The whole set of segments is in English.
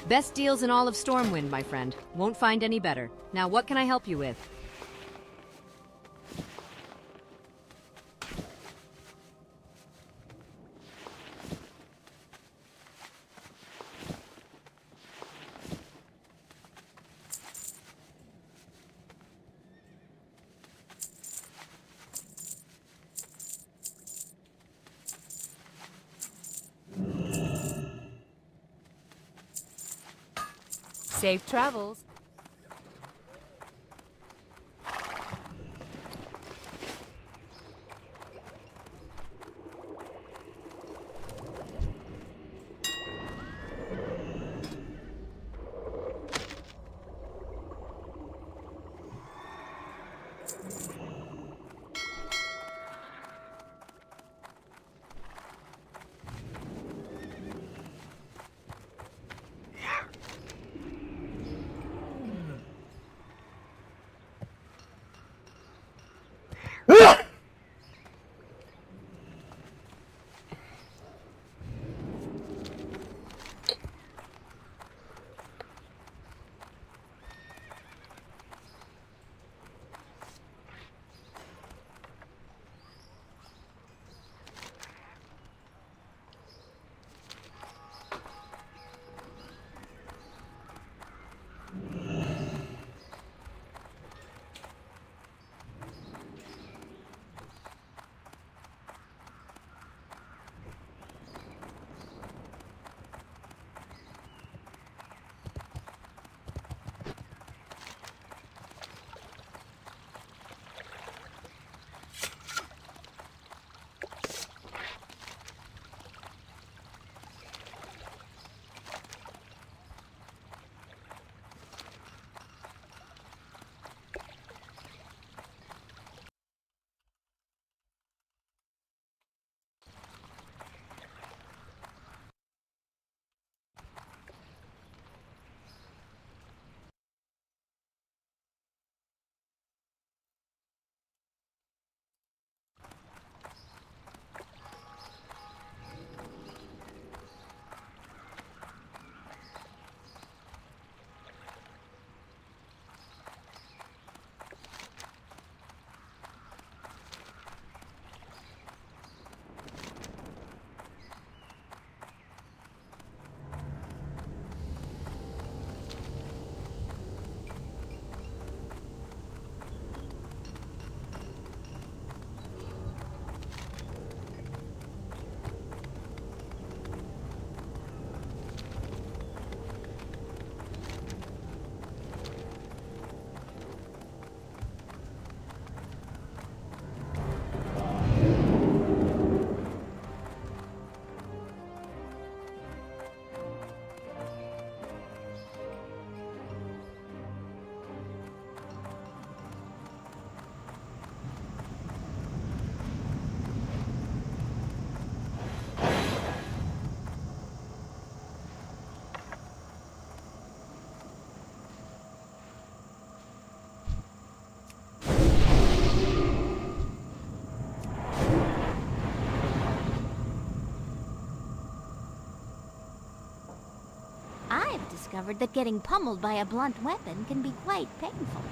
Best deals in all of Stormwind, my friend. Won't find any better. Now, what can I help you with? Safe travels. I've discovered that getting pummeled by a blunt weapon can be quite painful.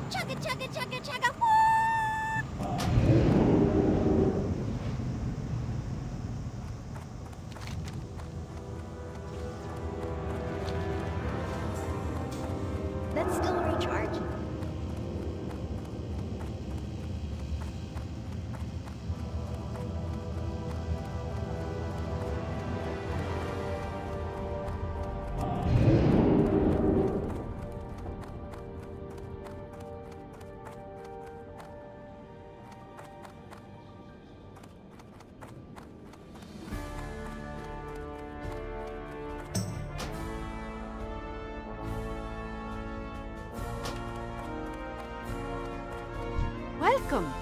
Chugga chugga chugga chugga That's still recharging. Welcome.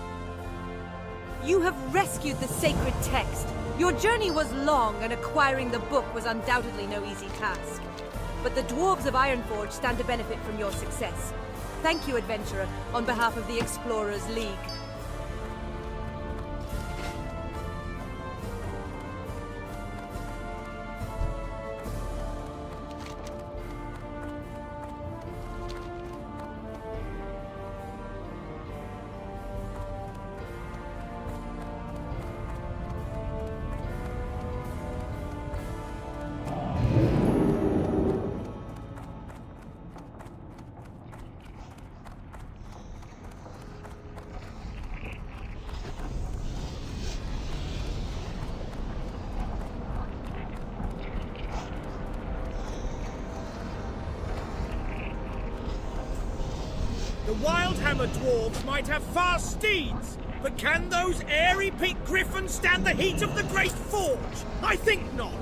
You have rescued the sacred text. Your journey was long, and acquiring the book was undoubtedly no easy task. But the dwarves of Ironforge stand to benefit from your success. Thank you, adventurer, on behalf of the Explorers League. The Wildhammer dwarves might have fast steeds, but can those airy-peaked griffins stand the heat of the Great Forge? I think not.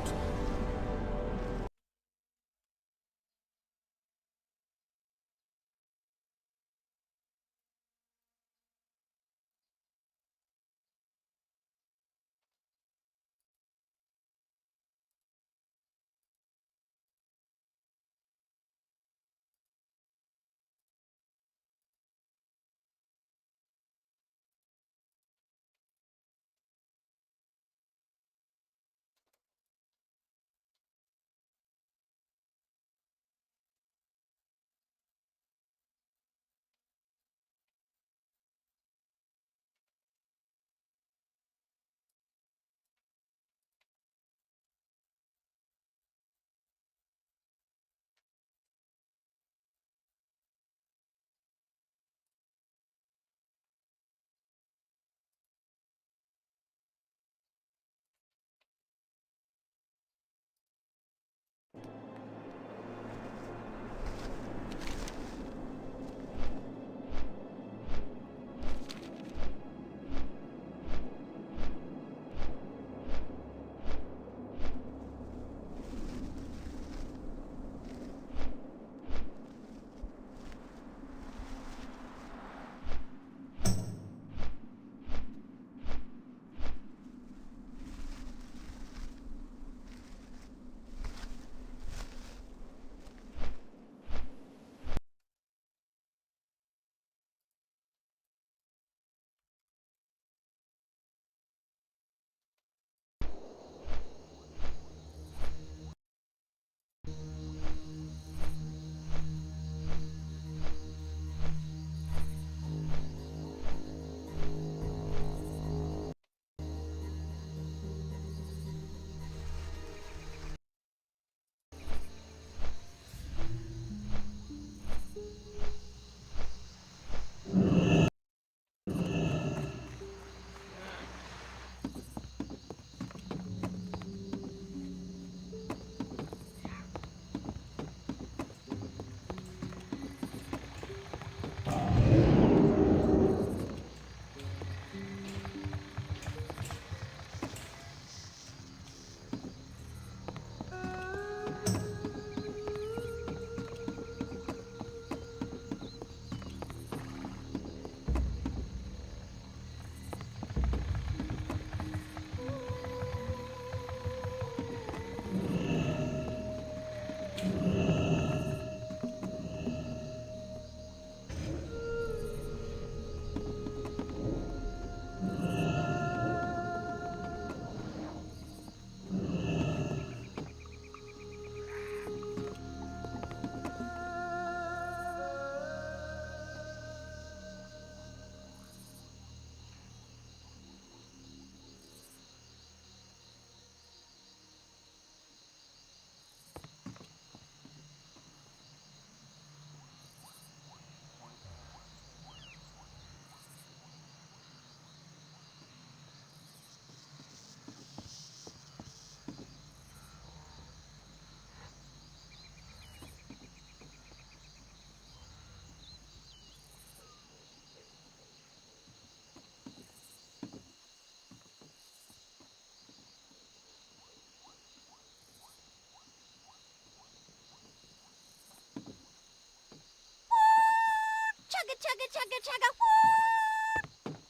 Chugga, chugga, chugga, chugga. Woo!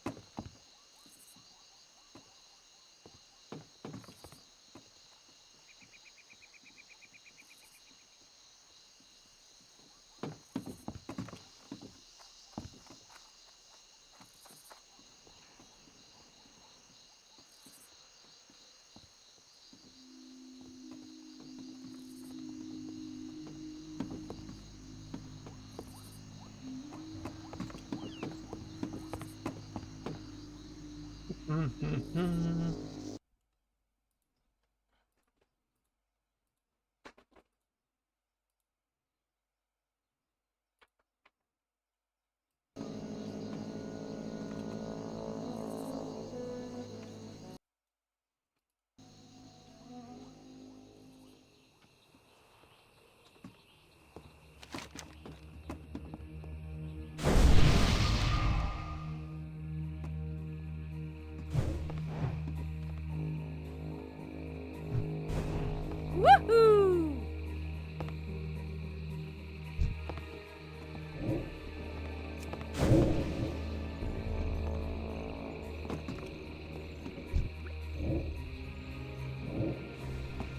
Woohoo!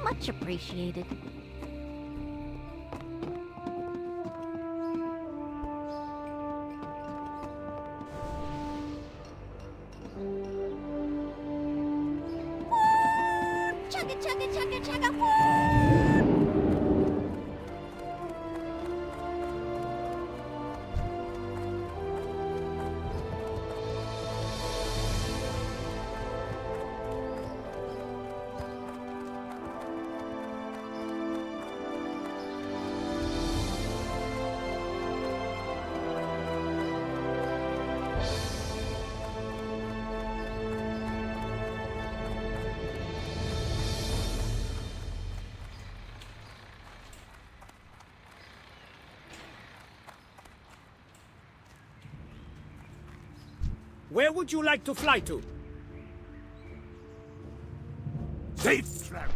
Much appreciated. Chugga chugga chugga chugga woo! Where would you like to fly to? Safe travel.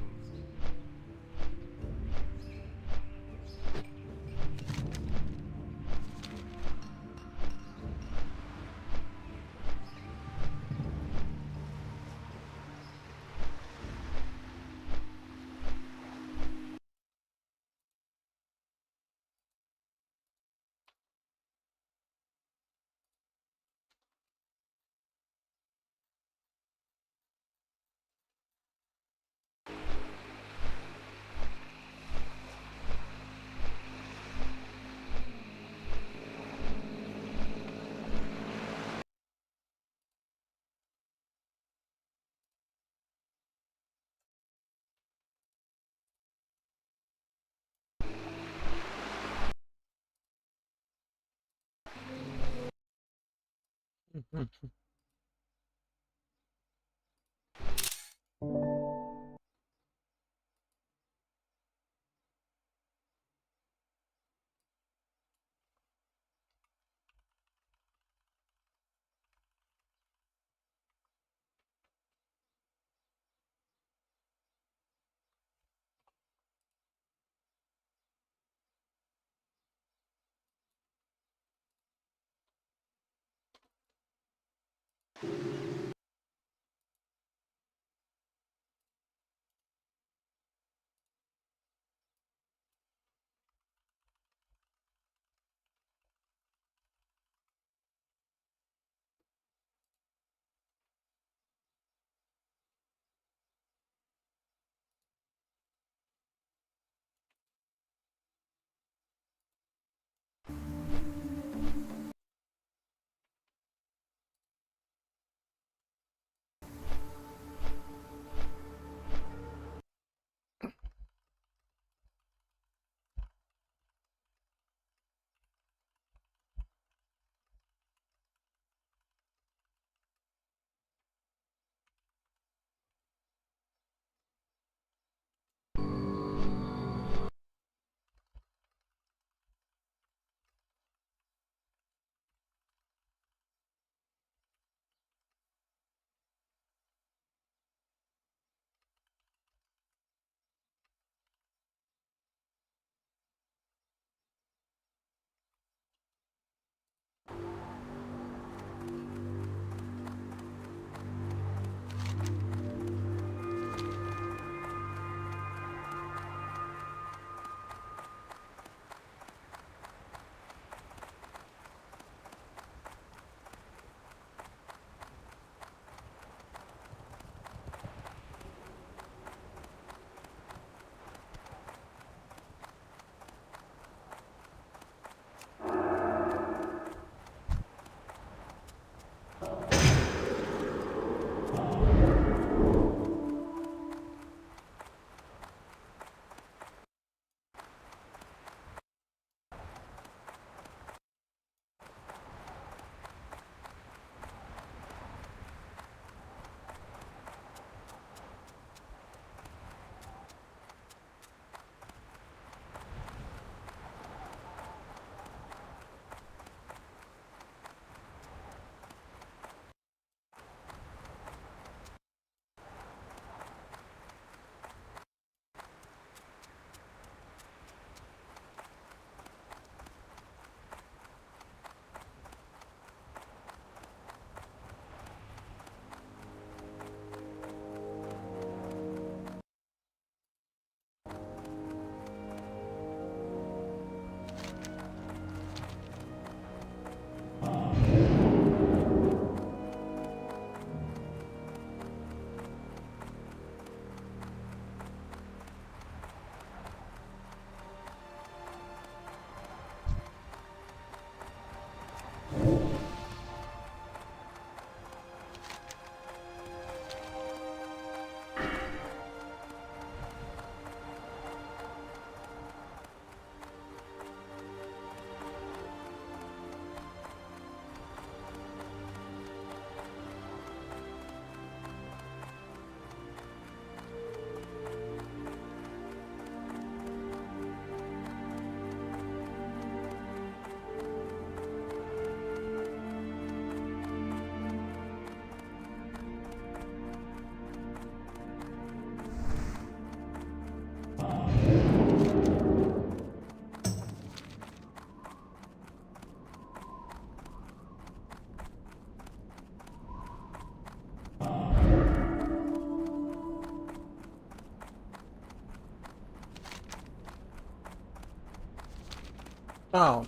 Oh,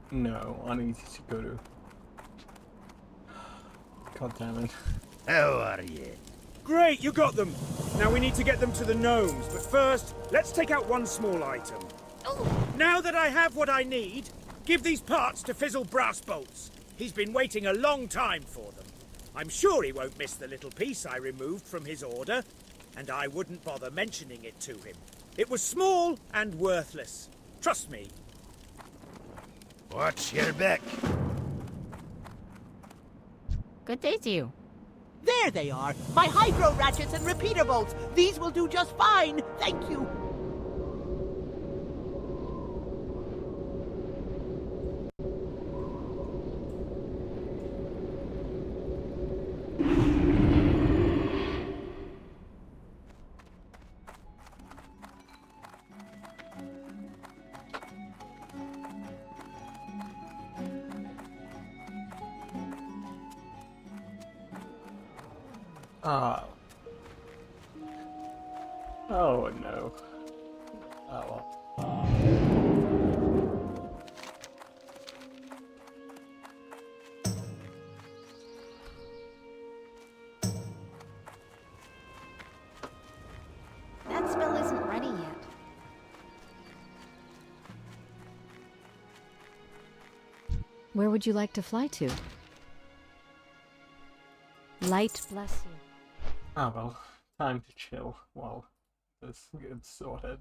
no, uneasy to go to. God damn it. How are you? Great, you got them. Now we need to get them to the gnomes, but first, let's take out one small item. Now that I have what I need, give these parts to Fizzle Brassbolts. He's been waiting a long time for them. I'm sure he won't miss the little piece I removed from his order, and I wouldn't bother mentioning it to him. It was small and worthless. Trust me. Watch your back. Good day to you. There they are! My hydro ratchets and repeater bolts! These will do just fine! Thank you! Ah. Oh no. Oh well. That spell isn't ready yet. Where would you like to fly to? Light bless you. Oh well. Time to chill while this gets sorted.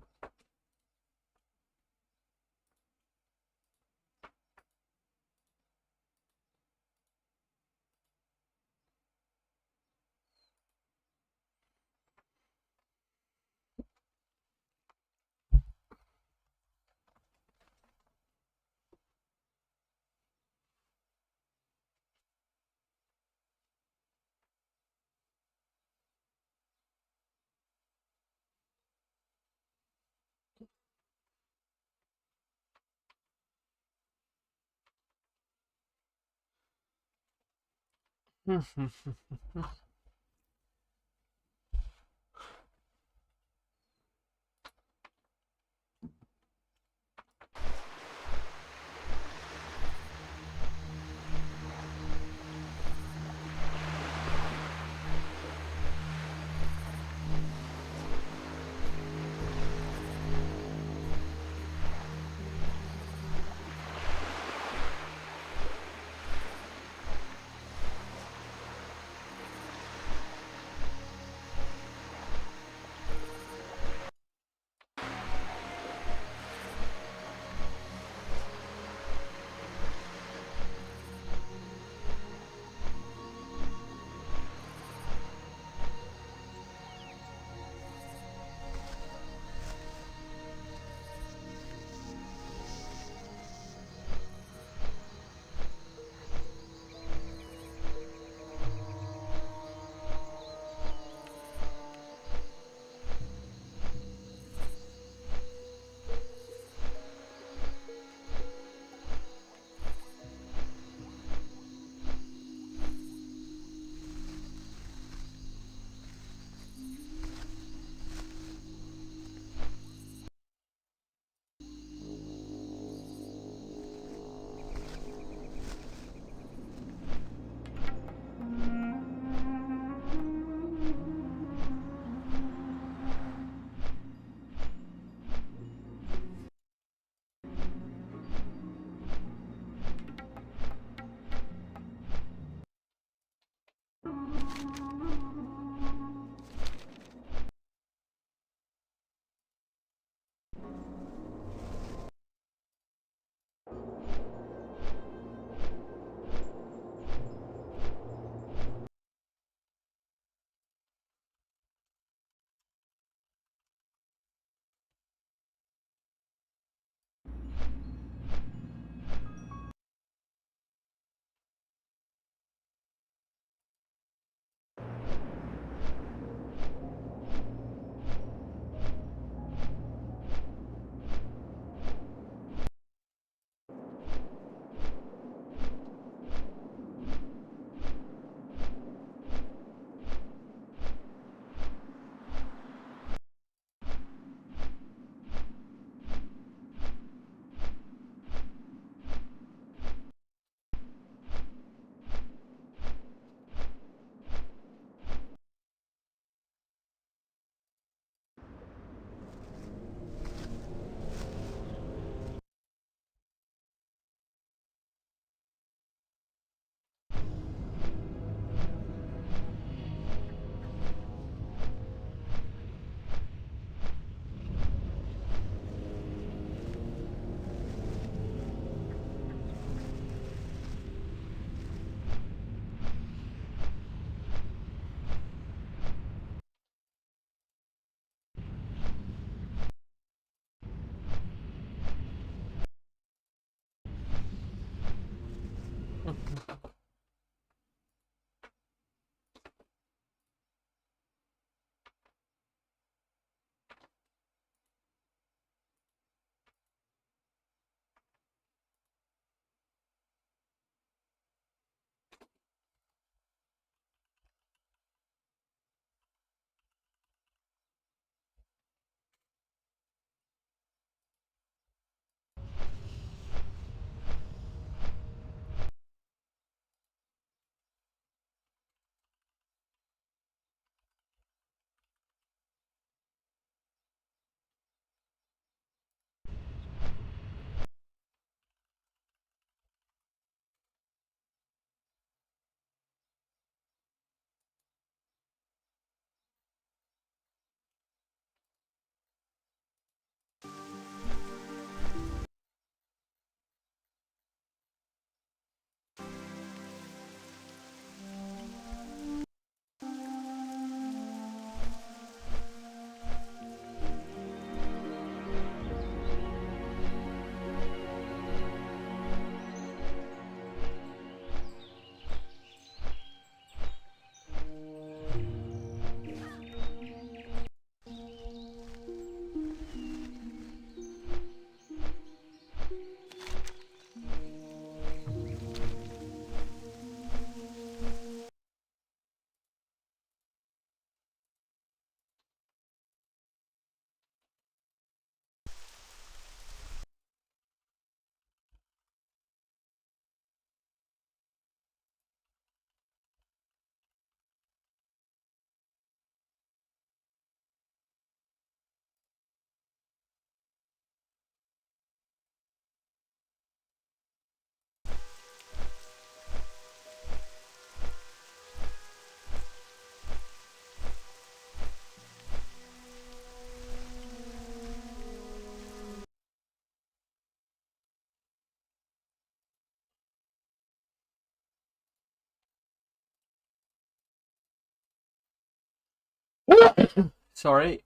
Sorry.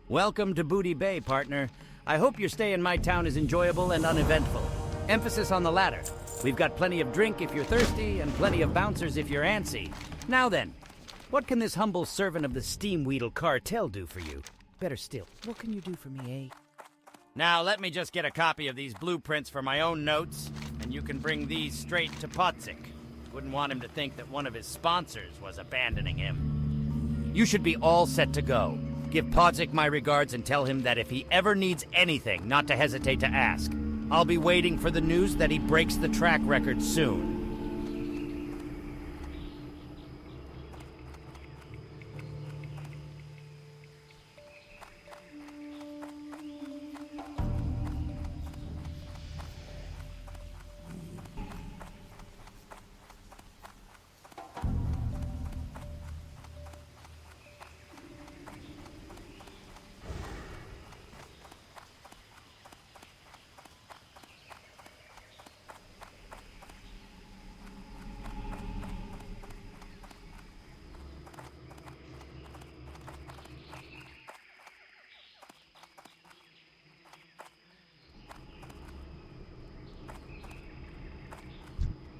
Welcome to Booty Bay, partner. I hope your stay in my town is enjoyable and uneventful. Emphasis on the latter. We've got plenty of drink if you're thirsty, and plenty of bouncers if you're antsy. Now then, what can this humble servant of the Steamweedle cartel do for you? Better still, what can you do for me, eh? Now, let me just get a copy of these blueprints for my own notes, and you can bring these straight to Potzik. Wouldn't want him to think that one of his sponsors was abandoning him. You should be all set to go. Give Podzik my regards and tell him that if he ever needs anything, not to hesitate to ask. I'll be waiting for the news that he breaks the track record soon.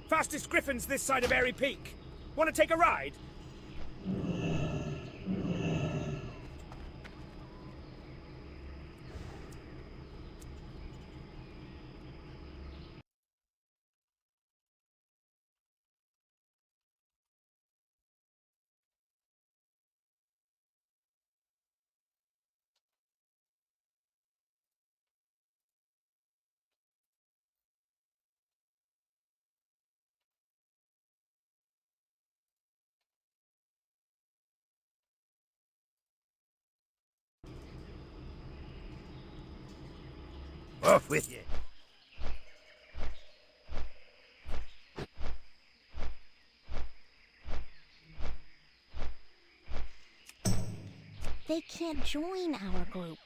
Fastest griffins this side of Airy Peak. Want to take a ride? Off with you. They can't join our group.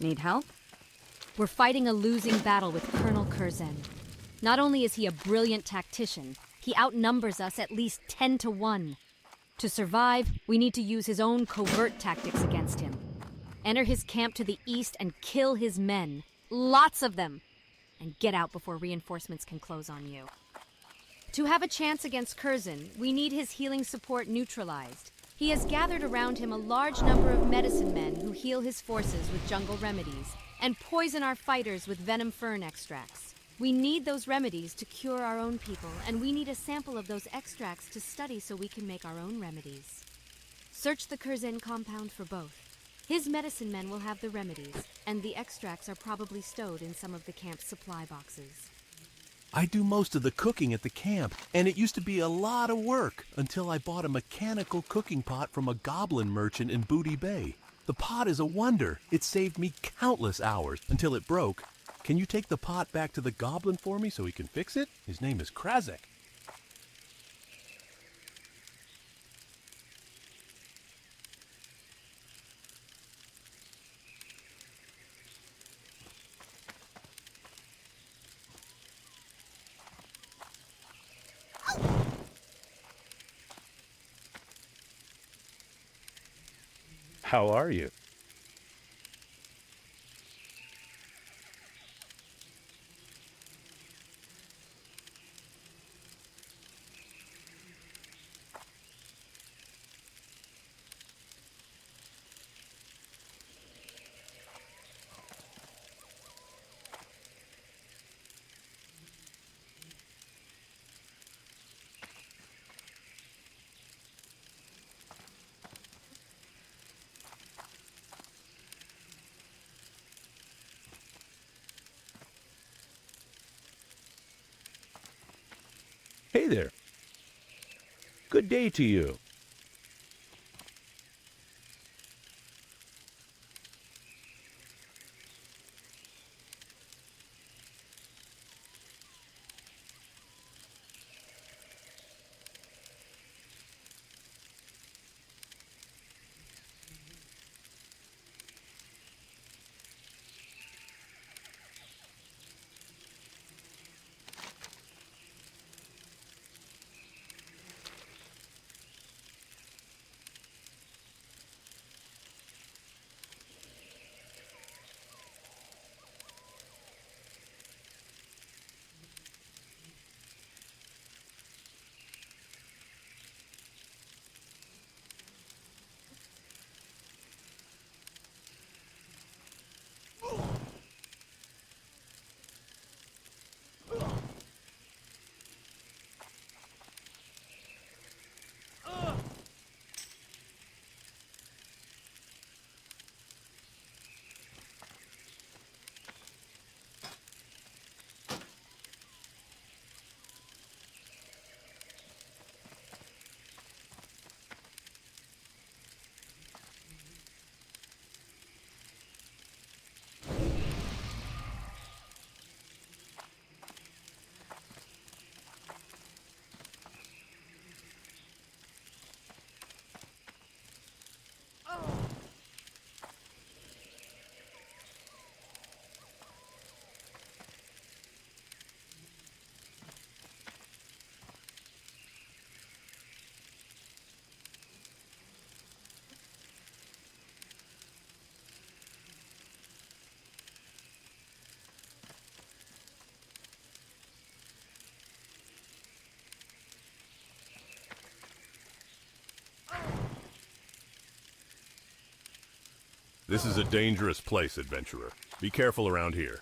Need help? We're fighting a losing battle with Colonel Curzon. Not only is he a brilliant tactician, he outnumbers us at least 10 to 1. To survive, we need to use his own covert tactics against him. Enter his camp to the east and kill his men. Lots of them! And get out before reinforcements can close on you. To have a chance against Curzon, we need his healing support neutralized. He has gathered around him a large number of medicine men who heal his forces with jungle remedies, and poison our fighters with venom fern extracts. We need those remedies to cure our own people, and we need a sample of those extracts to study so we can make our own remedies. Search the Curzon compound for both. His medicine men will have the remedies, and the extracts are probably stowed in some of the camp's supply boxes. I do most of the cooking at the camp, and it used to be a lot of work until I bought a mechanical cooking pot from a goblin merchant in Booty Bay. The pot is a wonder. It saved me countless hours until it broke. Can you take the pot back to the goblin for me so he can fix it? His name is Krazek. How are you? Hey there. Good day to you. This is a dangerous place, adventurer. Be careful around here.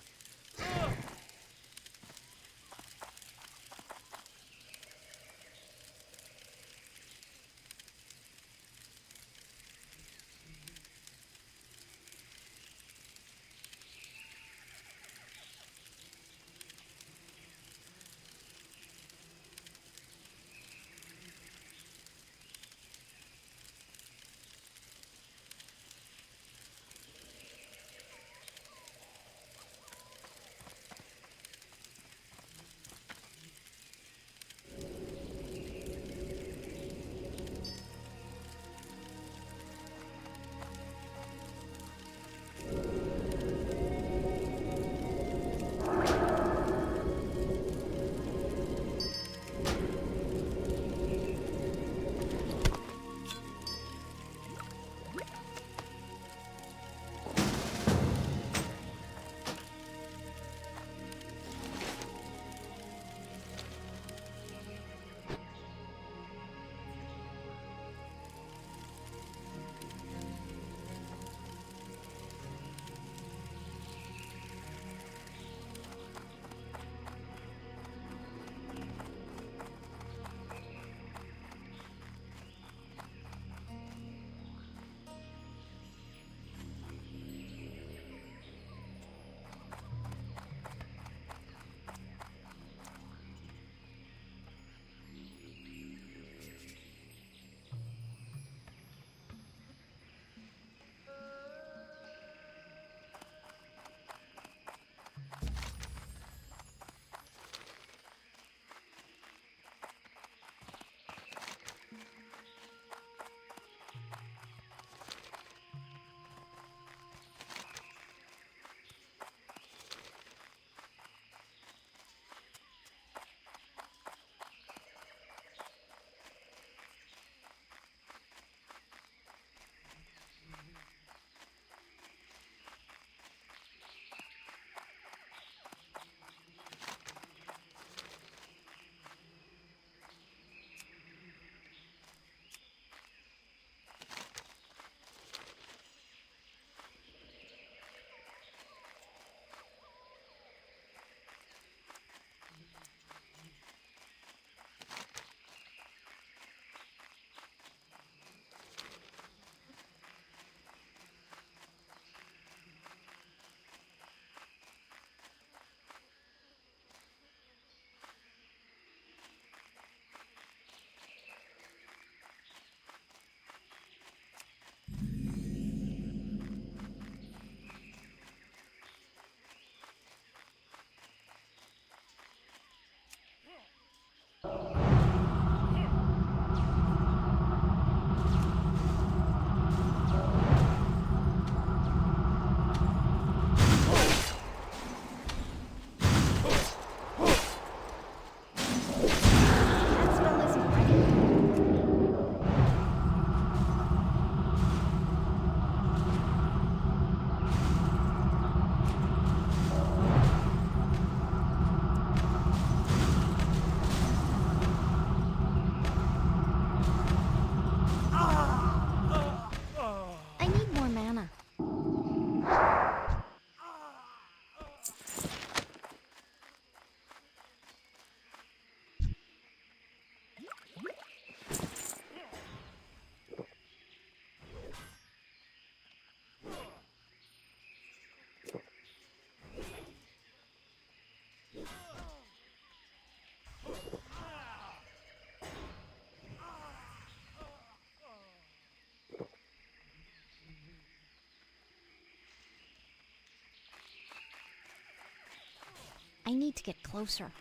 I need to get closer.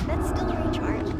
That's still recharged.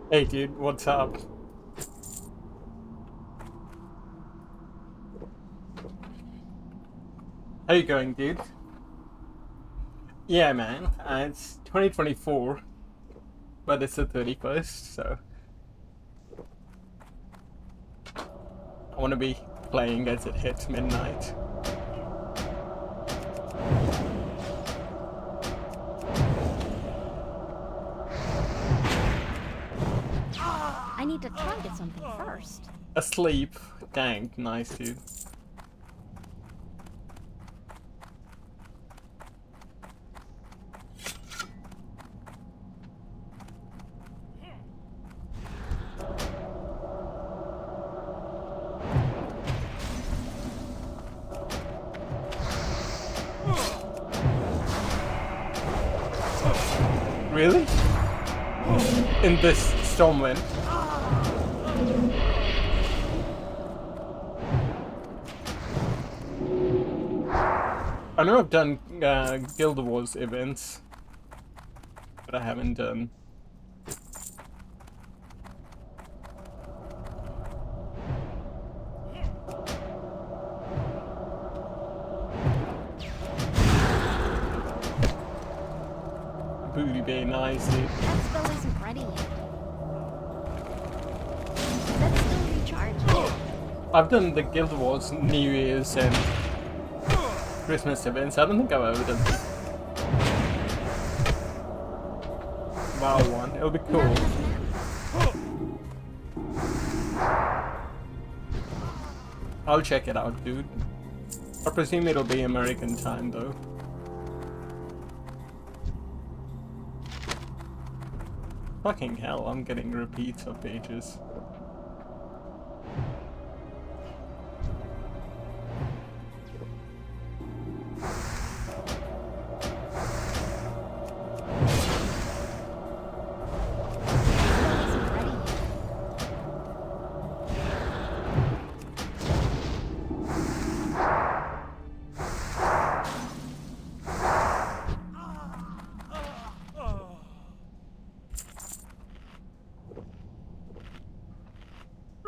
Hey dude, what's up? How you going, dude? Yeah, man. It's 2024, but it's the 31st, so I want to be playing as it hits midnight. I need to target something first. Asleep. Dang, nice, dude. Really? In this stormwind? I know I've done Guild Wars events, but I haven't done. Booty Bay, nice, dude. That spell isn't ready yet. That's still recharging. I've done the Guild Wars New Year's and Christmas events. I don't think I've ever done the WoW one. It'll be cool. I'll check it out, dude. I presume it'll be American time, though. Fucking hell, I'm getting repeats of pages.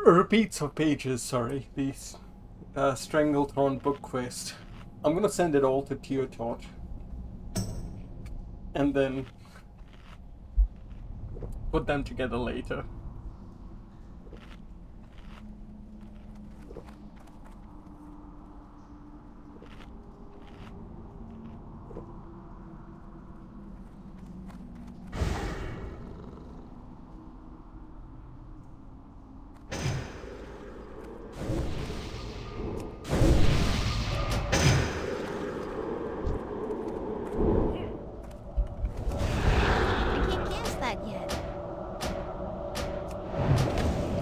Repeats of pages, sorry. These Stranglethorn book quest. I'm gonna send it all to Teotot. And then put them together later.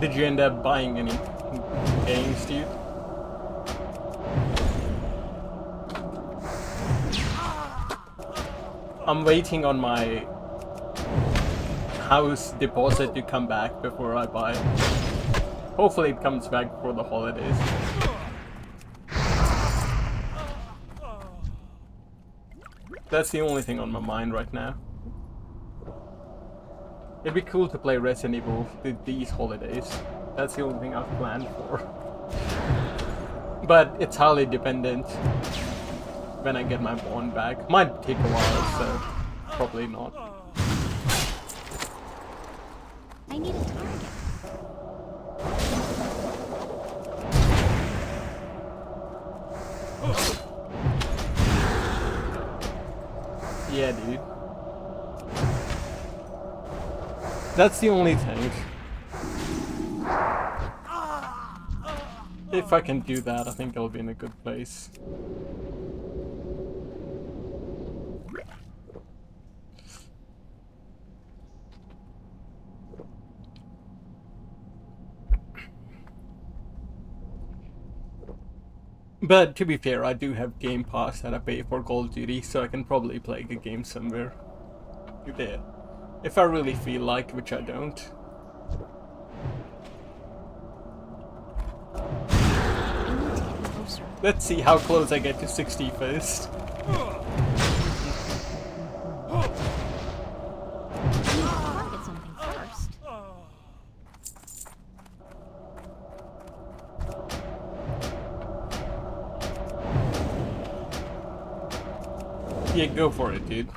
Did you end up buying any games, dude? I'm waiting on my house deposit to come back before I buy it. Hopefully it comes back before the holidays. That's the only thing on my mind right now. It'd be cool to play Resident Evil these holidays. That's the only thing I've planned for. But it's highly dependent when I get my bond back. Might take a while, so probably not. I need a target. Yeah, dude. That's the only thing. If I can do that, I think I'll be in a good place. But to be fair, I do have Game Pass that I pay for Call of Duty, so I can probably play a game somewhere there. If I really feel like, which I don't. Let's see how close I get to 60 first. I need to target something first. Yeah, go for it, dude.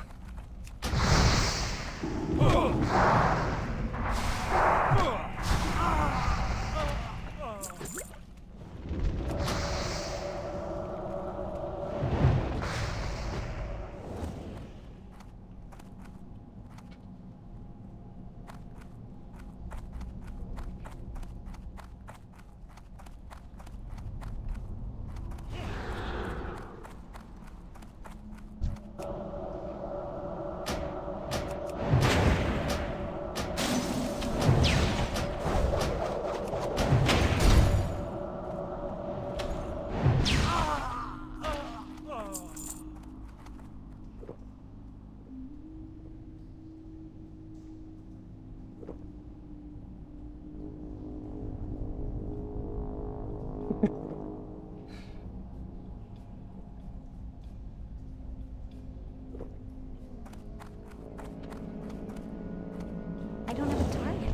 I don't have a target.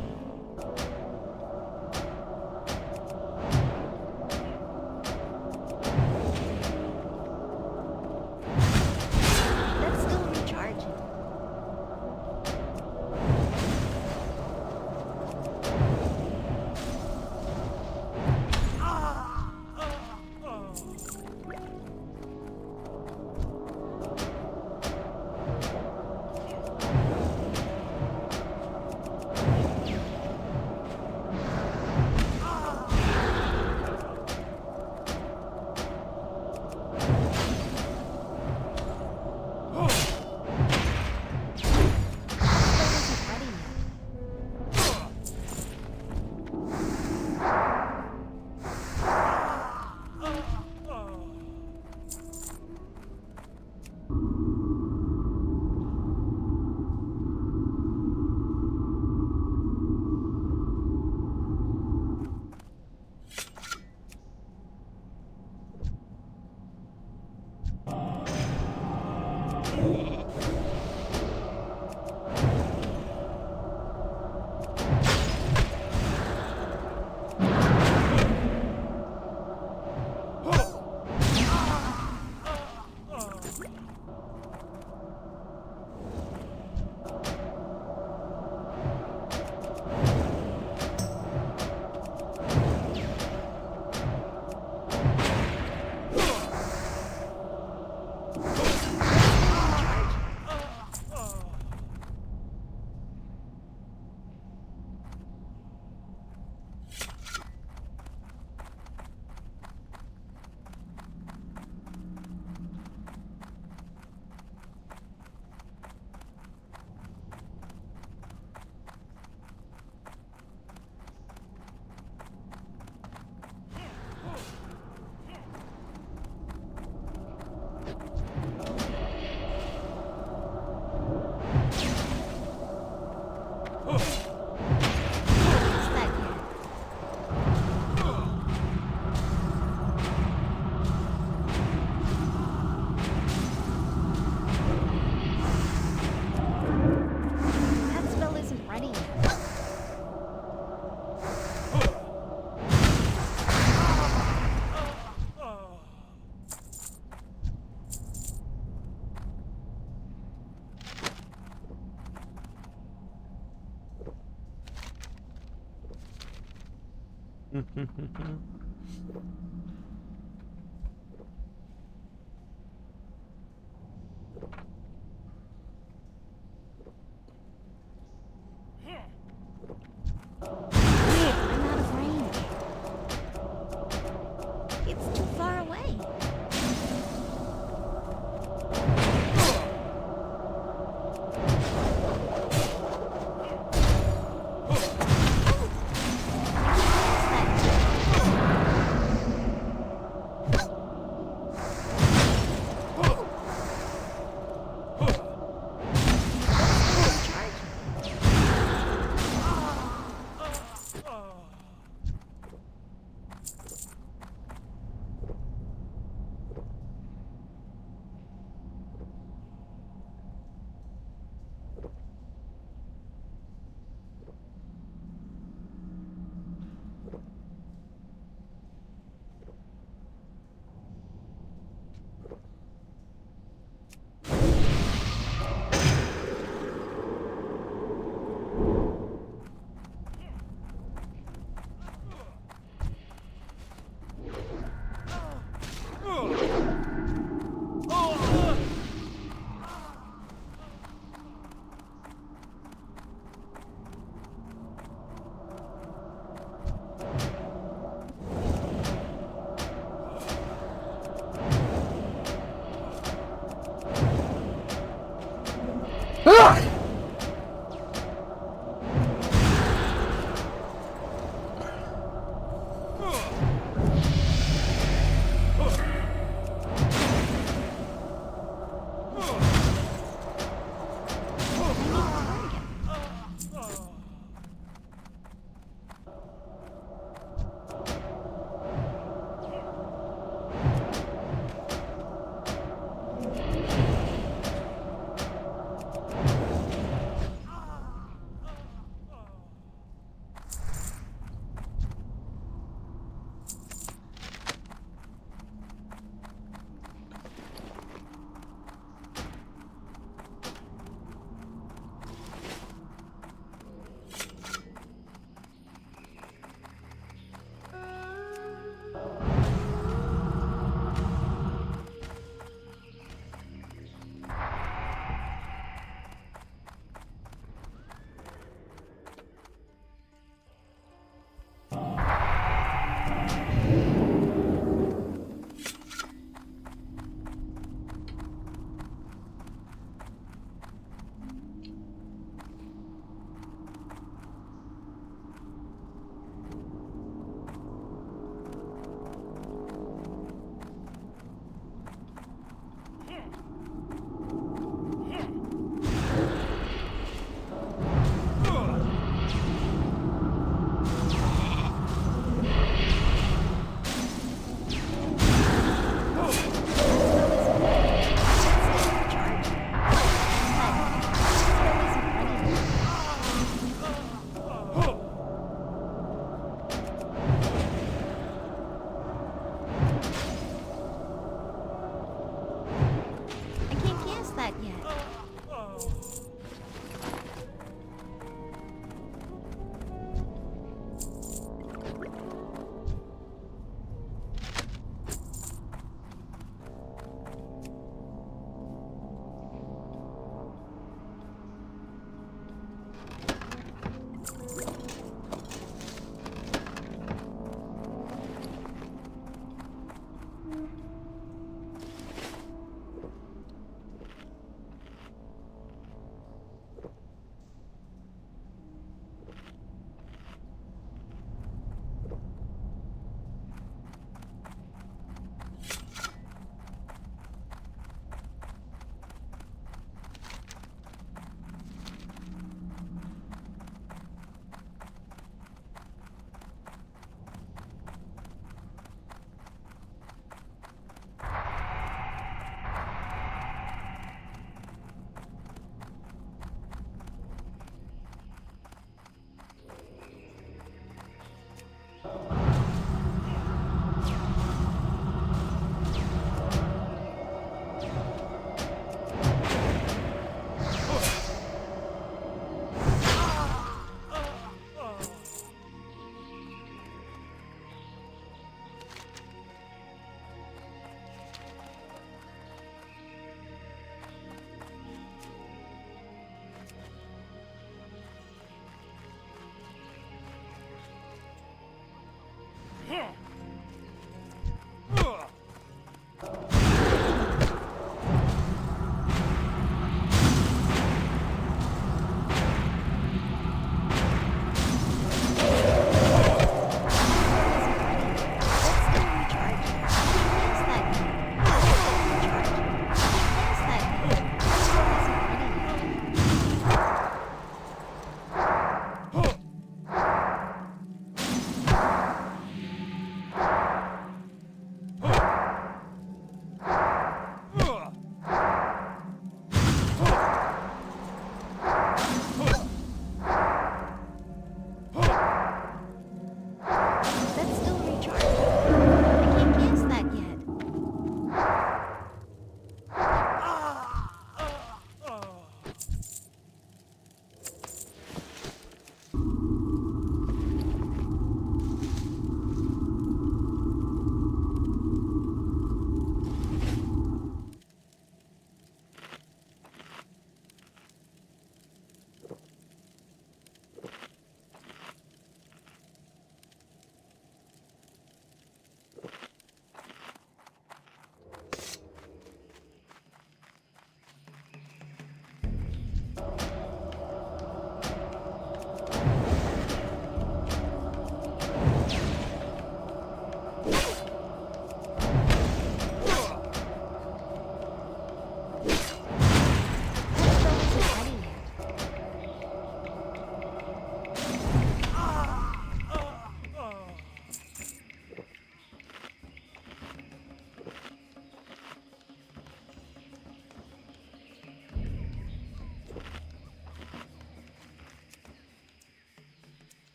That's still recharging. I'm out of range. It's too far away.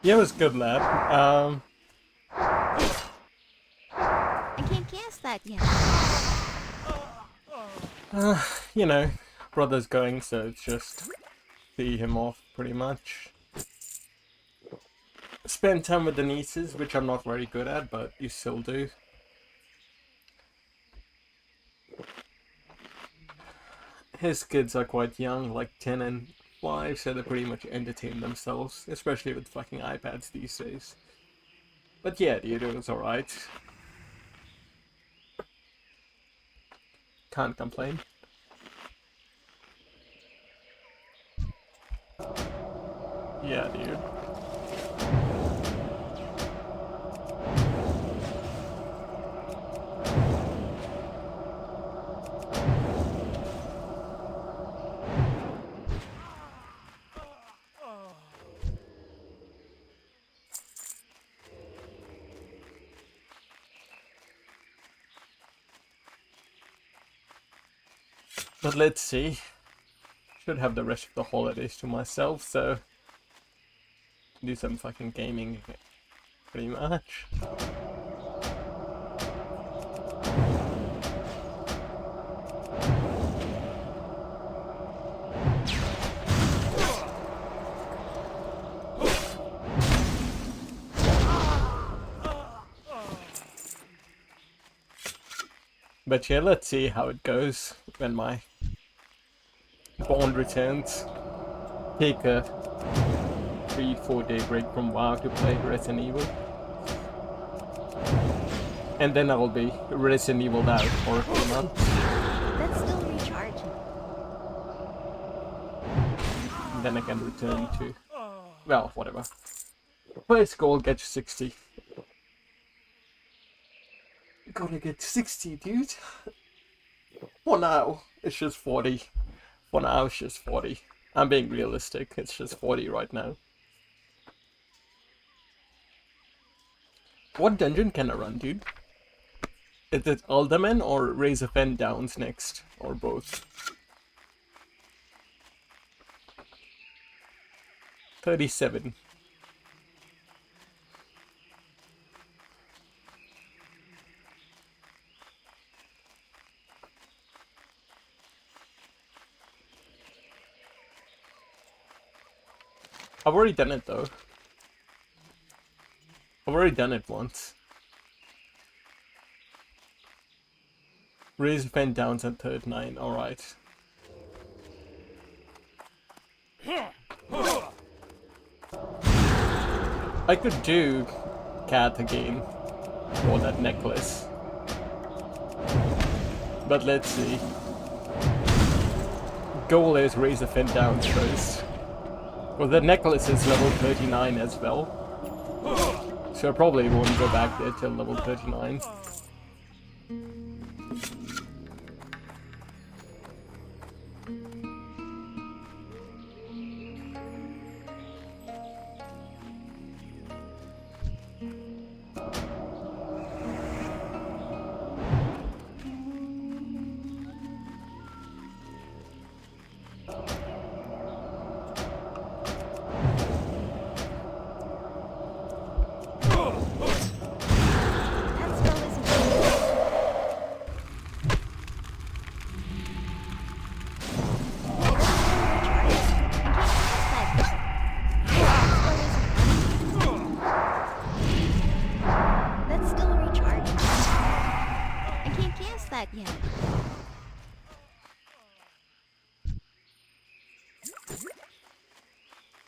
Yeah, it was good, lad. I can't cast that yet. You know, brother's going, so it's just see him off pretty much. Spend time with the nieces, which I'm not very good at, but you still do. His kids are quite young, like 10 and 5, so they pretty much entertain themselves, especially with fucking iPads these days. But yeah, dude, it was alright. Can't complain. Yeah, dude. But let's see. Should have the rest of the holidays to myself, so do some fucking gaming pretty much. But yeah, let's see how it goes when my bond returns. Take a 3-4 day break from WoW to play Resident Evil. And then I'll be Resident Evil out for a few months. That's still recharging. And then I can return to... well, whatever. First goal, get 60. Gotta get 60, dude. For now, it's just 40. For now, it's just 40. I'm being realistic, it's just 40 right now. What dungeon can I run, dude? Is it Alderman or Raise of Fen Downs next? Or both? 37. I've already done it though. I've already done it once. Raise Fen Downs at third 9, alright. I could do Cat again for that necklace. But let's see. Goal is Raise the Fen Downs first. Well, the necklace is level 39 as well. So I probably won't go back there till level 39.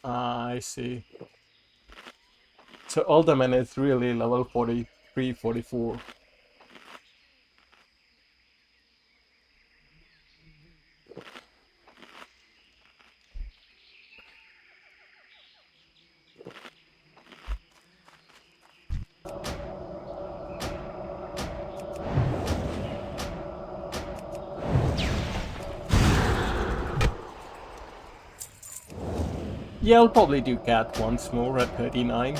I see. So Alderman is really level 43, 44. Yeah, I'll probably do Cat once more at 39.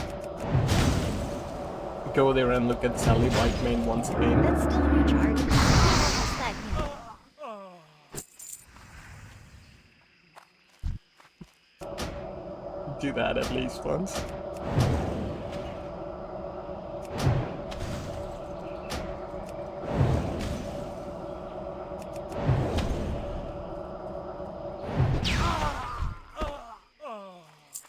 Go there and look at Sally Whitemane once again. That's still recharging. Do that at least once.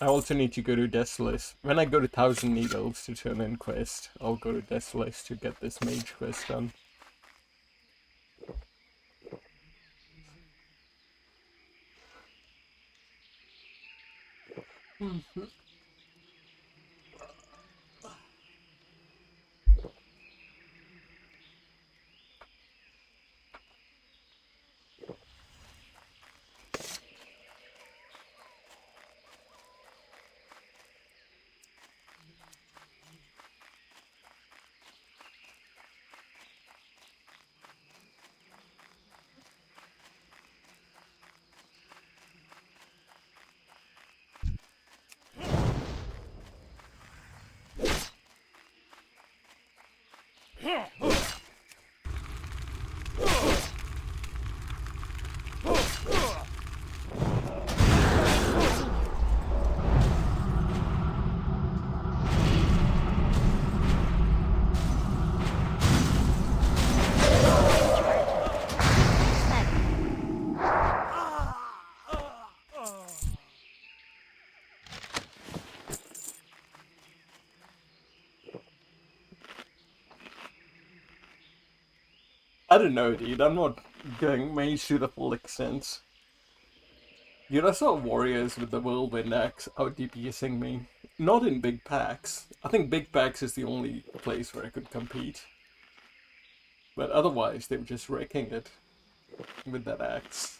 also need to go to Desolus. When I go to Thousand Needles to turn in quest, I'll go to Desolus to get this mage quest done. I don't know, dude. I'm not going mage to the full extent. Dude, I saw warriors with the whirlwind axe out DPSing me. Not in big packs. I think big packs is the only place where I could compete. But otherwise, they were just wrecking it with that axe.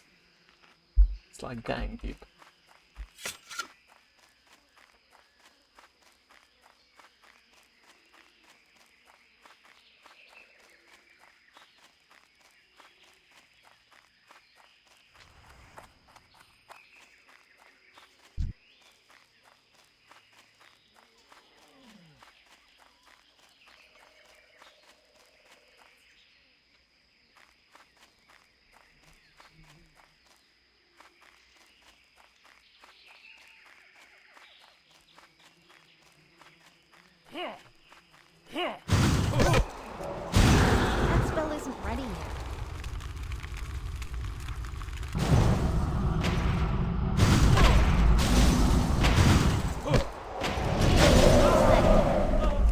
It's like, dang, dude. That spell isn't ready yet.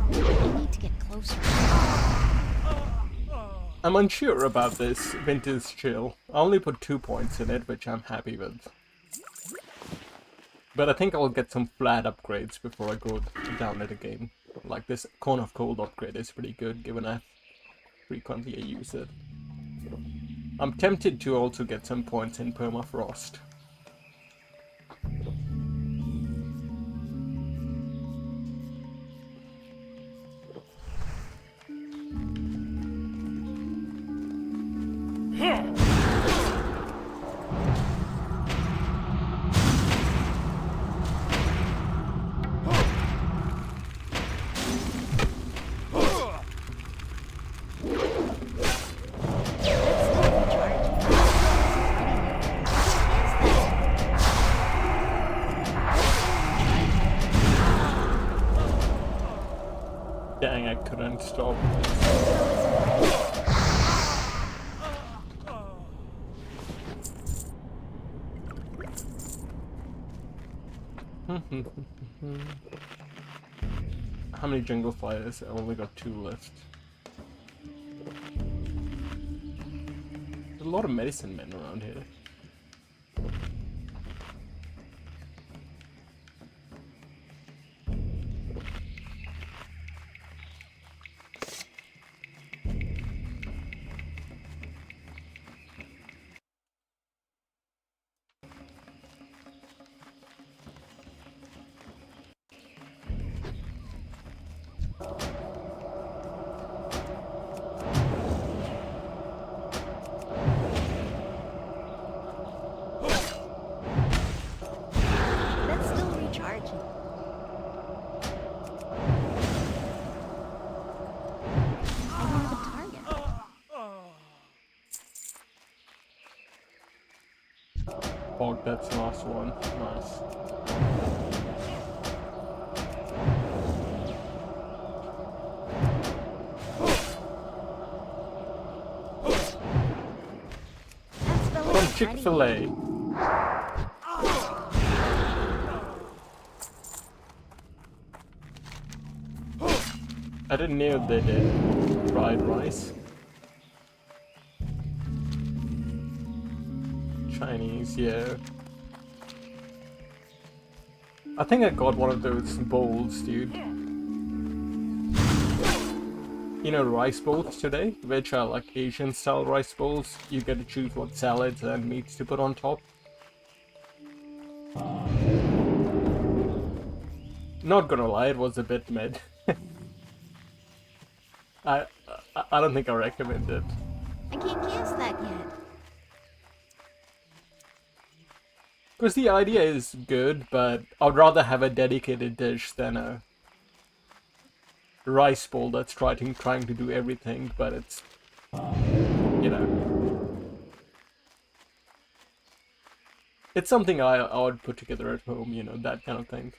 I need to get closer. I'm unsure about this Vintage Chill. I only put 2 points in it, which I'm happy with. But I think I'll get some flat upgrades before I go down it again. Like this Cone of Cold upgrade is pretty good, given I frequently use it. I'm tempted to also get some points in Permafrost. Dang, I couldn't stop. How many jungle fighters? I only got 2 left. There's a lot of medicine men around here. That's still recharging. I don't have a target. Oh, that's the last one. Nice. That spell From isn't ready Chick-fil-A. yet. I didn't know they did fried rice. Chinese, yeah. I think I got one of those bowls, dude. You know, rice bowls today, which are like Asian style rice bowls. You get to choose what salads and meats to put on top. Not gonna lie, it was a bit mid. I don't think I recommend it. I can't guess that yet. Because the idea is good, but I'd rather have a dedicated dish than a rice bowl that's trying to do everything, but it's, you know, it's something I would put together at home, you know, that kind of thing.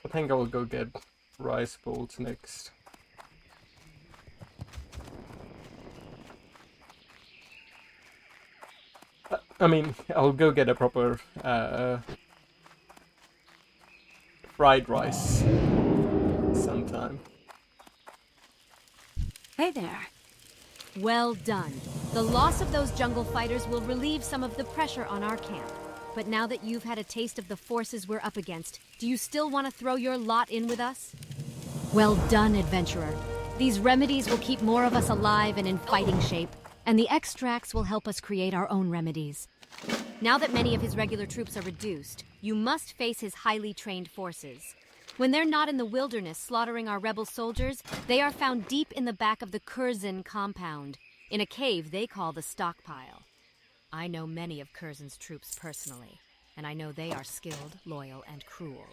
I think I will go get rice bowls next. I mean, I'll go get a proper fried rice sometime. Hey there. Well done. The loss of those jungle fighters will relieve some of the pressure on our camp. But now that you've had a taste of the forces we're up against, do you still want to throw your lot in with us? Well done, adventurer. These remedies will keep more of us alive and in fighting shape, and the extracts will help us create our own remedies. Now that many of his regular troops are reduced, you must face his highly trained forces. When they're not in the wilderness slaughtering our rebel soldiers, they are found deep in the back of the Curzon compound, in a cave they call the Stockpile. I know many of Curzon's troops personally, and I know they are skilled, loyal, and cruel.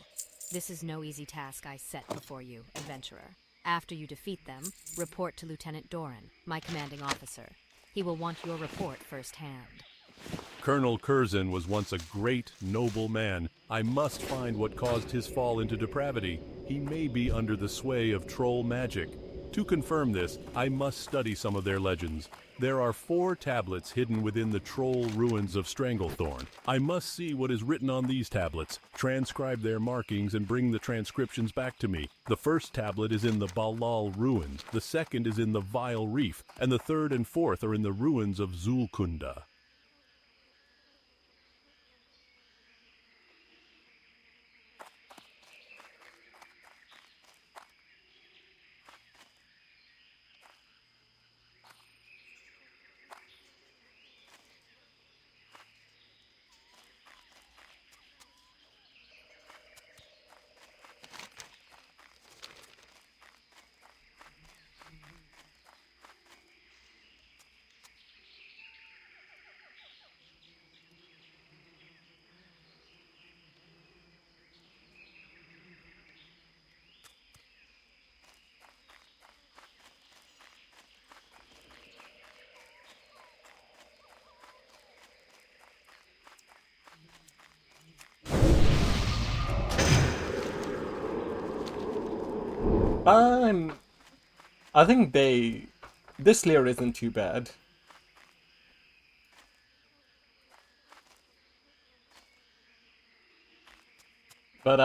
This is no easy task I set before you, adventurer. After you defeat them, report to Lieutenant Doran, my commanding officer. He will want your report firsthand. Colonel Curzon was once a great, noble man. I must find what caused his fall into depravity. He may be under the sway of troll magic. To confirm this, I must study some of their legends. There are 4 tablets hidden within the troll ruins of Stranglethorn. I must see what is written on these tablets, transcribe their markings, and bring the transcriptions back to me. The first tablet is in the Balal ruins, the second is in the Vile Reef, and the third and fourth are in the ruins of Zulkunda. I think this layer isn't too bad. But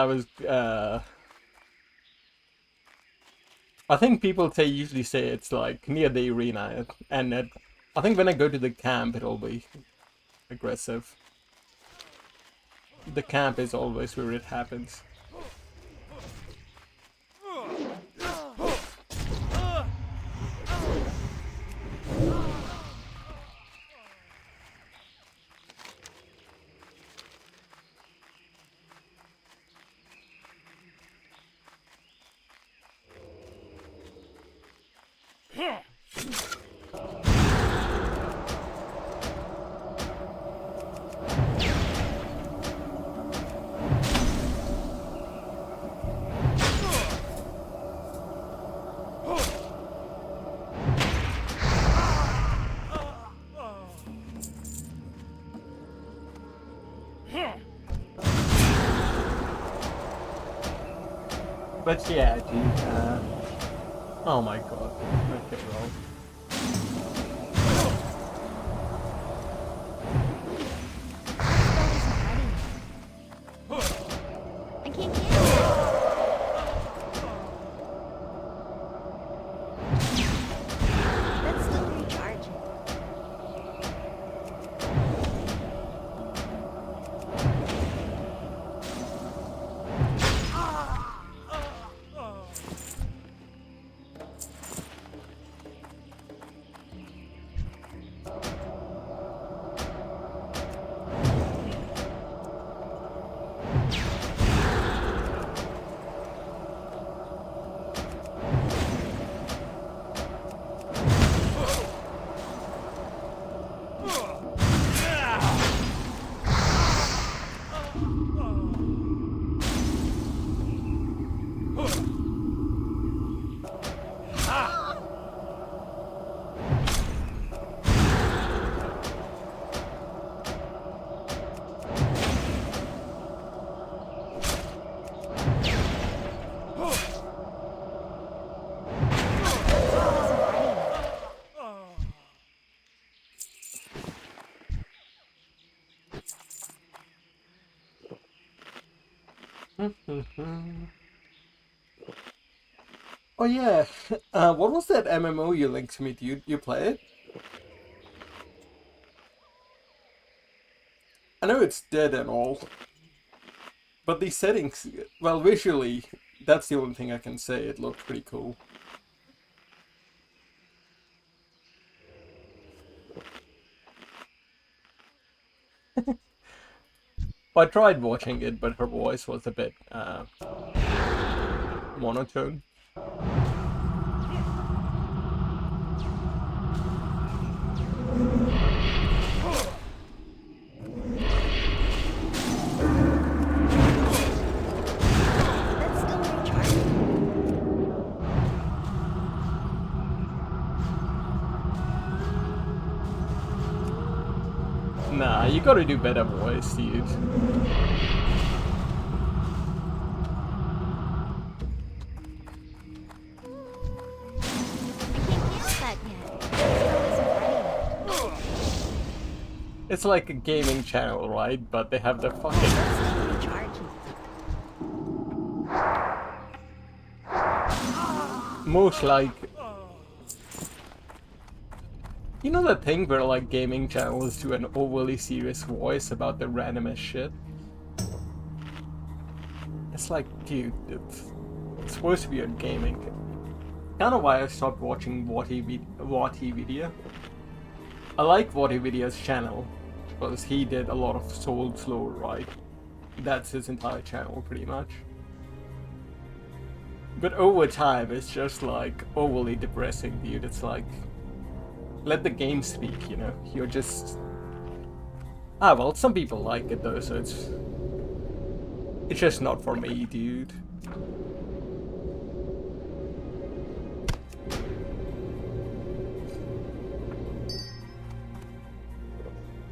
I think people usually say it's like near the arena, and I think when I go to the camp it'll be aggressive. The camp is always where it happens. But yeah, dude, Oh my god. Okay, wrong. I can't get it. That's still recharging. Oh yeah, what was that MMO you linked to me? Do you play it? I know it's dead and all, but these settings, well, visually, that's the only thing I can say. It looked pretty cool. I tried watching it, but her voice was a bit monotone. That's still recharging. Nah, you gotta do better voice, dude. I can't get that yet. It still isn't ready. It's like a gaming channel, right? But they have the fucking... That's still recharging. most like... You know that thing where like gaming channels do an overly serious voice about the randomest shit? It's like, dude, it's supposed to be on gaming. Kinda why I stopped watching Wati Video. I like Wati Video's channel, because he did a lot of Souls lore, right? That's his entire channel, pretty much. But over time, it's just like overly depressing, dude. It's like, let the game speak, you know? You're just... Ah, well, some people like it though, so it's just not for me, dude.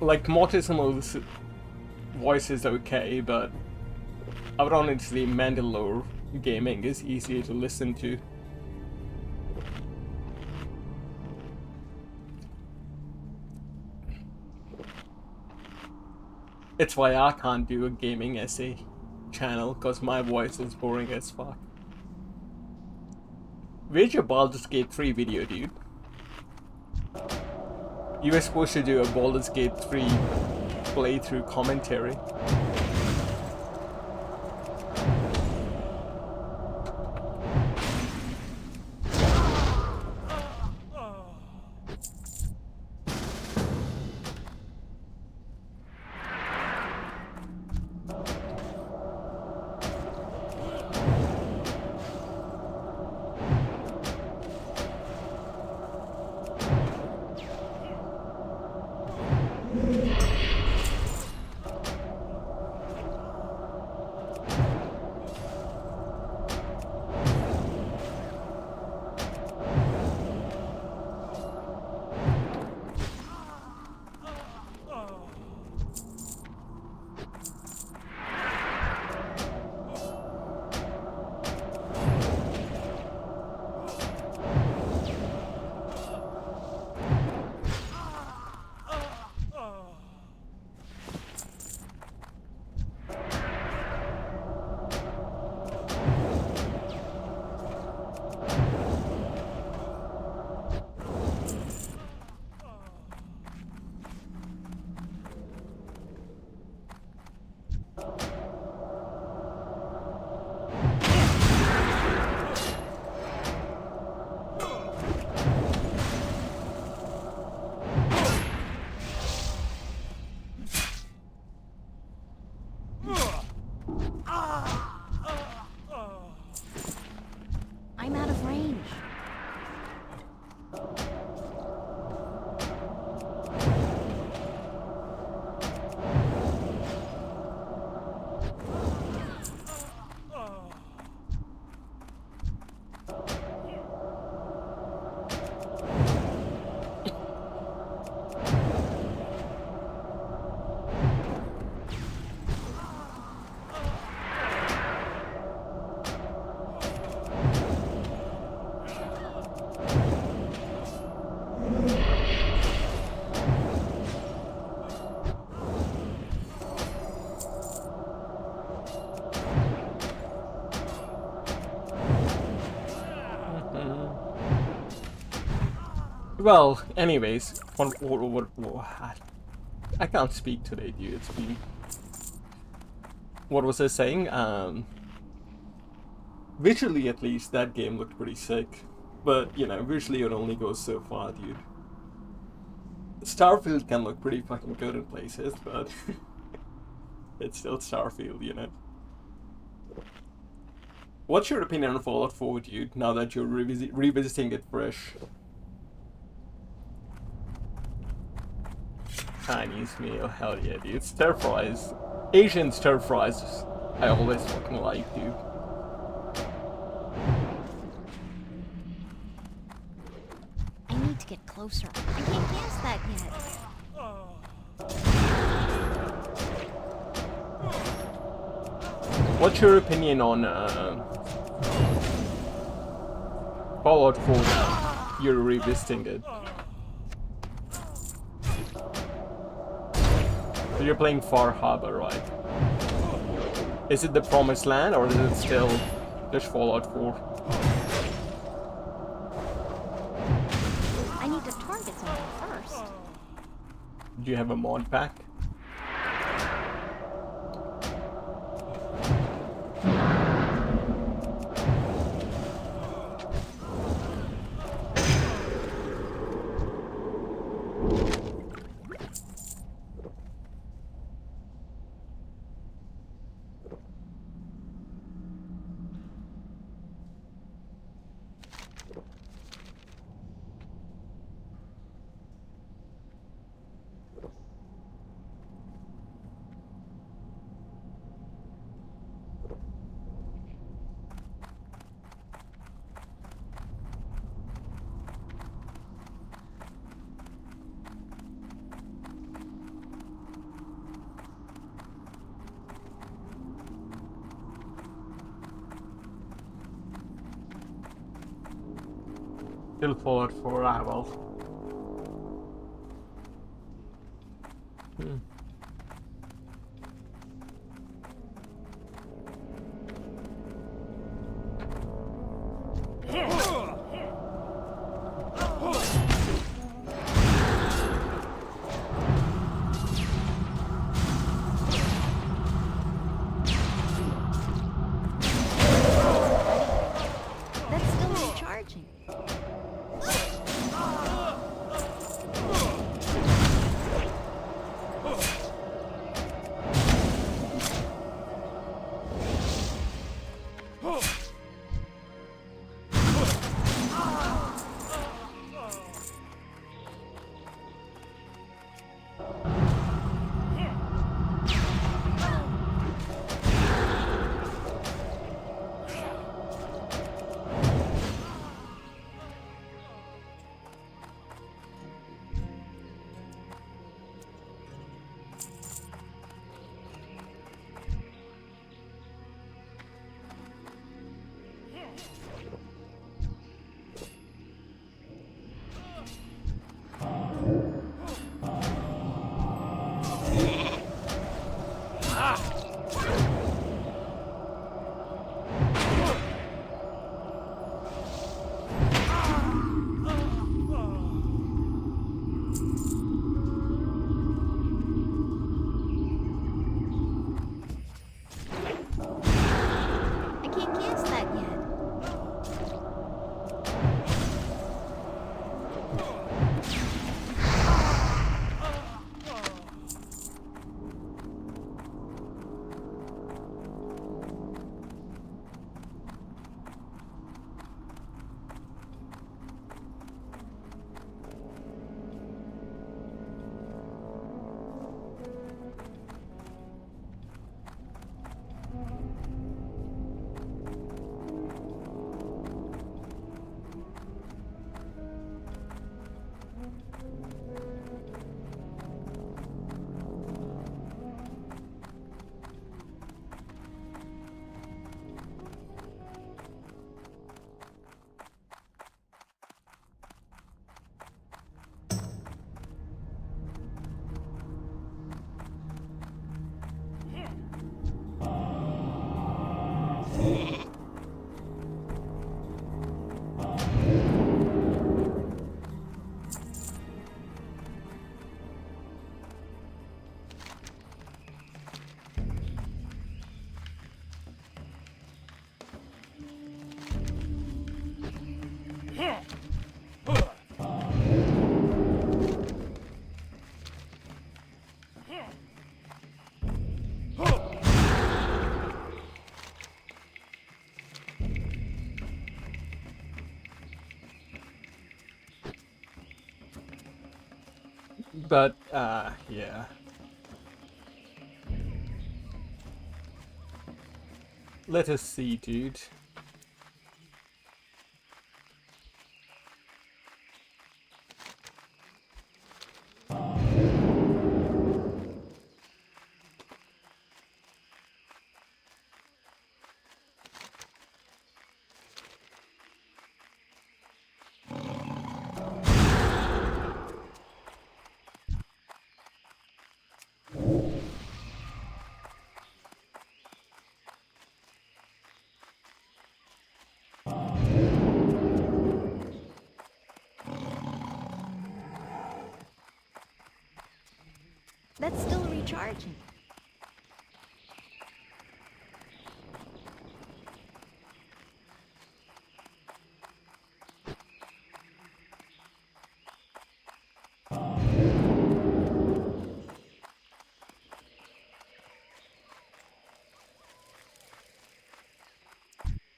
Like, Mortimer's voice is okay, but I would honestly, Mandalore gaming is easier to listen to. It's why I can't do a gaming essay channel, cause my voice is boring as fuck. Where's your Baldur's Gate 3 video, dude? You were supposed to do a Baldur's Gate 3 playthrough commentary. Well, anyways, I can't speak today, dude. It's been... What was I saying? Visually, at least, that game looked pretty sick. But, you know, visually it only goes so far, dude. Starfield can look pretty fucking good in places, but... it's still Starfield, you know? What's your opinion on Fallout 4, dude, now that you're revisiting it fresh? Chinese meal, hell yeah, dude. Stir fries. Asian stir fries, I always fucking like, dude. I need to get closer. I can't guess that yet. What's your opinion on Fallout 4 now? You're revisiting it. So you're playing Far Harbor, right? Is it the Promised Land or is it still just Fallout 4? I need to target something first. Do you have a mod pack? Still Fallout 4, ah well. That's still recharging. But, yeah. Let us see, dude. That's still recharging.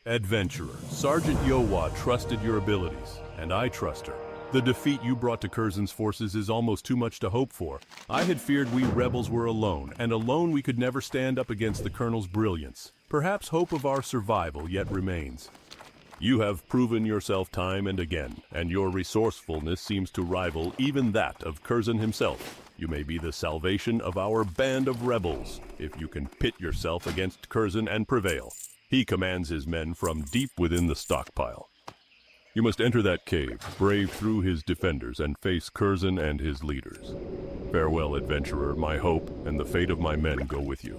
Adventurer, Sergeant Yowa trusted your abilities, and I trust her. The defeat you brought to Curzon's forces is almost too much to hope for. I had feared we rebels were alone, and alone we could never stand up against the Colonel's brilliance. Perhaps hope of our survival yet remains. You have proven yourself time and again, and your resourcefulness seems to rival even that of Curzon himself. You may be the salvation of our band of rebels, if you can pit yourself against Curzon and prevail. He commands his men from deep within the stockpile. You must enter that cave, brave through his defenders, and face Curzon and his leaders. Farewell, adventurer. My hope and the fate of my men go with you.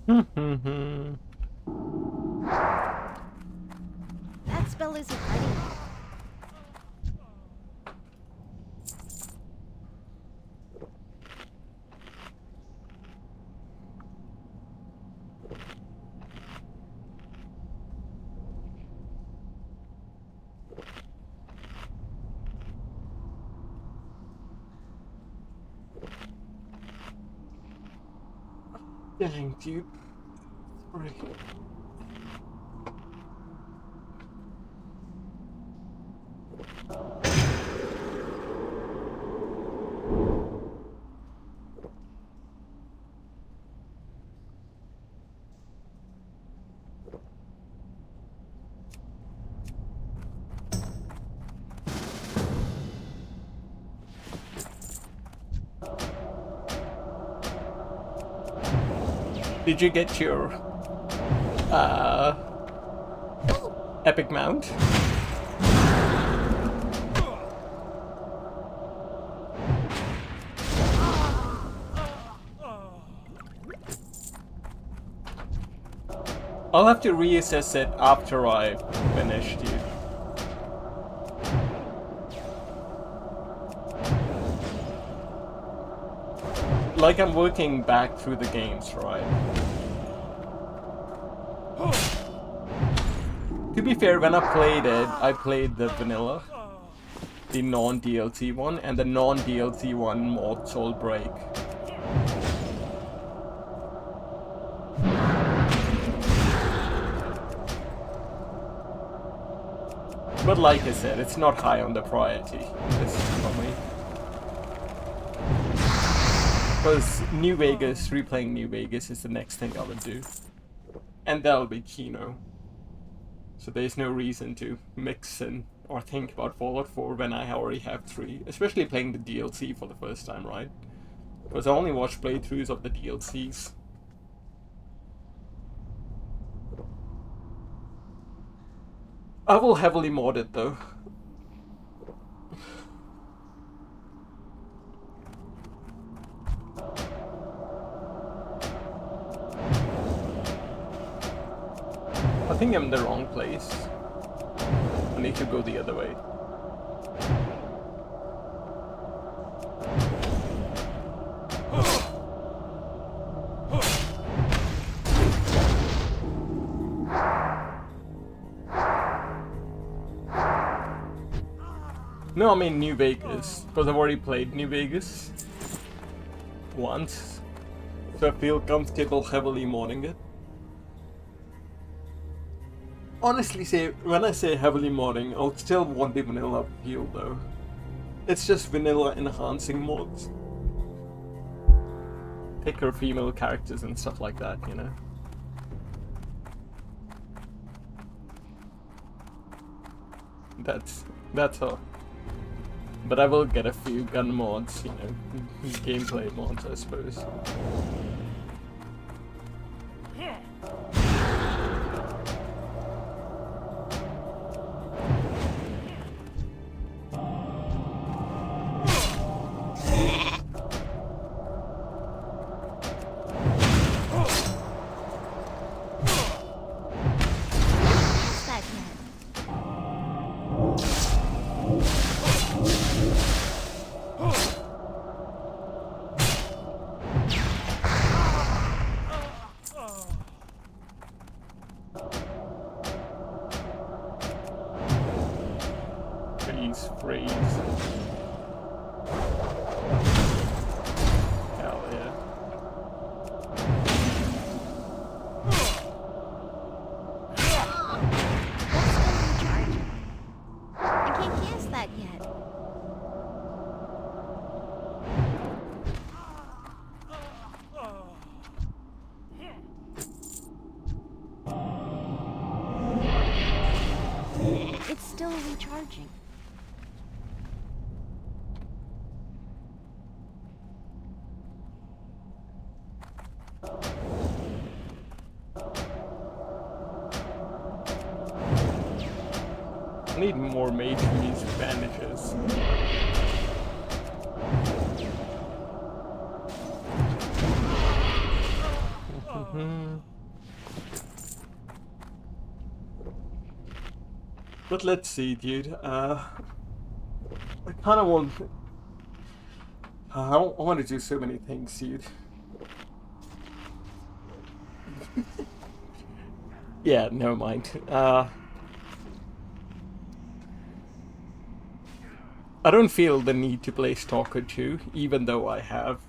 That spell isn't ready. Dang, dude. Sorry. Did you get your epic mount? I'll have to reassess it after I finish, dude. Like I'm working back through the games, right? To be fair, when I played it, I played the vanilla, the non-DLC one, and the non-DLC one mod Soul Break. But like I said, it's not high on the priority list for me. Because New Vegas, replaying New Vegas is the next thing I would do. And that'll be Kino. So there's no reason to mix in or think about Fallout 4 when I already have 3. Especially playing the DLC for the first time, right? Because I only watched playthroughs of the DLCs. I will heavily mod it though. I think I'm in the wrong place. I need to go the other way. No, I mean New Vegas, because I've already played New Vegas once, so I feel comfortable heavily modding it. Honestly, when I say heavily modding, I'll still want the vanilla appeal though. It's just vanilla enhancing mods. Picker female characters and stuff like that, you know. That's all. But I will get a few gun mods, you know, gameplay mods, I suppose. Freeze. Hell yeah. I can't cast that yet. It's still recharging. I need more mage who needs bandages. But let's see, dude. I kind of want. I want to do so many things, dude. Yeah, never mind. I don't feel the need to play Stalker 2, even though I have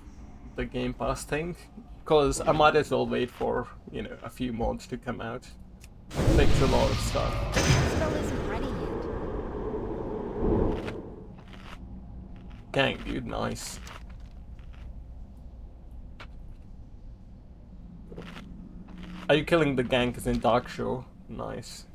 the Game Pass thing, because I might as well wait for, you know, a few mods to come out. Fix a lot of stuff. Still isn't ready yet. Dang, dude, nice. Are you killing the ganks in Dark Show? Nice.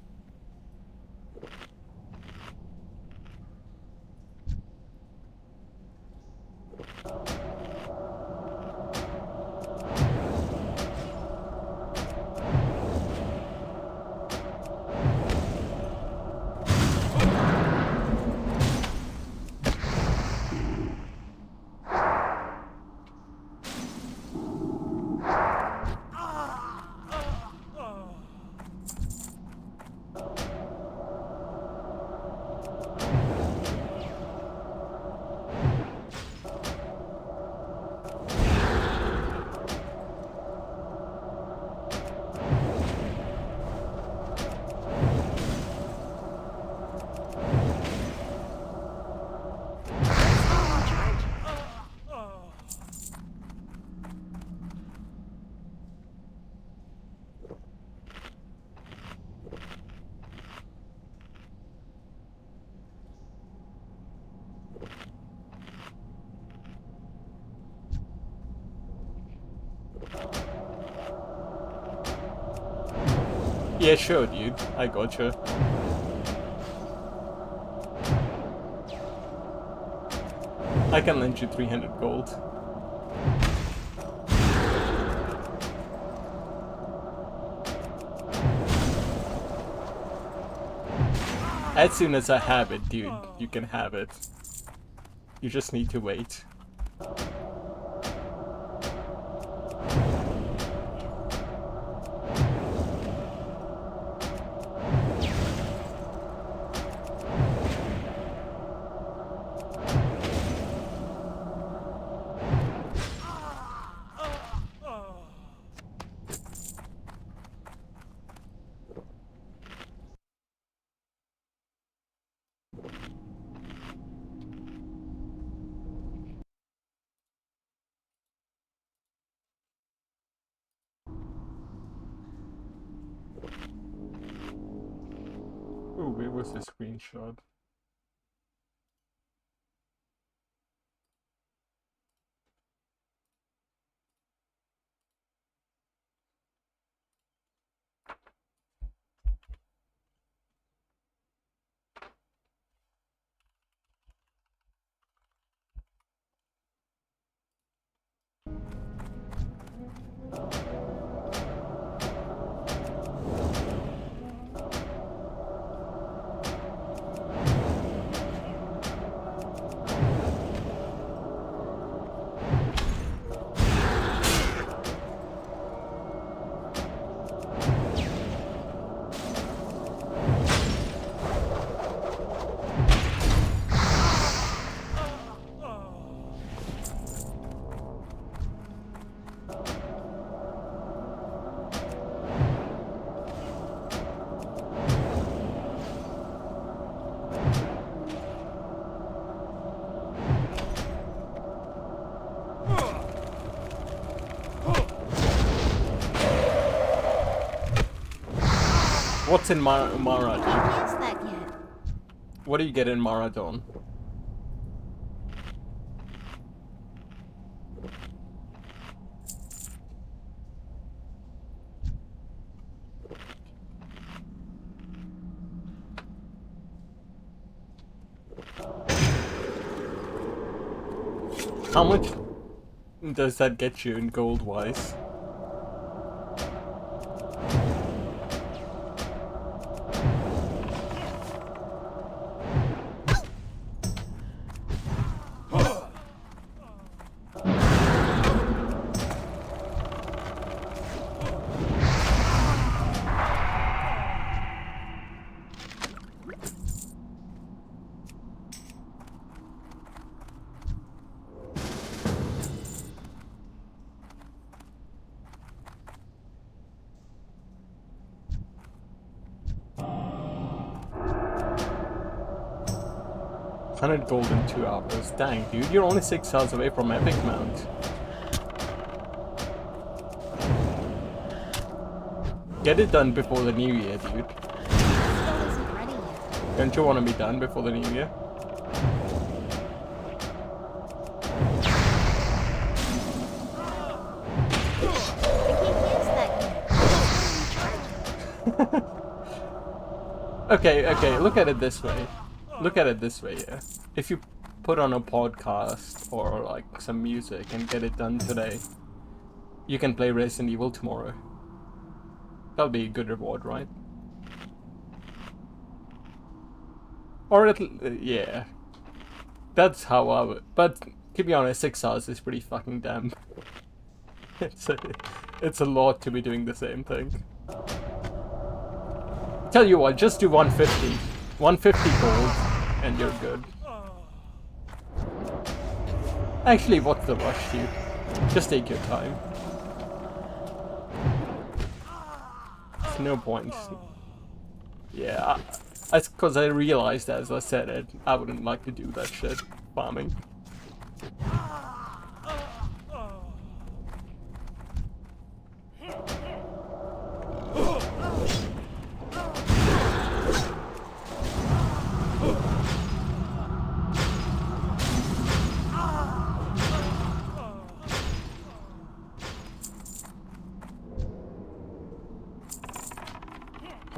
Yeah, sure, dude. I gotcha. I can lend you 300 gold. As soon as I have it, dude, you can have it. You just need to wait. Oh, where was the screenshot? What's in Mara, dude? Can't guess that yet. What do you get in Maradon? How much does that get you in gold-wise? 100 gold in 2 hours. Dang, dude, you're only 6 hours away from Epic Mount. Get it done before the new year, dude. Still isn't ready yet. Don't you want to be done before the new year? Okay, look at it this way. Look at it this way, yeah. If you put on a podcast or like some music and get it done today, you can play Resident Evil tomorrow. That'll be a good reward, right? Or yeah. That's how I would. But to be honest, 6 hours is pretty fucking damn. It's a lot to be doing the same thing. Tell you what, just do 150. 150 gold, and you're good. Actually, what's the rush, dude? Just take your time. There's no point. Yeah, that's because I realized as I said it, I wouldn't like to do that shit. Farming.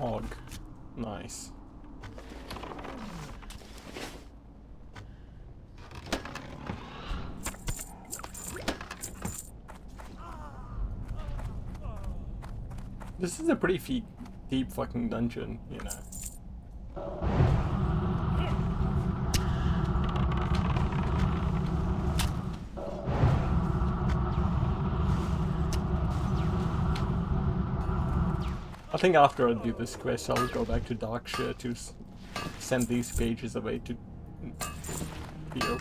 Og. Nice. This is a pretty deep fucking dungeon, you know. I think after I do this quest, I'll go back to Darkshire to send these pages away to Theo.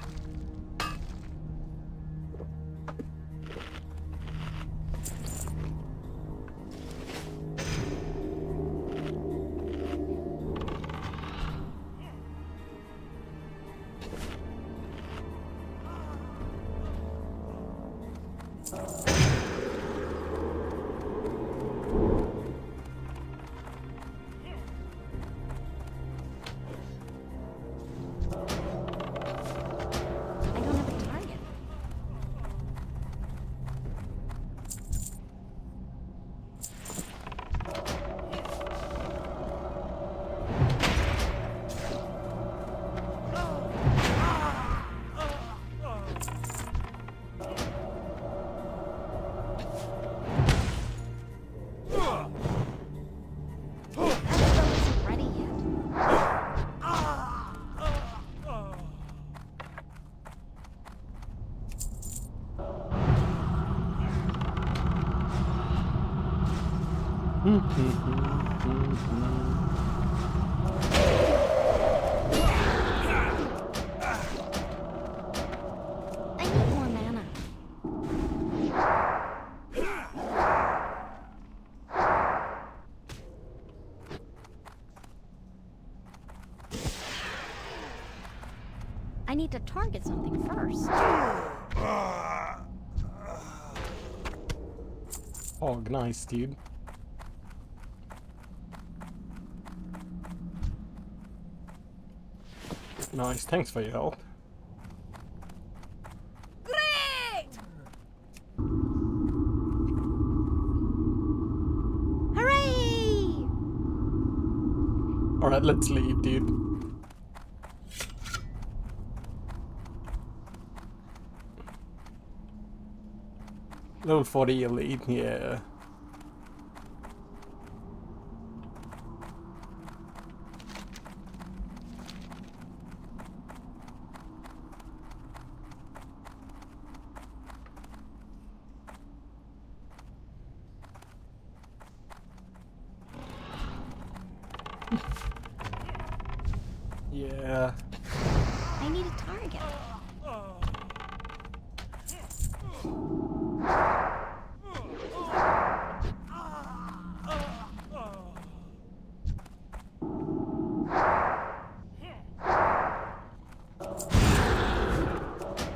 I need more mana. I need to target something first. Oh, nice, dude. Nice, thanks for your help. Great! Hooray! Alright, let's leave, dude. Level 40 elite, yeah. Yeah. I need a target.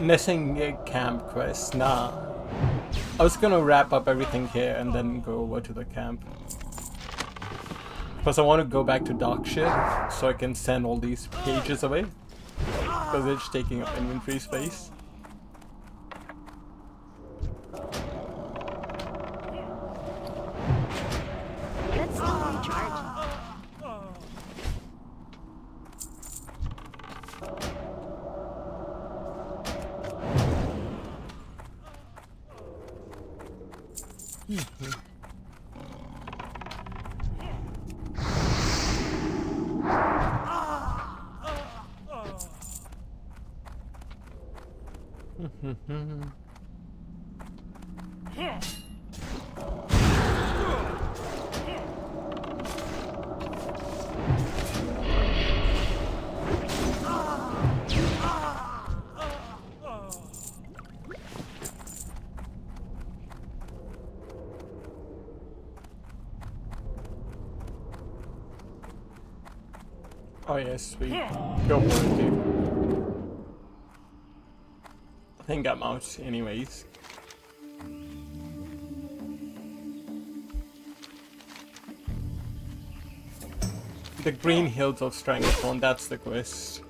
Missing camp quest. Nah. I was gonna wrap up everything here and then go over to the camp. Because I want to go back to Darkshire so I can send all these pages away. Because it's taking up inventory space. Let's still recharge. Oh yes, sweet. Go for it, dude. I think I'm out anyways. The Green Hills of Stranglethorn, that's the quest.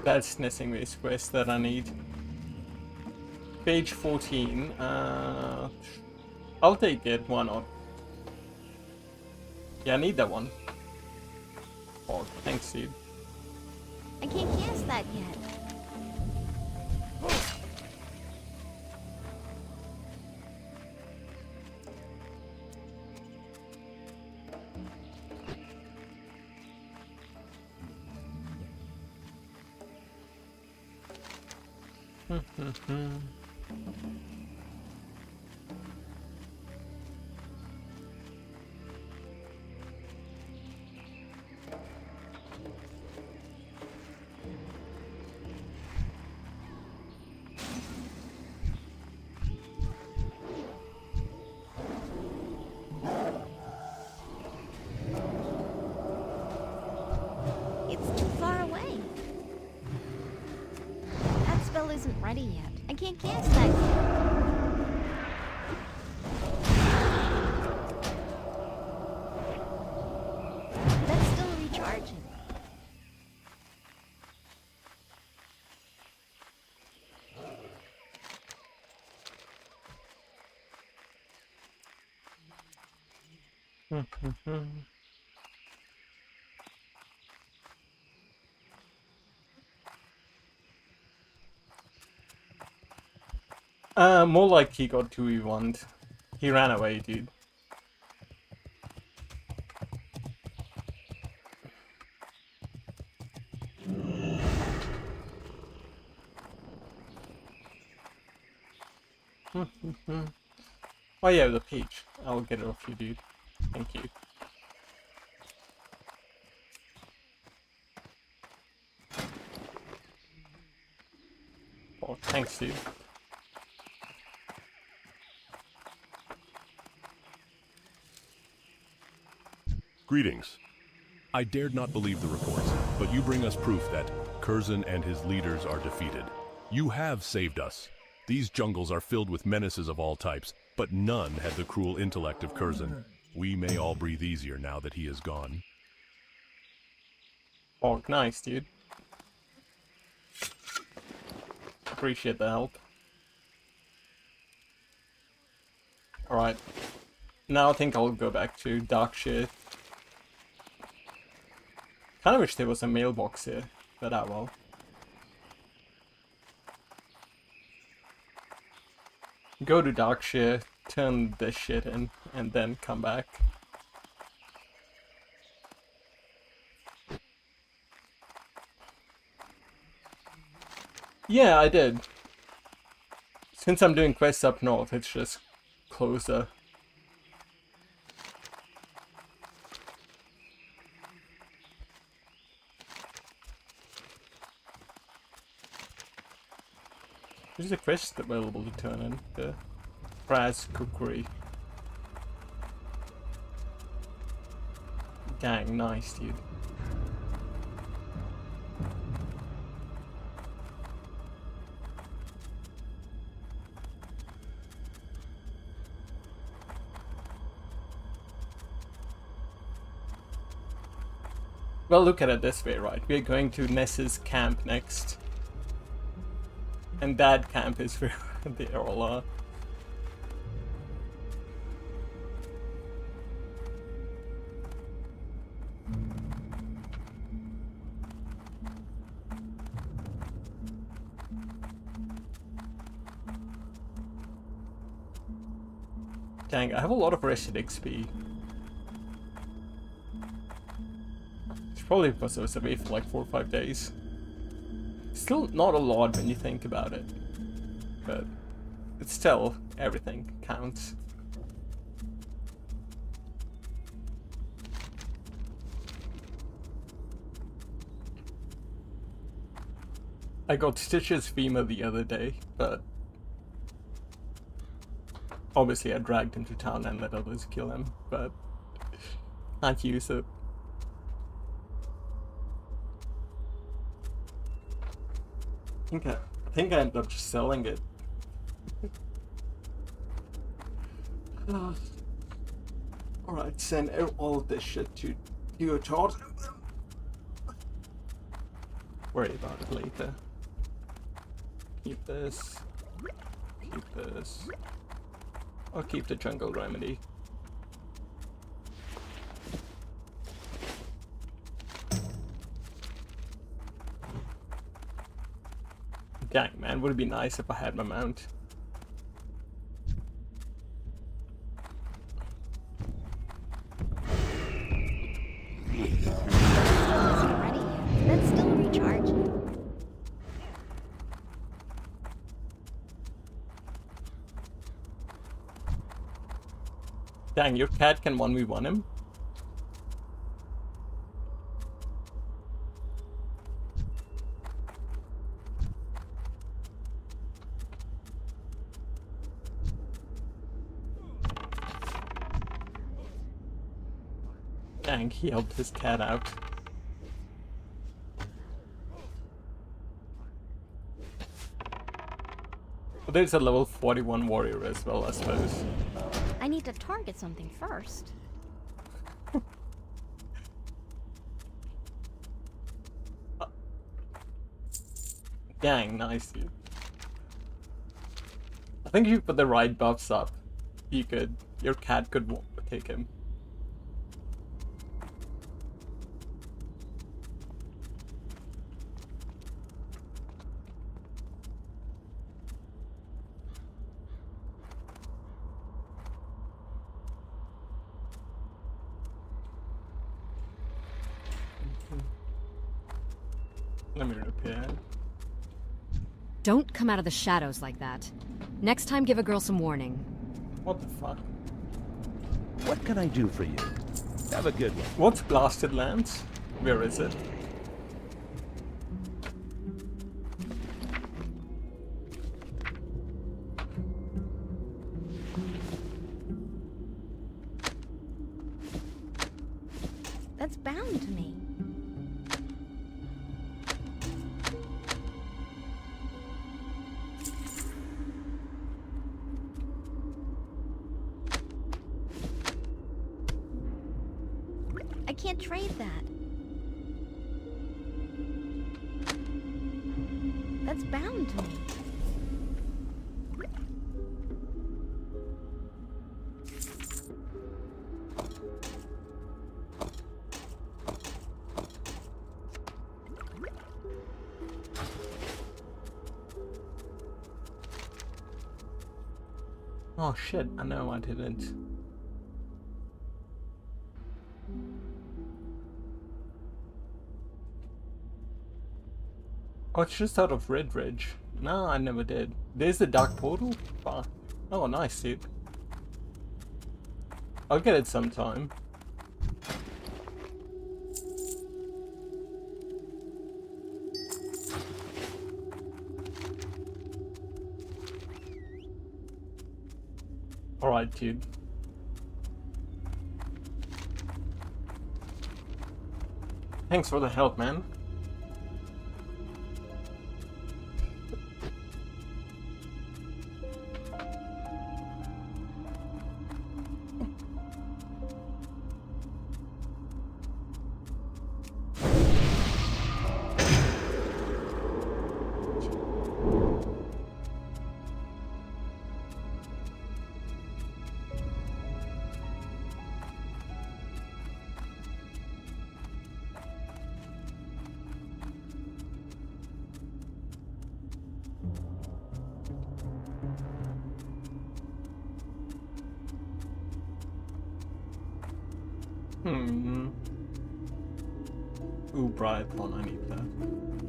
That's Nessingways quest that I need. Page 14. I'll take it, why not? Yeah, I need that one. Oh, thanks, dude. I can't cast that yet. It's too far away. That spell isn't ready yet. I can't cast that yet. That's still recharging. More like he got 2v1'd. He ran away, dude. Oh yeah, the page. I'll get it off you, dude. Thank you. Oh, thanks, dude. Greetings. I dared not believe the reports, but you bring us proof that Curzon and his leaders are defeated. You have saved us. These jungles are filled with menaces of all types, but none had the cruel intellect of Curzon. We may all breathe easier now that he is gone. Oh, nice, dude. Appreciate the help. Alright. Now I think I'll go back to Darkshire. Kinda wish there was a mailbox here, but ah well. Go to Darkshire, turn this shit in, and then come back. Yeah, I did. Since I'm doing quests up north, it's just closer. There's a quest available to turn in, the Brass Cookery. Dang, nice, dude. Well, look at it this way, right? We're going to Ness's camp next. And that camp is where they all are. Dang, I have a lot of rested XP. It's probably because I was away for like 4 or 5 days. Still not a lot when you think about it. But it's still, everything counts. I got Stitch's femur the other day, but obviously I dragged him to town and let others kill him, but can't use it. I think I ended up just selling it. Alright, send all this shit to you, Todd. Worry about it later. Keep this. Keep this. I'll keep the jungle remedy. Dang, man, would it be nice if I had my mount? Isn't ready yet. That's still recharging. Dang, your cat can 1v1 him? Dang, he helped his cat out. But there's a level 41 warrior as well, I suppose. I need to target something first. Dang, nice, dude. I think if you put the right buffs up, your cat could take him. Let me repair. Don't come out of the shadows like that. Next time, give a girl some warning. What the fuck? What can I do for you? Have a good one. What's Blasted Lands? Where is it? That's bound to me. I can't trade that. That's bound to me. Oh shit, I know I didn't. Oh, it's just out of Red Ridge. No, I never did. There's the Dark Portal? Fuck. Oh, nice, dude. I'll get it sometime. Alright, dude. Thanks for the help, man. Hmm. Ooh, Briathon, I need that.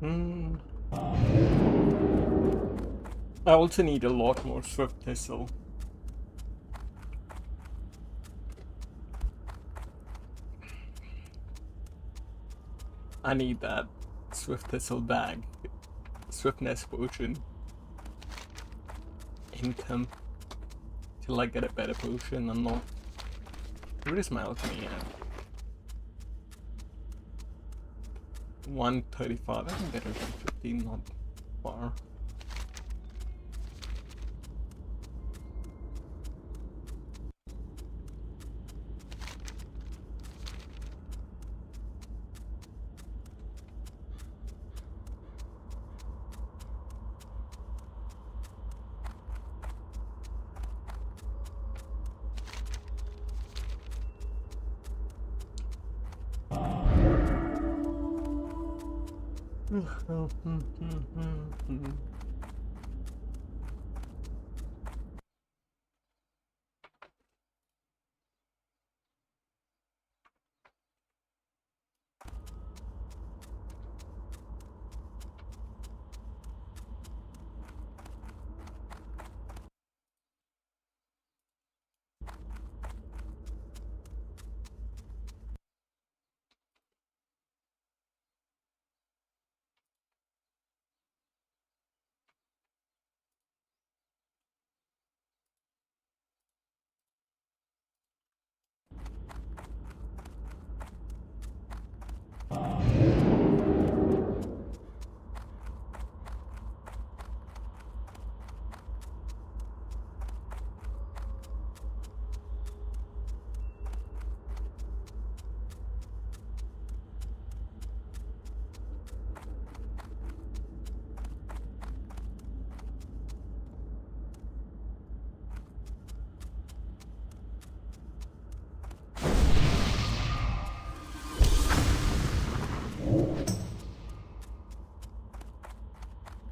Hmm. I also need a lot more Swift Thistle. I need that Swift Thistle bag. Swiftness potion. Income. Till I get a better potion unlocked. Where is my alchemy at? 135. I can get it from 15, not far.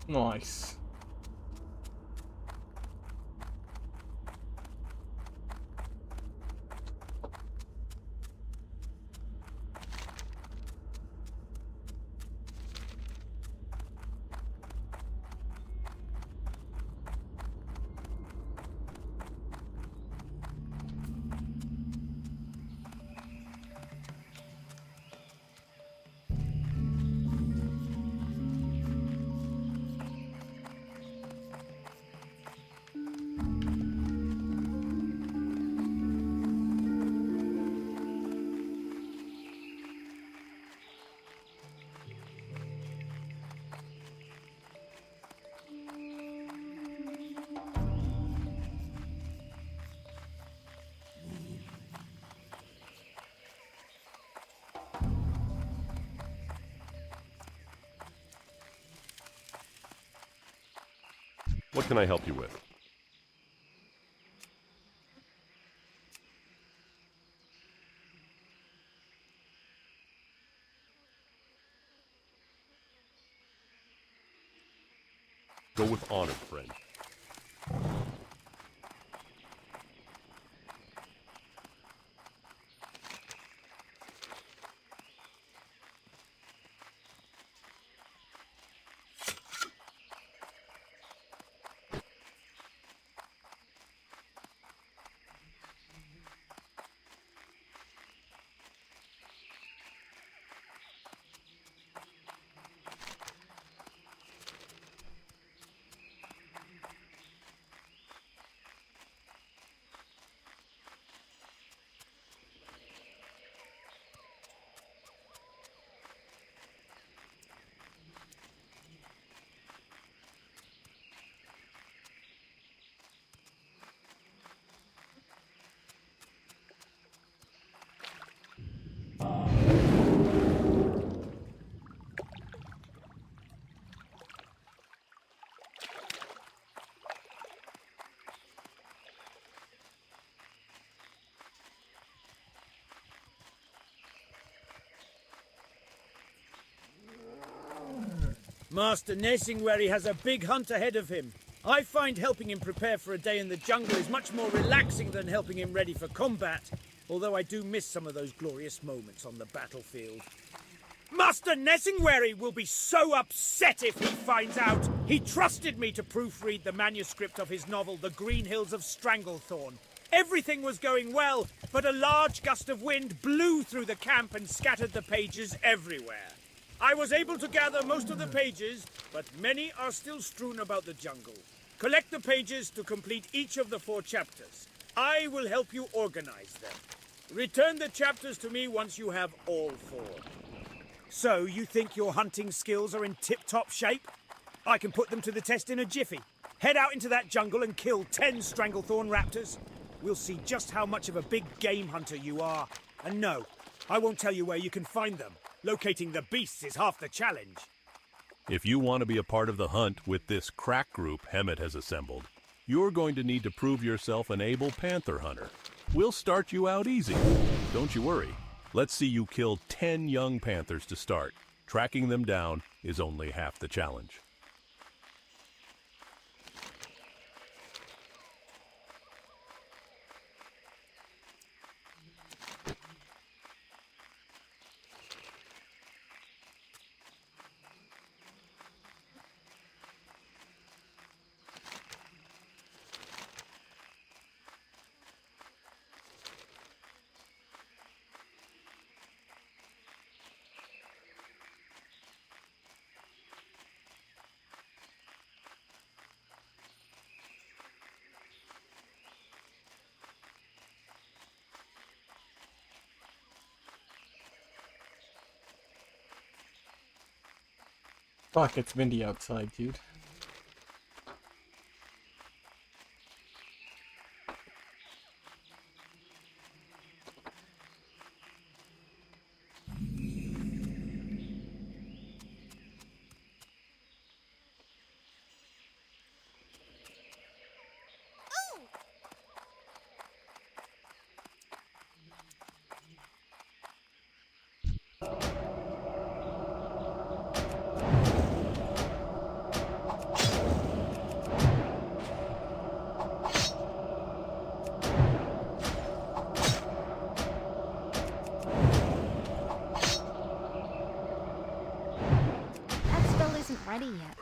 Nice. What can I help you with? Go with honor, friend. Master Nesingwary has a big hunt ahead of him. I find helping him prepare for a day in the jungle is much more relaxing than helping him ready for combat, although I do miss some of those glorious moments on the battlefield. Master Nesingwary will be so upset if he finds out. He trusted me to proofread the manuscript of his novel, The Green Hills of Stranglethorn. Everything was going well, but a large gust of wind blew through the camp and scattered the pages everywhere. I was able to gather most of the pages, but many are still strewn about the jungle. Collect the pages to complete each of the 4 chapters. I will help you organize them. Return the chapters to me once you have all 4. So, you think your hunting skills are in tip-top shape? I can put them to the test in a jiffy. Head out into that jungle and kill 10 Stranglethorn raptors. We'll see just how much of a big game hunter you are. And no, I won't tell you where you can find them. Locating the beasts is half the challenge. If you want to be a part of the hunt with this crack group Hemet has assembled, you're going to need to prove yourself an able panther hunter. We'll start you out easy. Don't you worry. Let's see you kill 10 young panthers to start. Tracking them down is only half the challenge. Fuck, it's windy outside, dude. That spell isn't ready yet.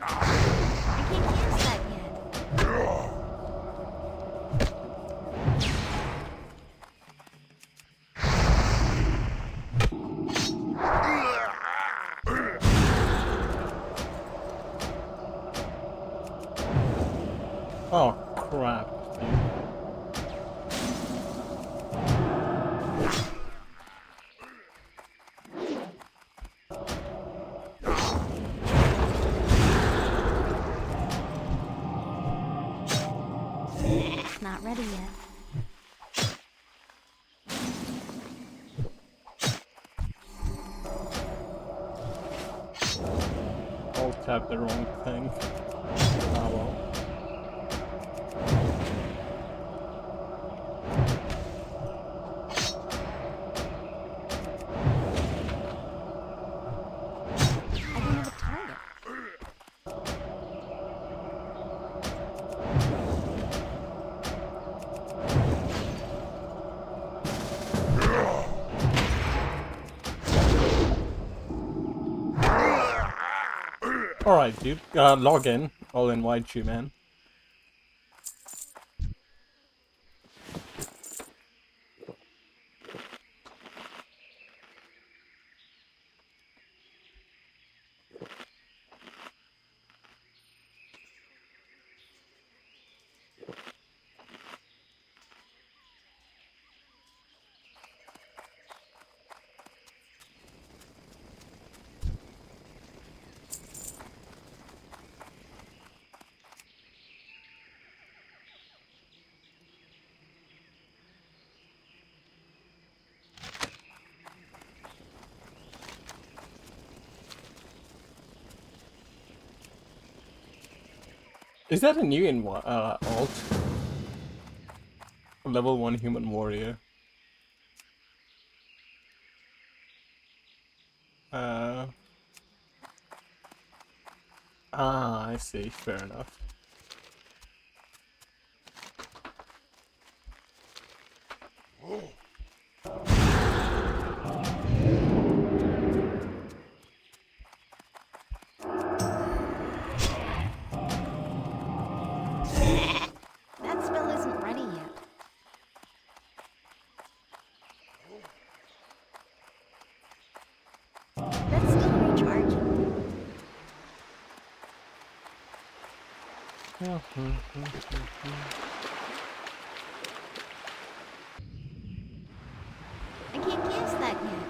I can't use that yet. Oh, crap, dude. It's not ready yet. I'll tap the wrong thing. Ah, well. I don't have a target. Alright, dude. Log in. I'll invite you, man. Is that a new alt? Level 1 human warrior. I see. Fair enough. That spell isn't ready yet. Let's still recharge. I can't cast that yet.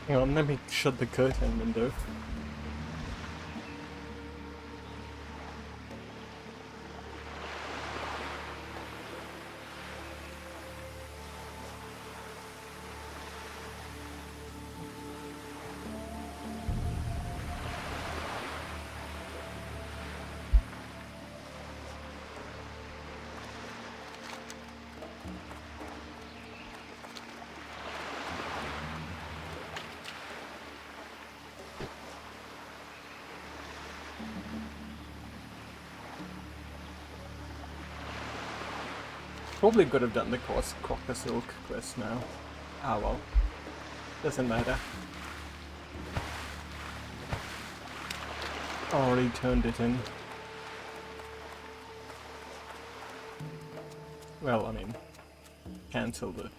Hang on, let me shut the curtain window. Probably could have done the Crocker Silk quest now. Ah well. Doesn't matter. Already turned it in. Well, I mean, cancelled it.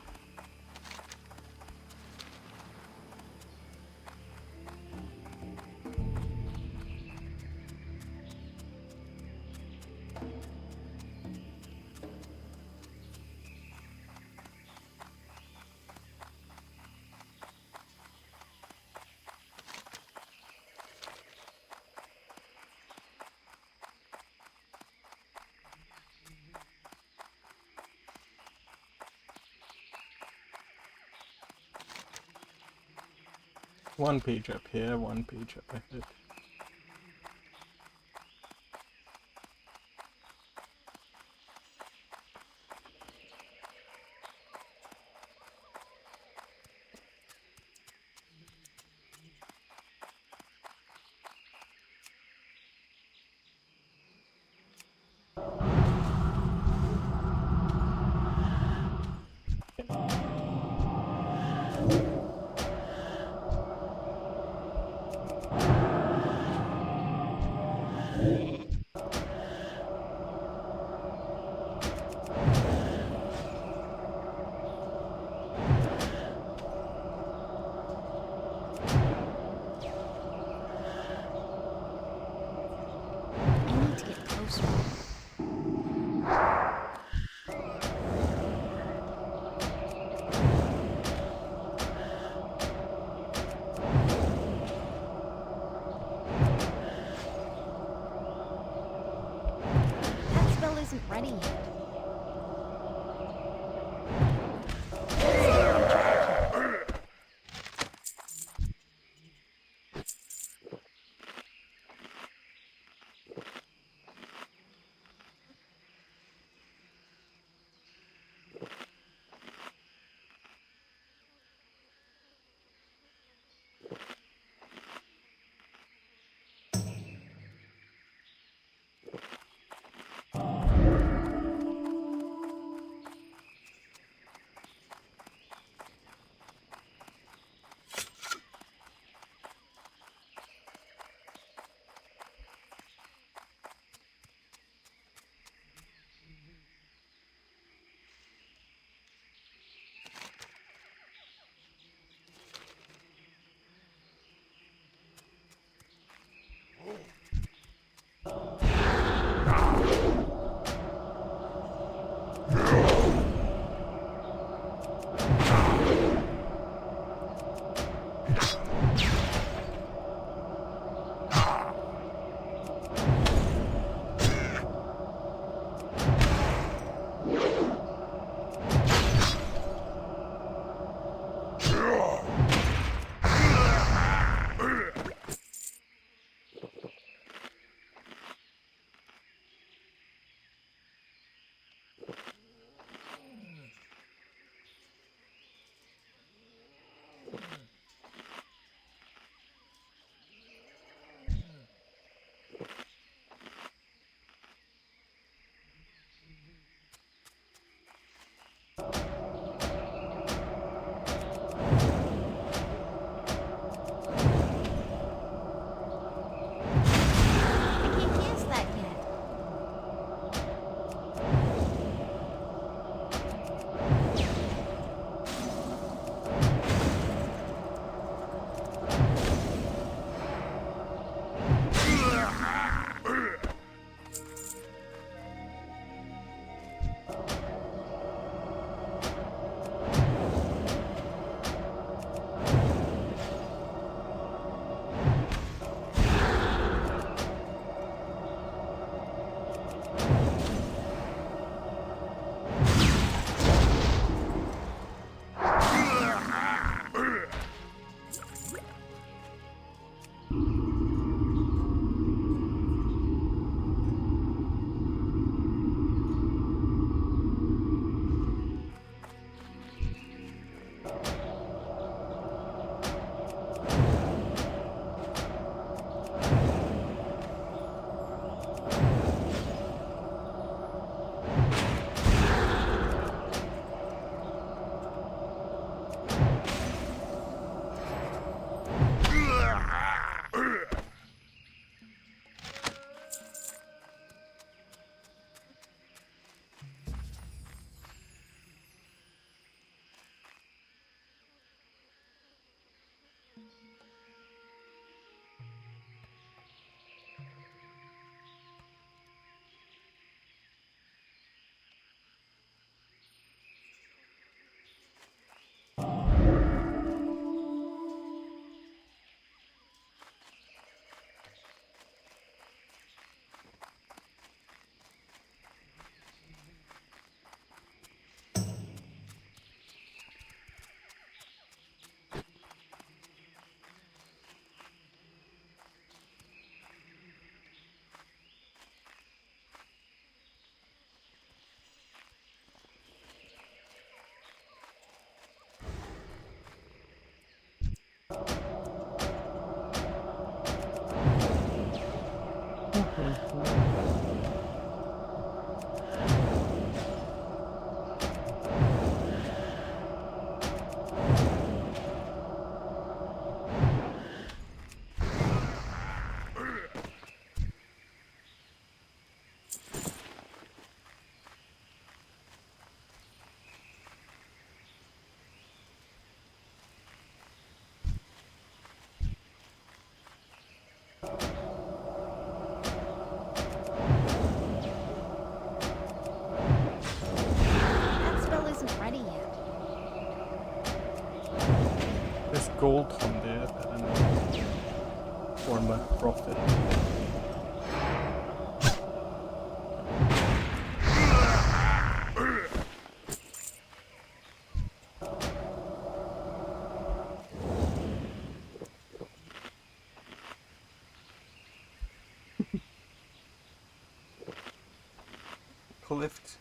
One page up here, one page up ahead. ready yet. I can't guess that yet. That spell isn't ready yet. There's gold from there and for my profit. forklift.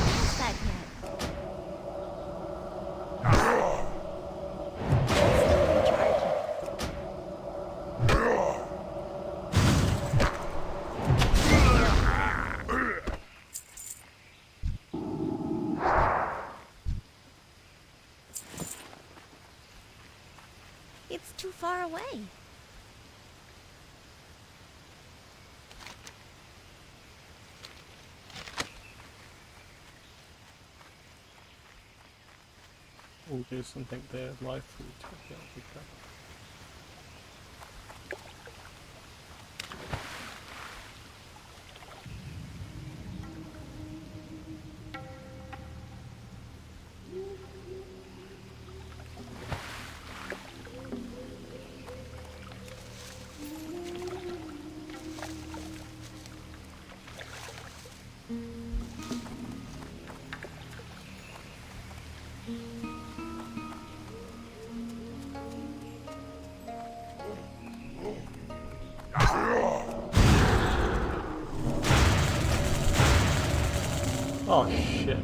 What's that yet? Still in charge. It's too far away. Oh, there's something there. Live food. Okay, I'll pick that. Oh shit.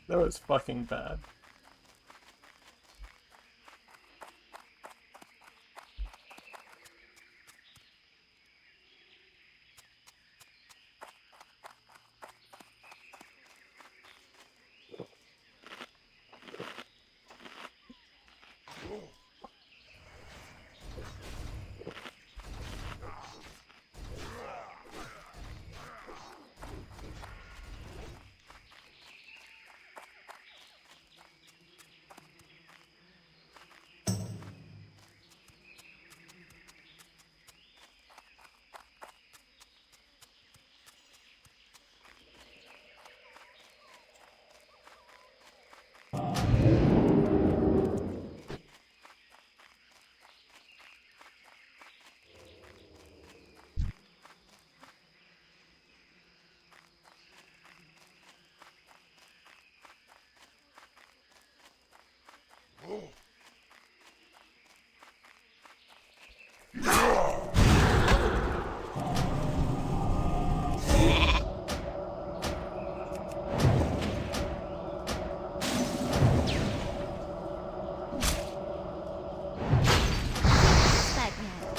That was fucking bad. What's that yet?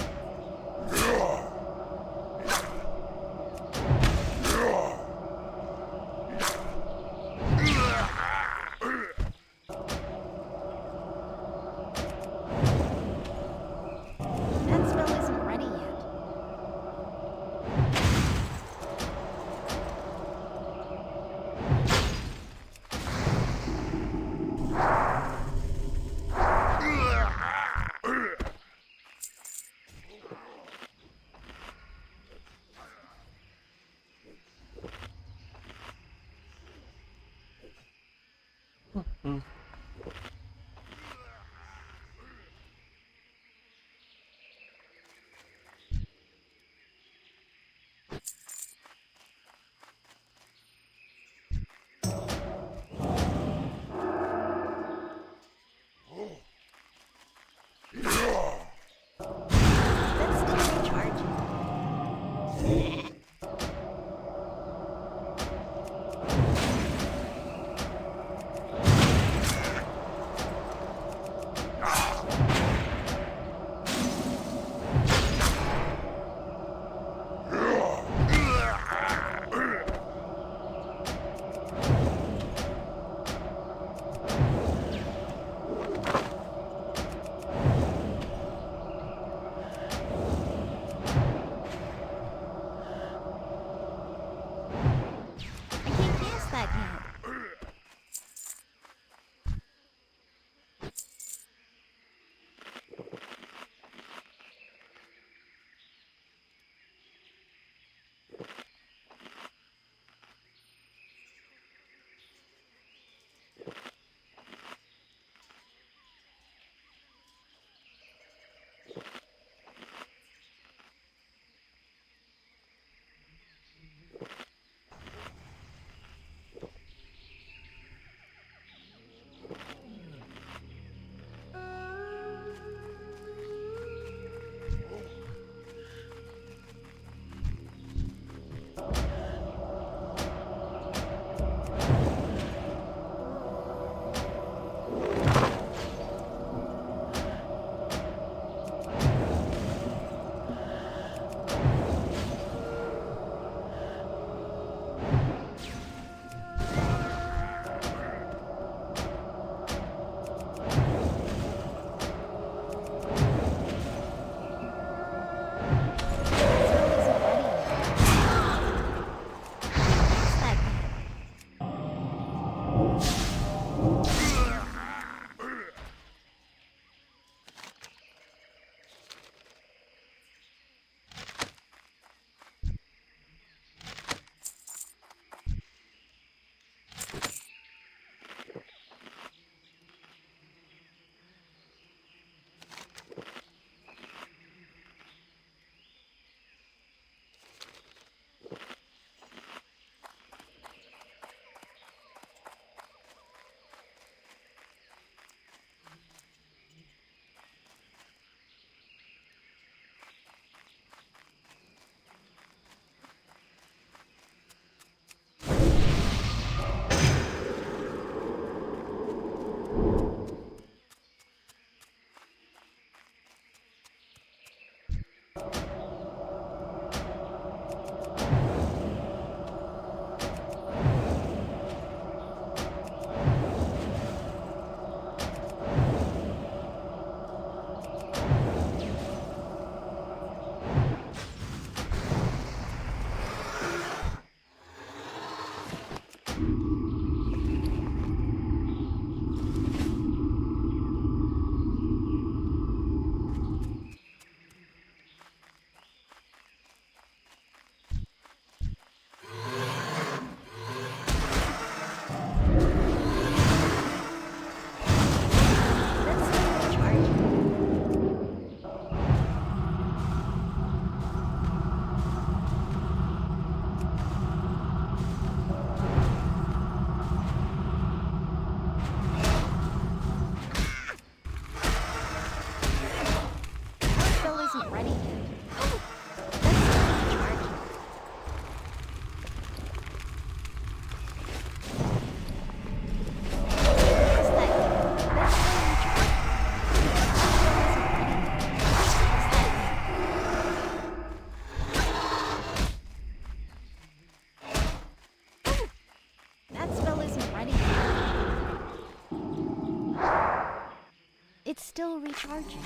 It's still recharging.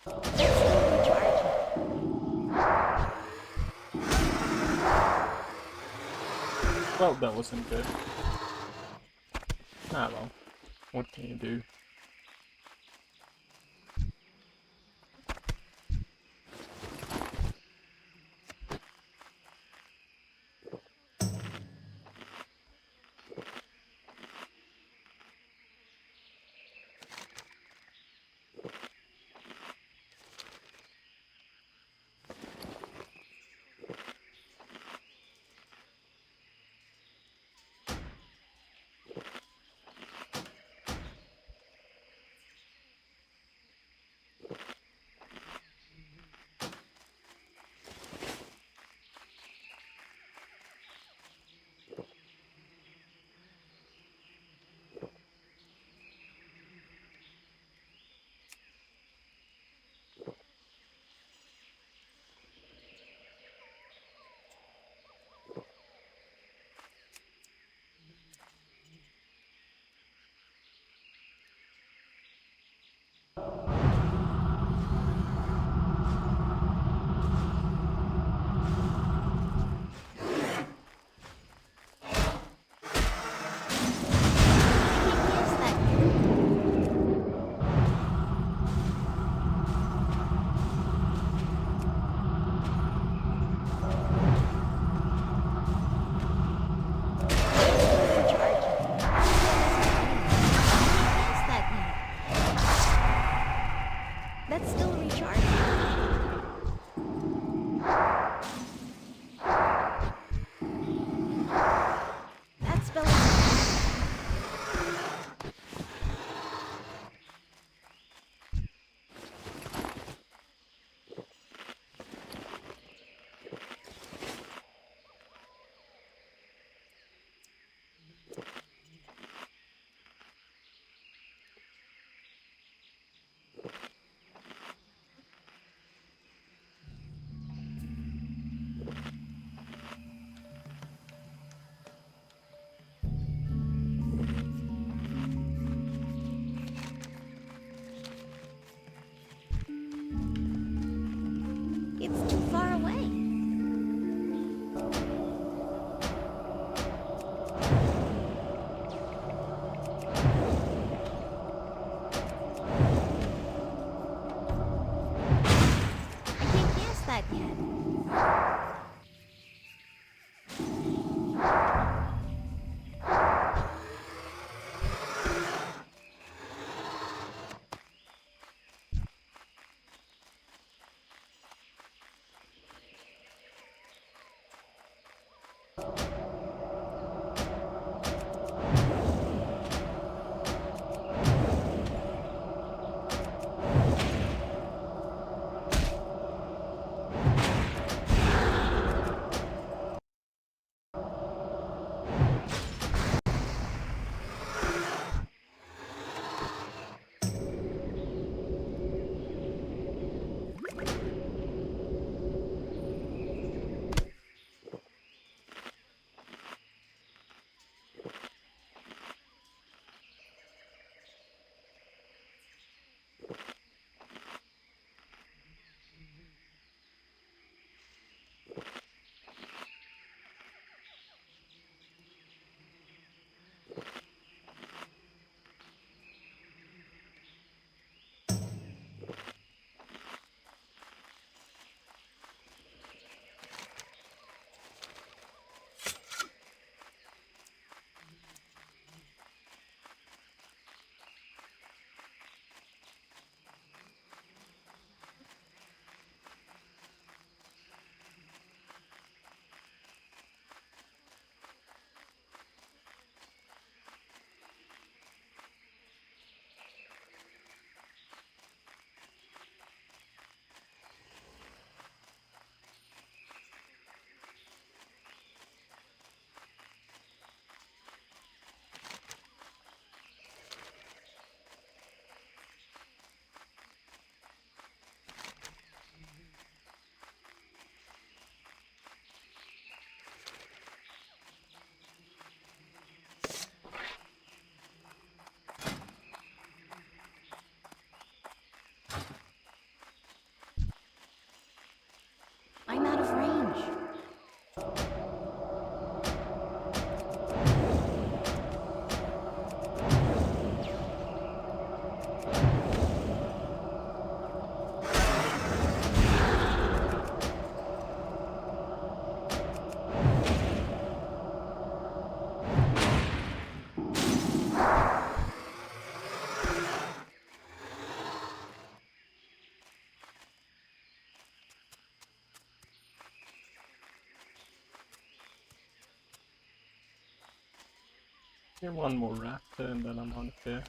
It's still recharging. Well, that wasn't good. Ah well, what can you do? Get one more raptor and then I'm on here.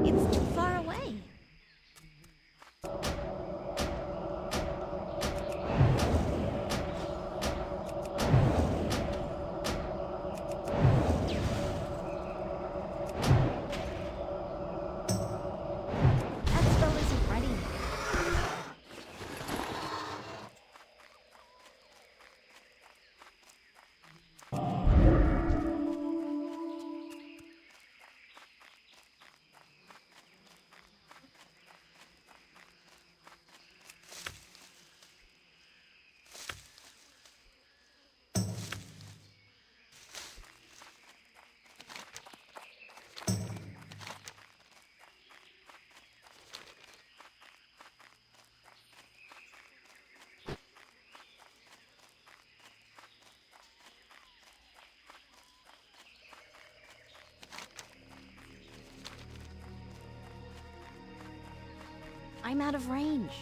It's too far away. That spell isn't ready. I'm out of range.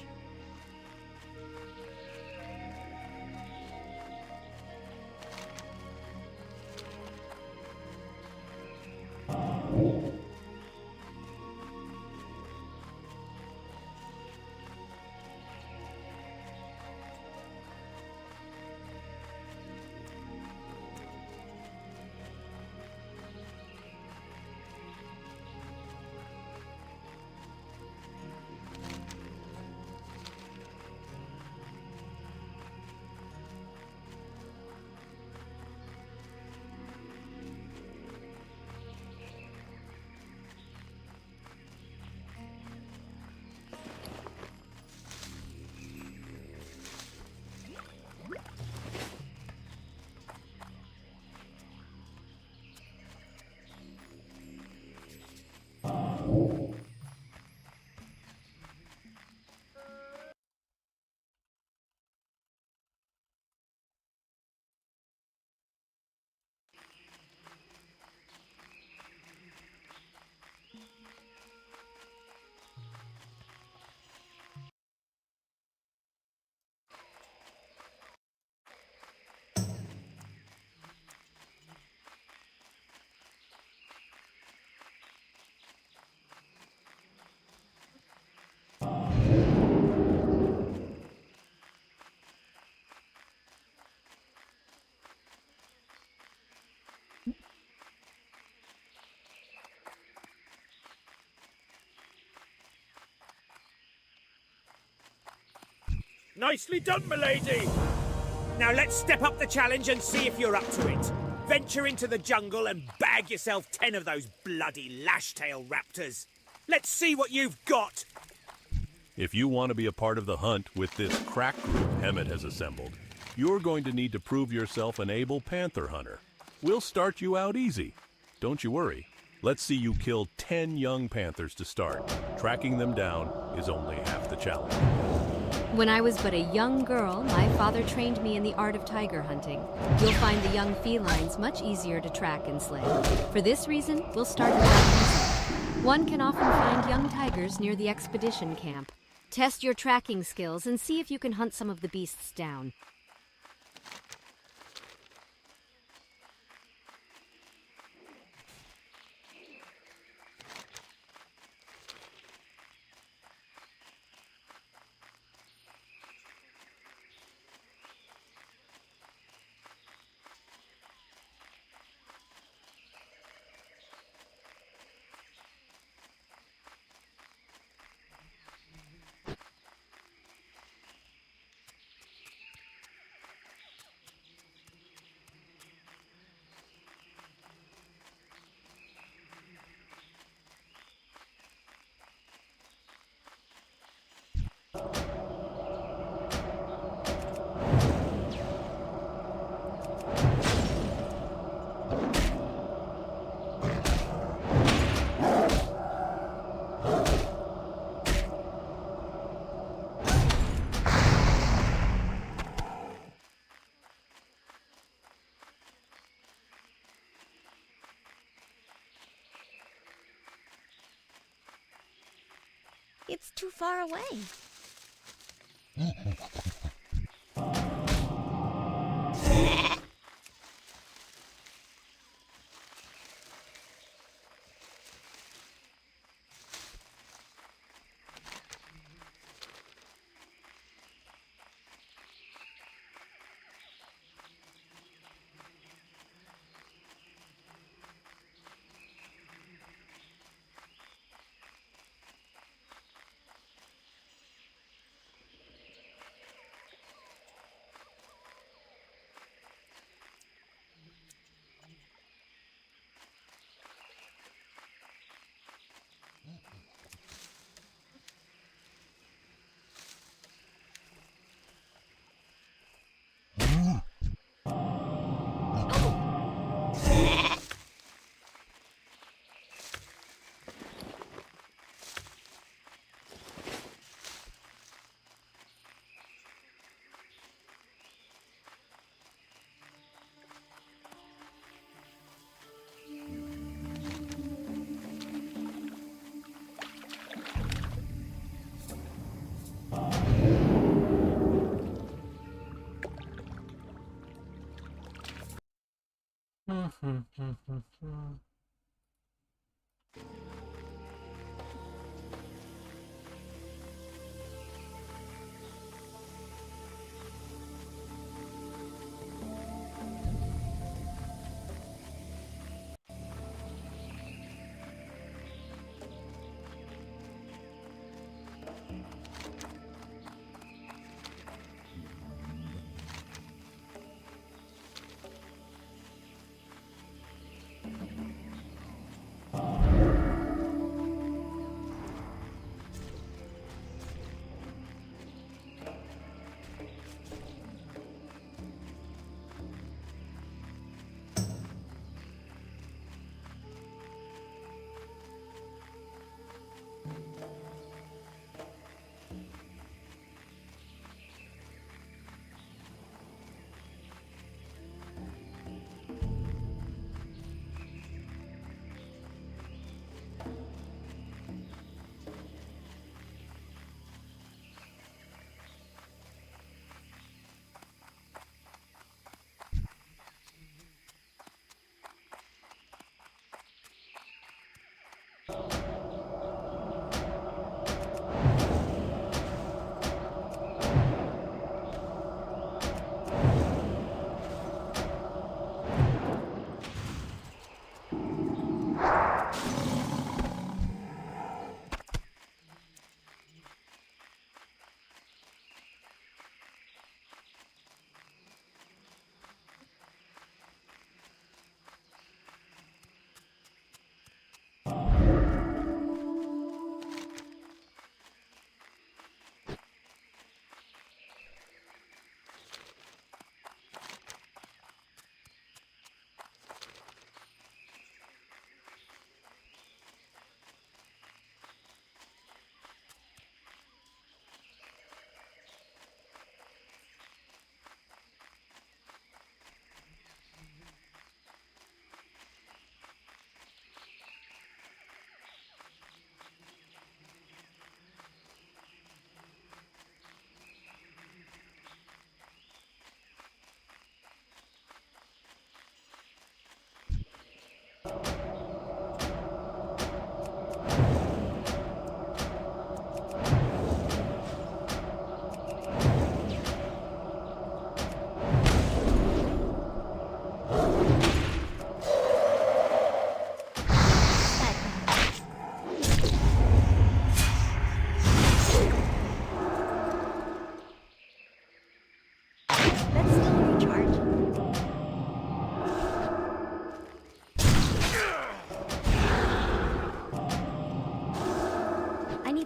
Nicely done, milady! Now let's step up the challenge and see if you're up to it. Venture into the jungle and bag yourself 10 of those bloody lashtail raptors. Let's see what you've got! If you want to be a part of the hunt with this crack group Hemet has assembled, you're going to need to prove yourself an able panther hunter. We'll start you out easy. Don't you worry. Let's see you kill 10 young panthers to start. Tracking them down is only half the challenge. When I was but a young girl, my father trained me in the art of tiger hunting. You'll find the young felines much easier to track and slay. For this reason, we'll start without using. One can often find young tigers near the expedition camp. Test your tracking skills and see if you can hunt some of the beasts down. It's too far away.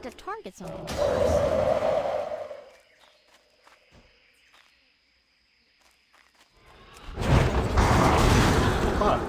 To target something first. Fuck.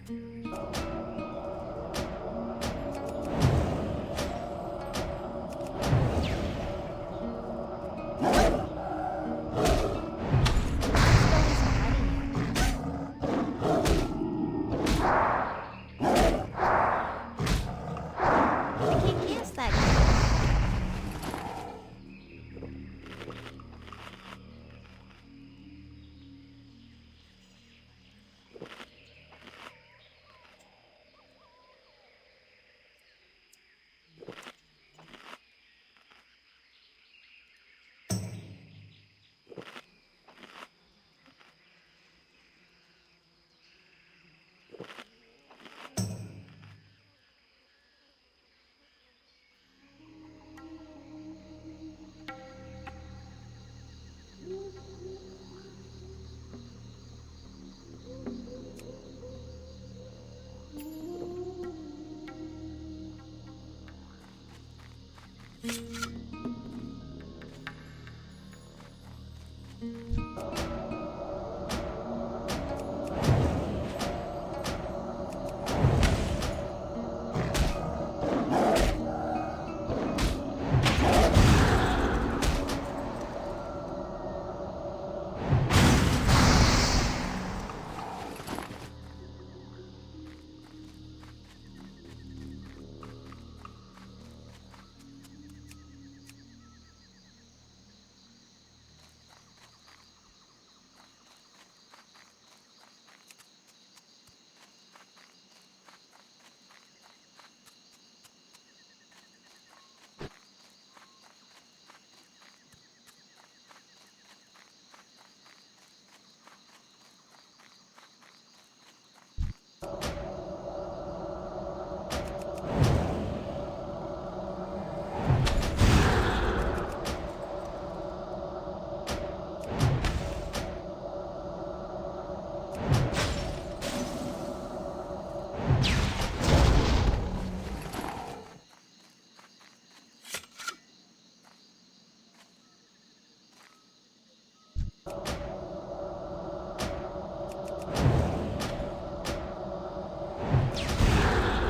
I can't guess that.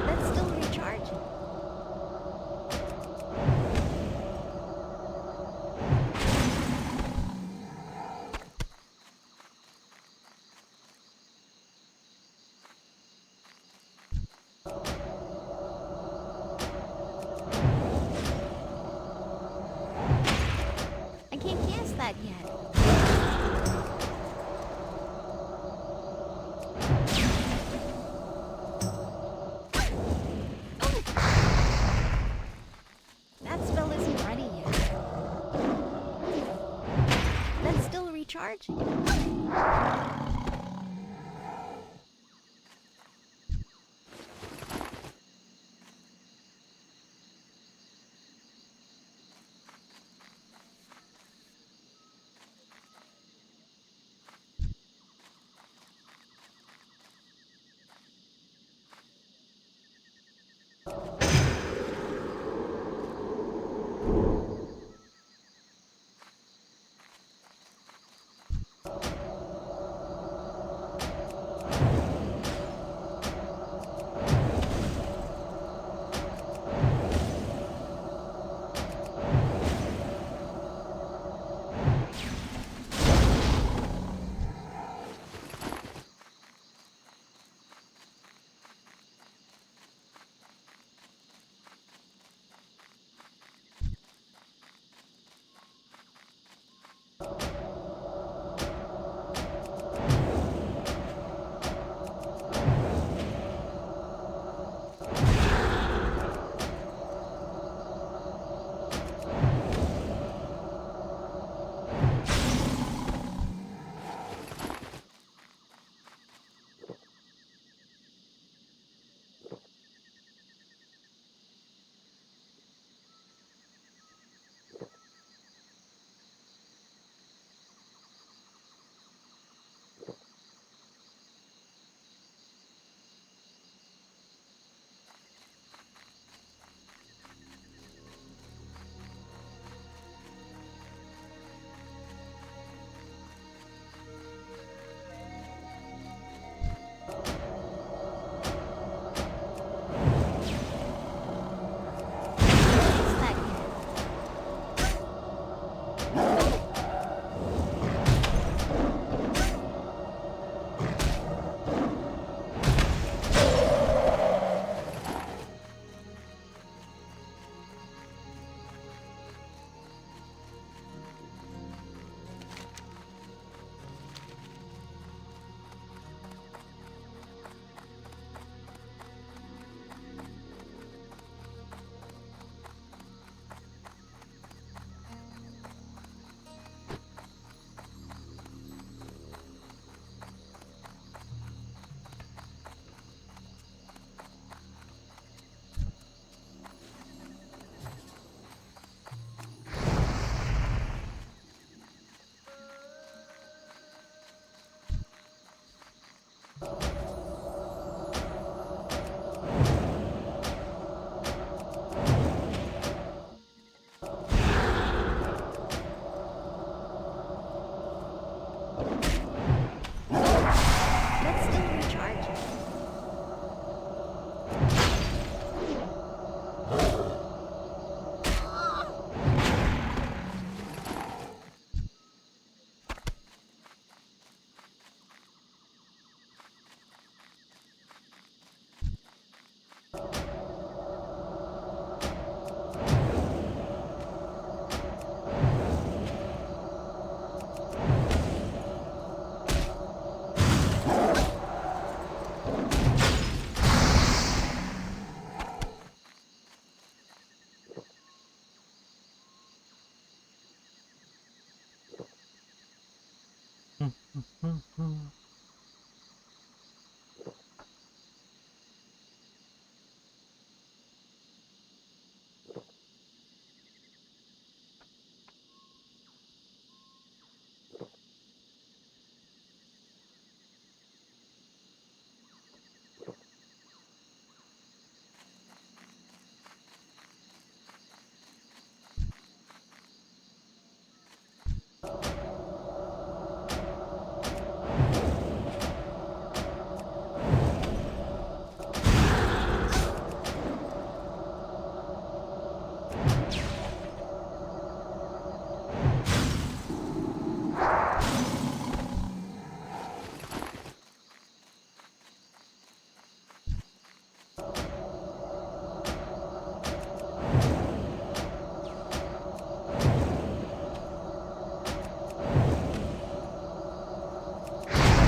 That's still recharging. I can't guess that yet. That spell isn't ready yet. That's still recharging.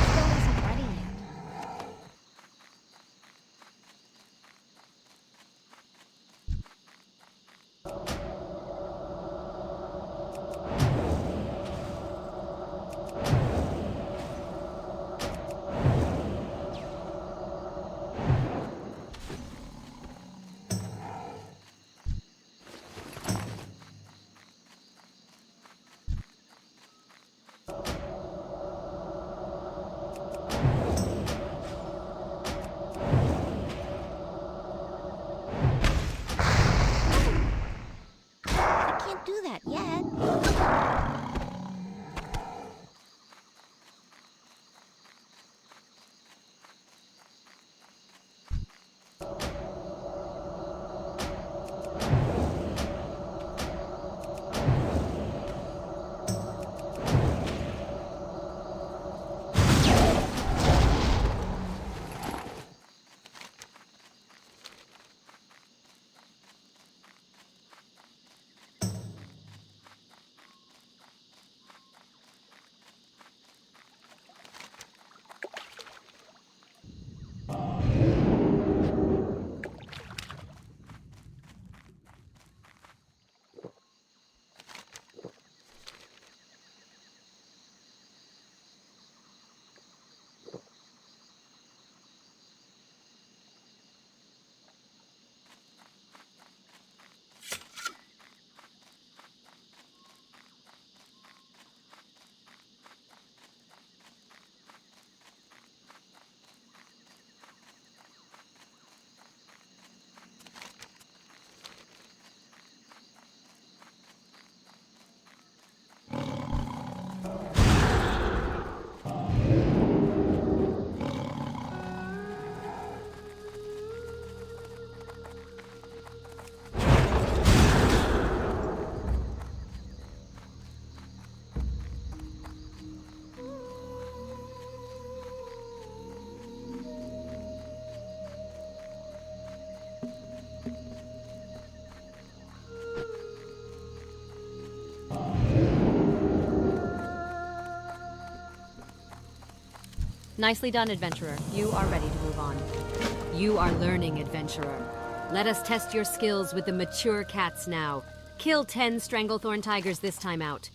Still isn't ready yet. I can't do that yet. Nicely done, adventurer. You are ready to move on. You are learning, adventurer. Let us test your skills with the mature cats now. Kill 10 Stranglethorn tigers this time out.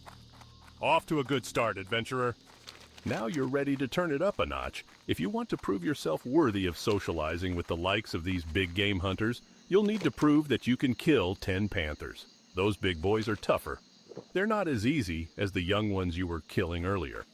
Off to a good start, adventurer. Now you're ready to turn it up a notch. If you want to prove yourself worthy of socializing with the likes of these big game hunters, you'll need to prove that you can kill 10 panthers. Those big boys are tougher. They're not as easy as the young ones you were killing earlier.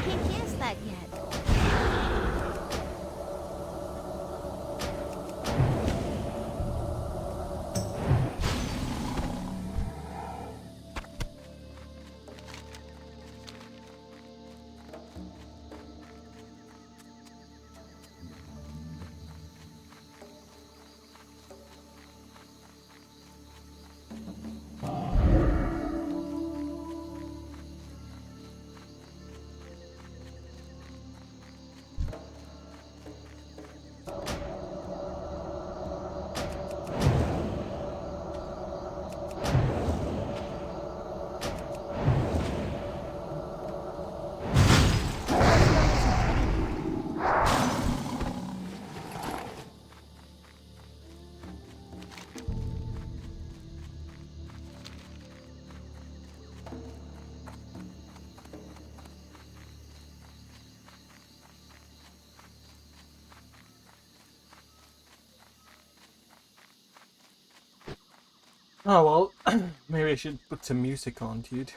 Can't cast that yet. Oh well, maybe I should put some music on, dude.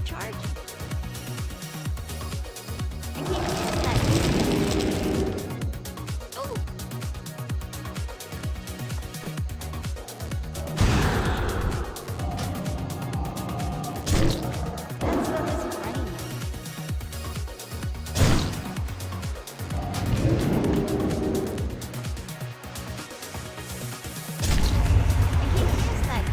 recharge. I can't use that. Oh! That's what was funny. I can't use that.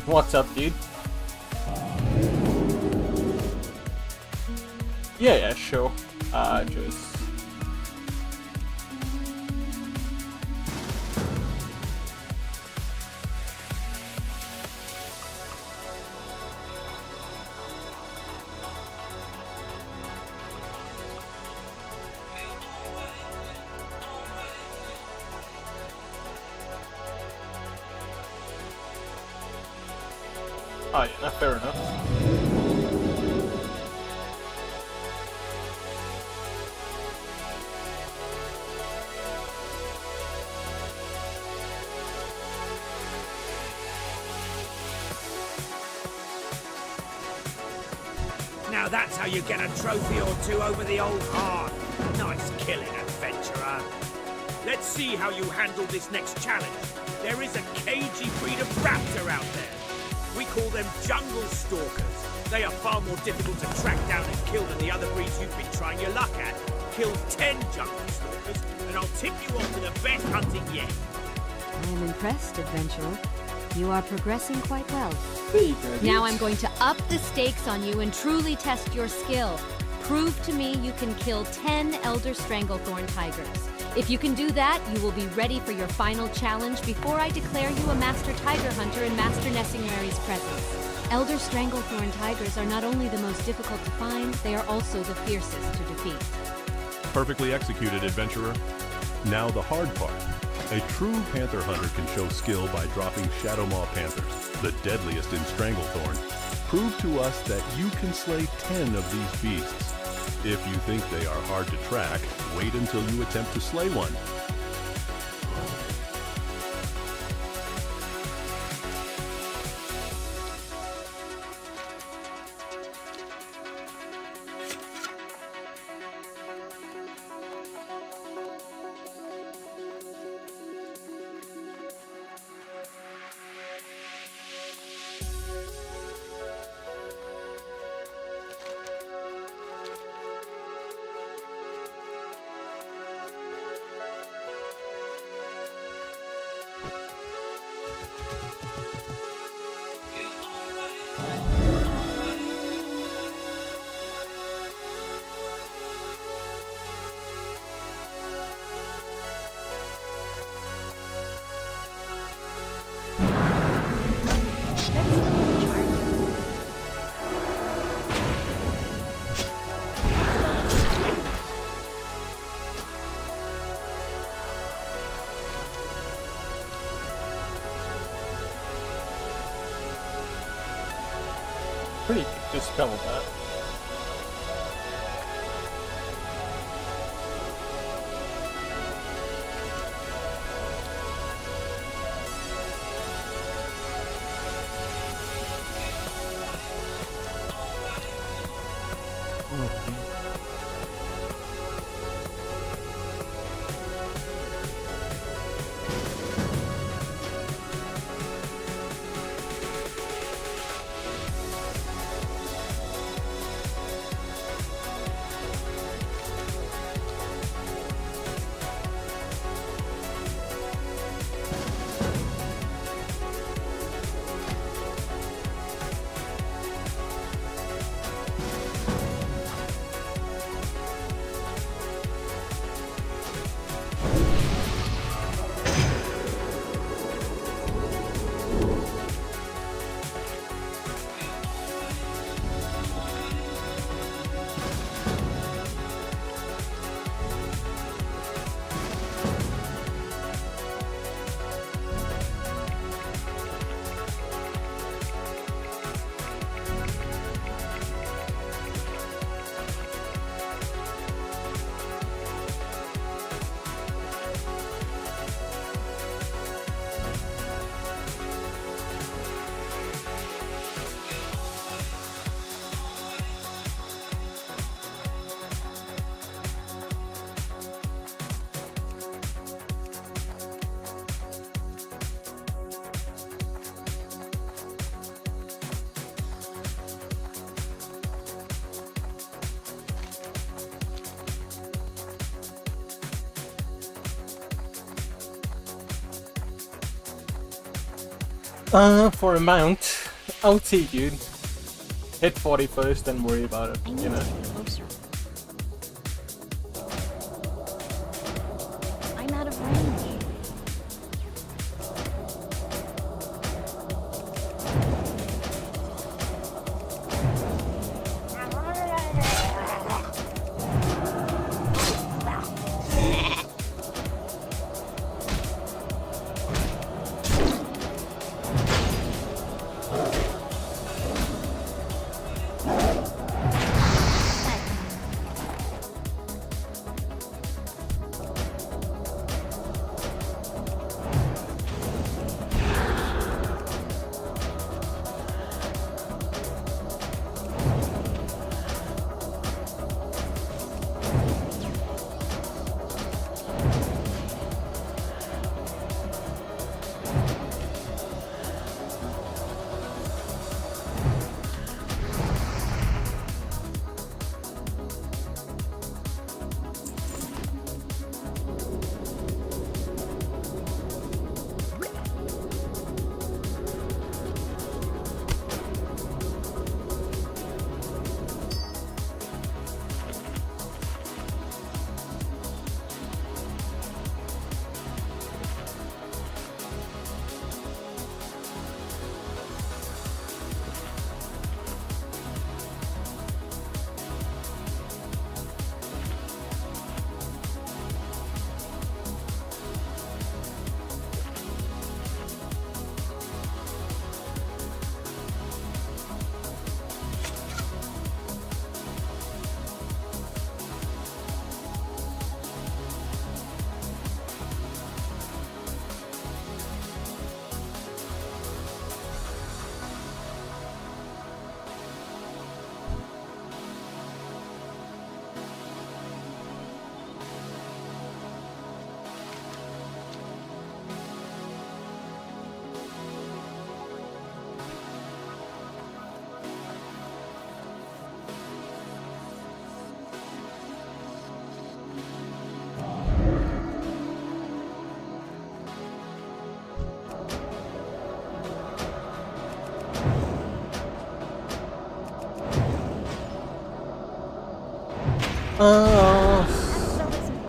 What's up, dude? Yeah, sure. Just... Oh yeah, fair enough. Now that's how you get a trophy or two over the old hearth. Nice killing, adventurer. Let's see how you handle this next challenge. There is a cagey breed of raptor out there. We call them jungle stalkers. They are far more difficult to track down and kill than the other breeds you've been trying your luck at. Kill 10 jungle stalkers, and I'll tip you off to the best hunting yet. I am impressed, adventurer. You are progressing quite well. There you go, dude. Now I'm going to up the stakes on you and truly test your skill. Prove to me you can kill 10 Elder Stranglethorn tigers. If you can do that, you will be ready for your final challenge before I declare you a Master Tiger Hunter in Master Nessingwary's presence. Elder Stranglethorn tigers are not only the most difficult to find, they are also the fiercest to defeat. Perfectly executed, adventurer. Now the hard part. A true panther hunter can show skill by dropping Shadowmaw panthers, the deadliest in Stranglethorn. Prove to us that you can slay 10 of these beasts. If you think they are hard to track, wait until you attempt to slay one. Pretty dispel that. For a mount, I'll see, dude. Hit 40 first, then worry about it, I need you know. to get closer. I'm out of range.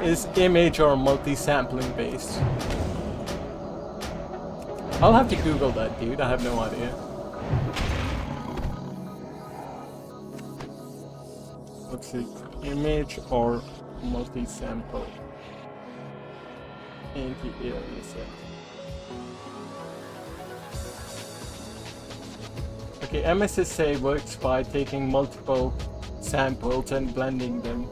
Is image or multi-sampling based? I'll have to Google that, dude. I have no idea. Let's see. Image or multi-sample? Anti-area set. Okay, MSSA works by taking multiple samples and blending them.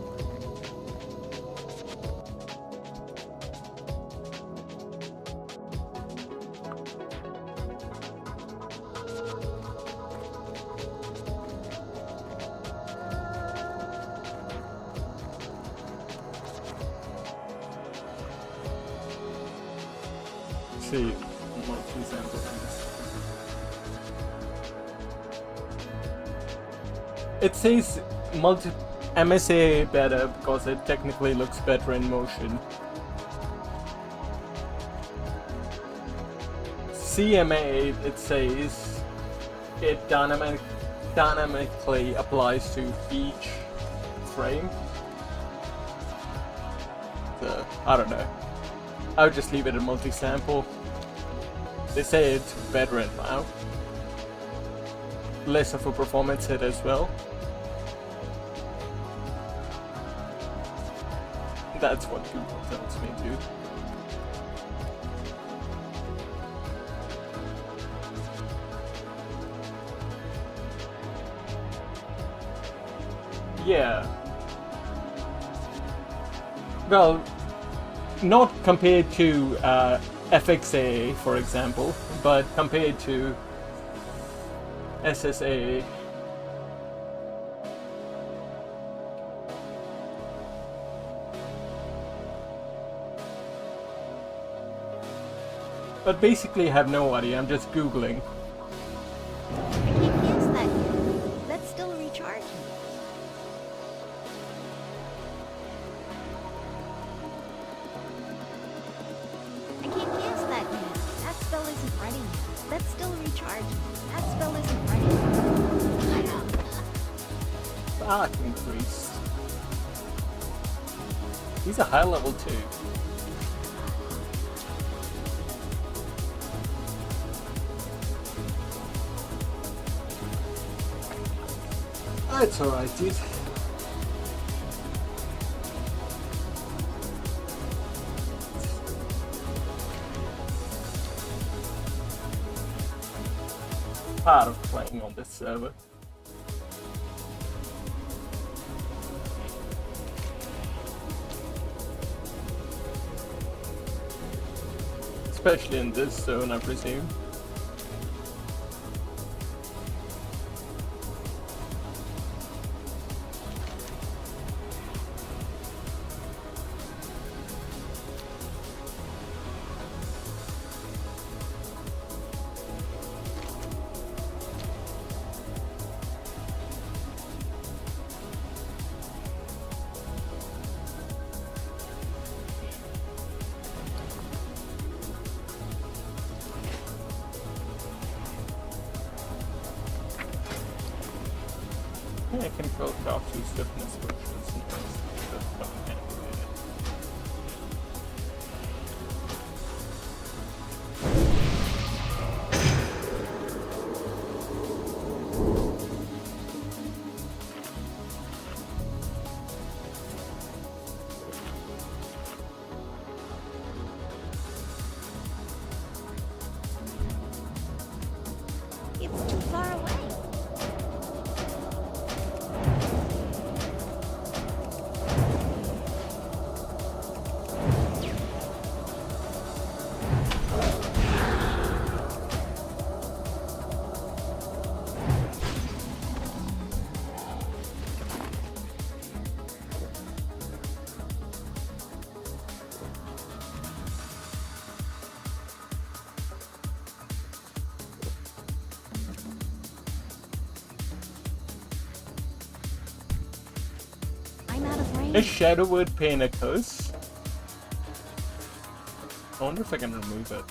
See, multi-sample. It says MSA better because it technically looks better in motion. CMA, it says it dynamically applies to each frame. So, I don't know. I would just leave it a multi-sample. They say it's better in WoW. Less of a performance hit as well. That's what Google tells me to. Yeah. Well, not compared to FXA, for example, but compared to SSA. But basically I have no idea, I'm just Googling. I can't guess that yet. That's still recharging. I can't guess that yet. That spell isn't ready yet. That's still a recharge. That spell isn't right. That increased. He's a high level too. It's alright, dude. Part of playing on this server. Especially in this zone, I presume. I can build off 2 stiffness, which is nice. That's fine. It's too far away. I'm out of range. Is Shadowwood Pain a curse? I wonder if I can remove it.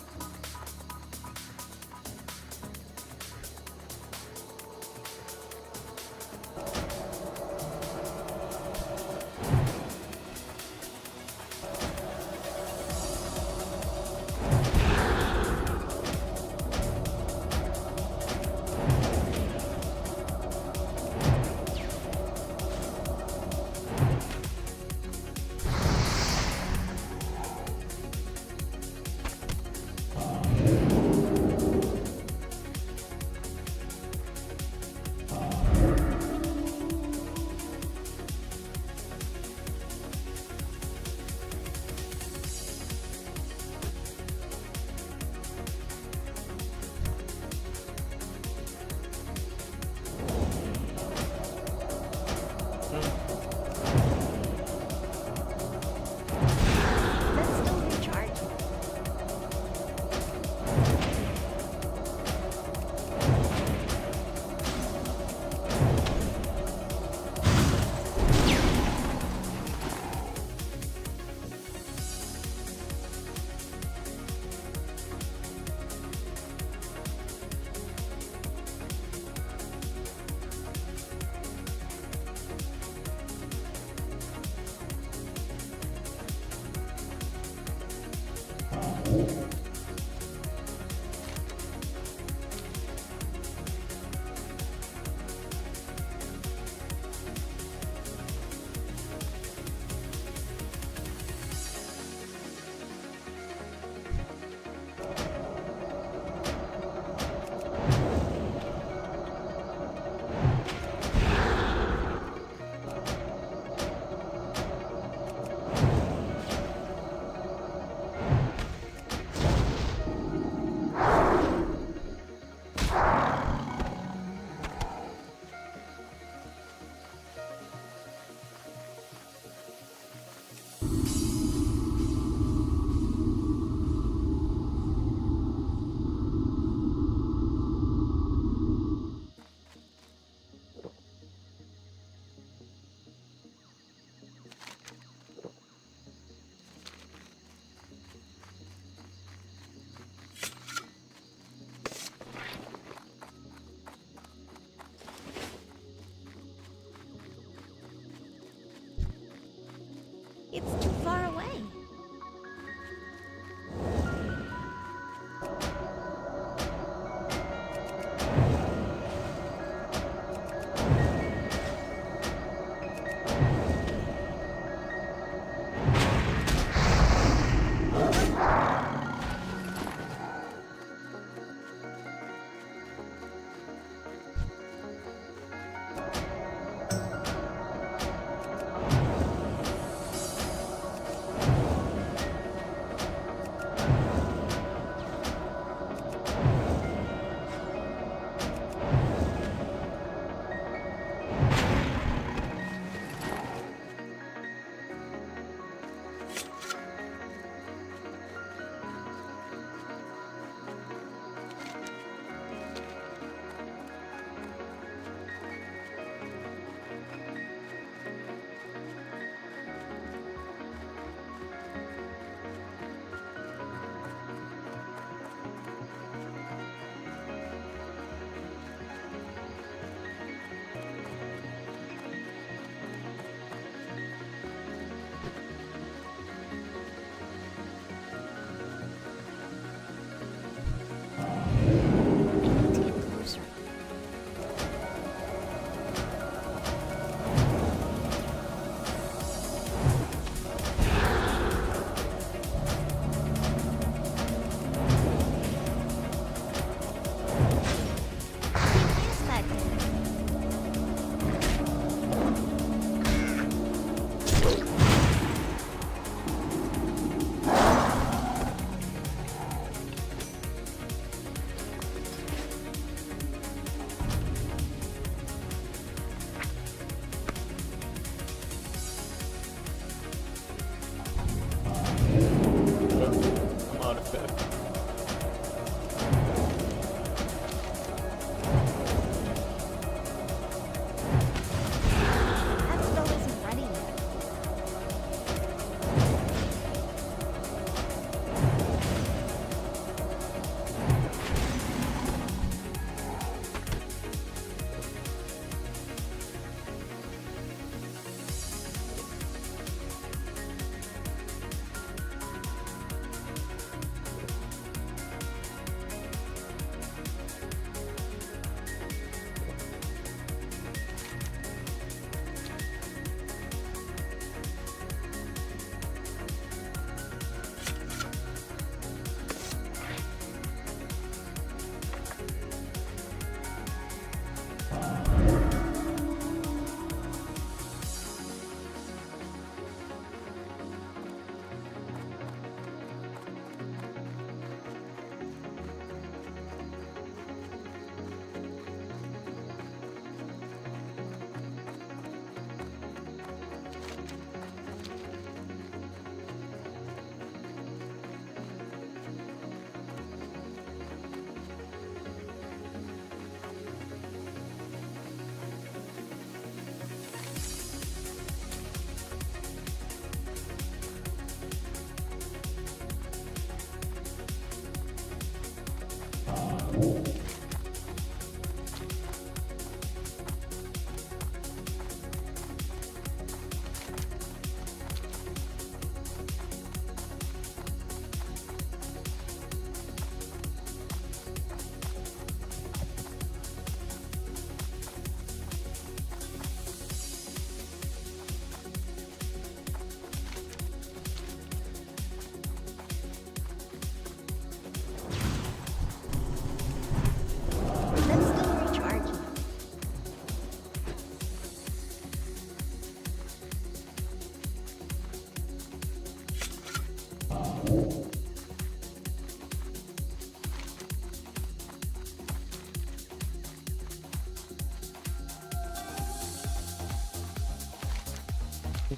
What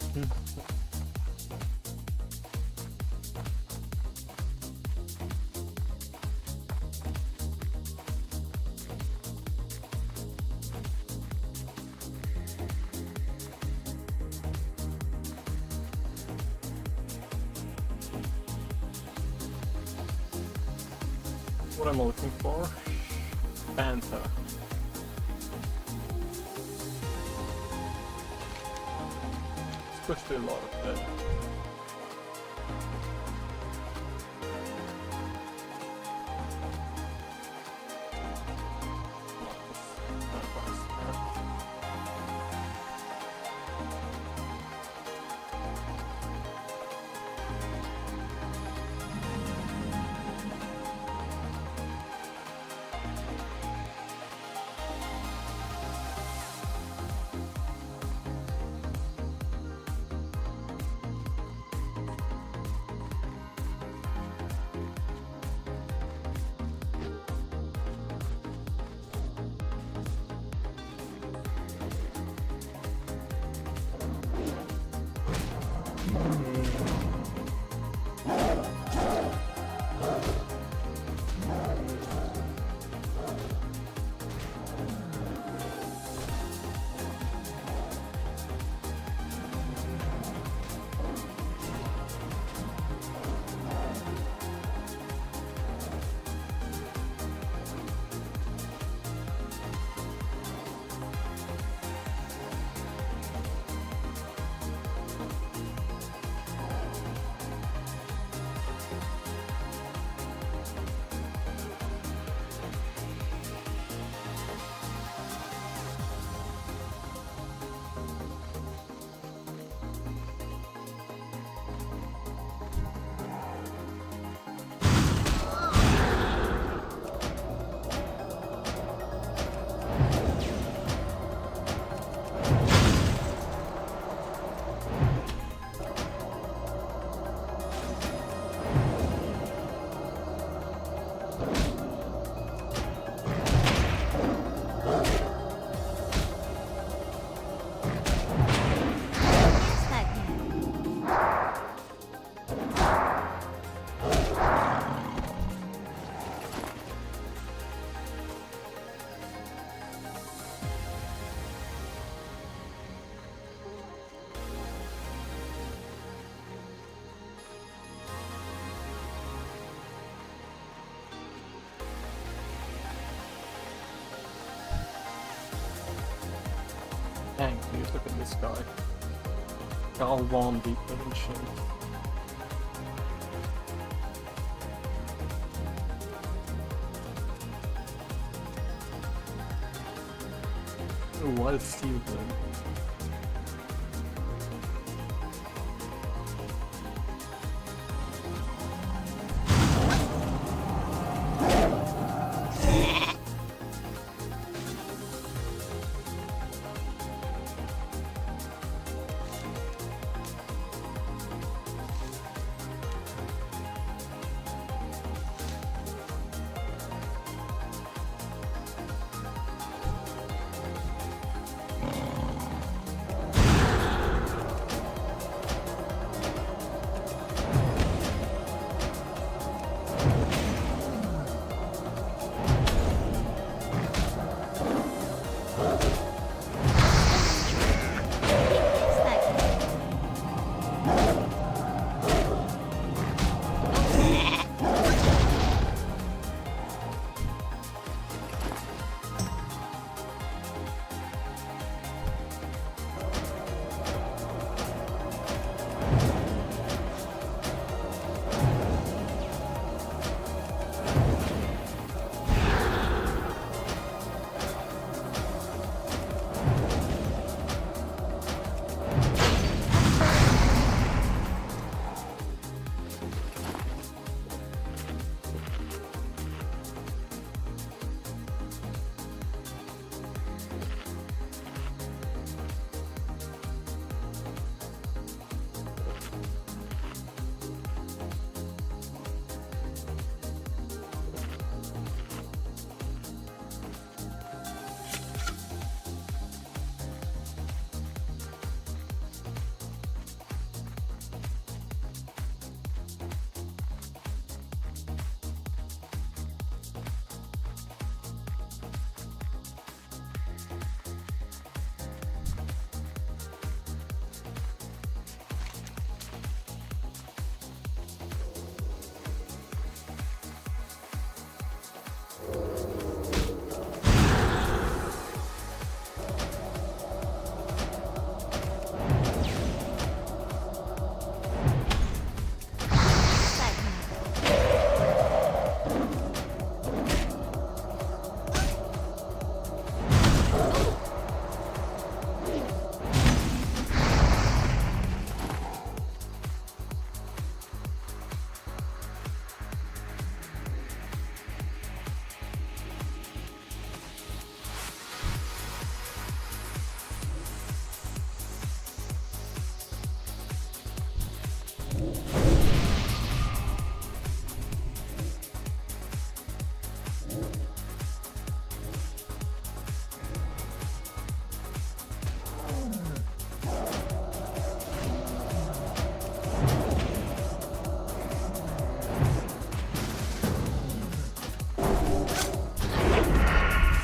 am I looking for? Panther. Supposed to do a lot of that. Dang, please look at this guy. Galvan the Ancient. What is Steven?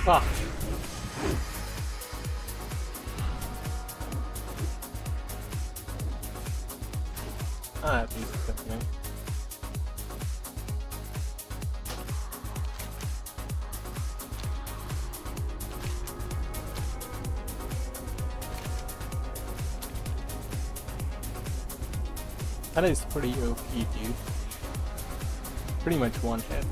Fuck. Ah, these are definitely. That is pretty OP, dude. Pretty much one hit.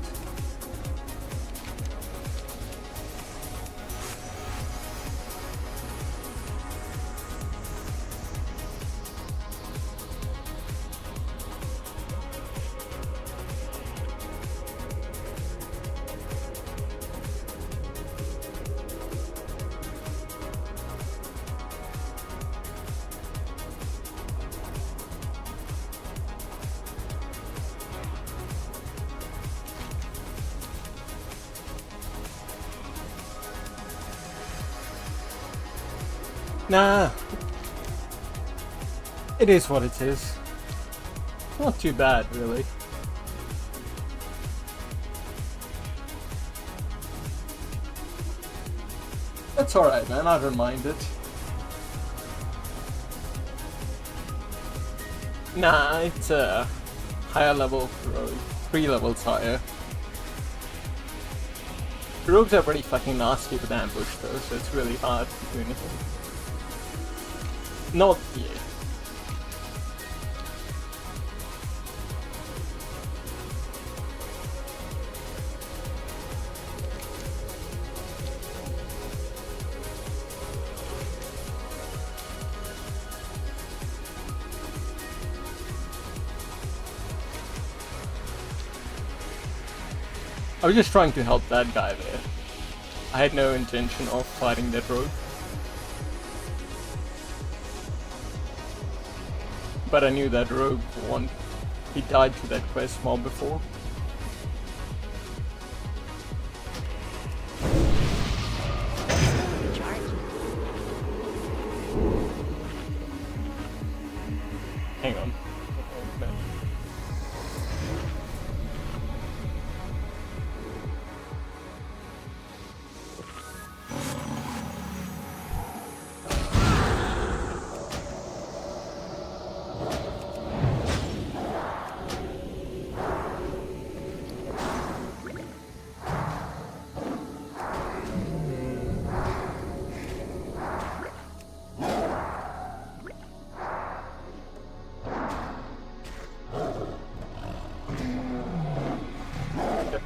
Nah. It is what it is. Not too bad, really. That's alright, man. I don't mind it. Nah, it's a higher level rogue. 3 levels higher. Rogues are pretty fucking nasty with ambush though, so it's really hard to do anything. Not yet. I was just trying to help that guy there. I had no intention of fighting that rogue. But I knew that rogue won. He died to that quest mob before. Hang on.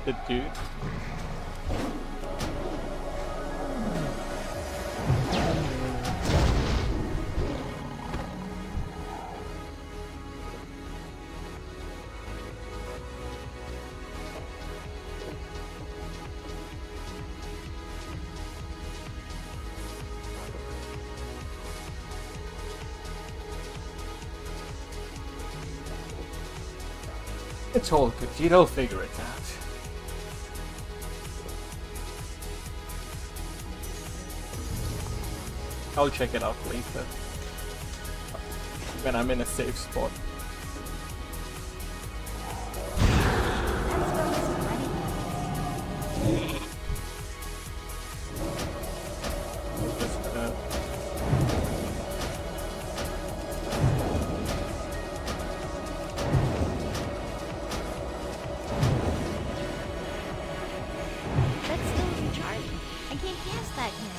The dude. It's all good, you'll figure it out. I'll check it out later. When I'm in a safe spot. That's still recharging. I can't cast that yet.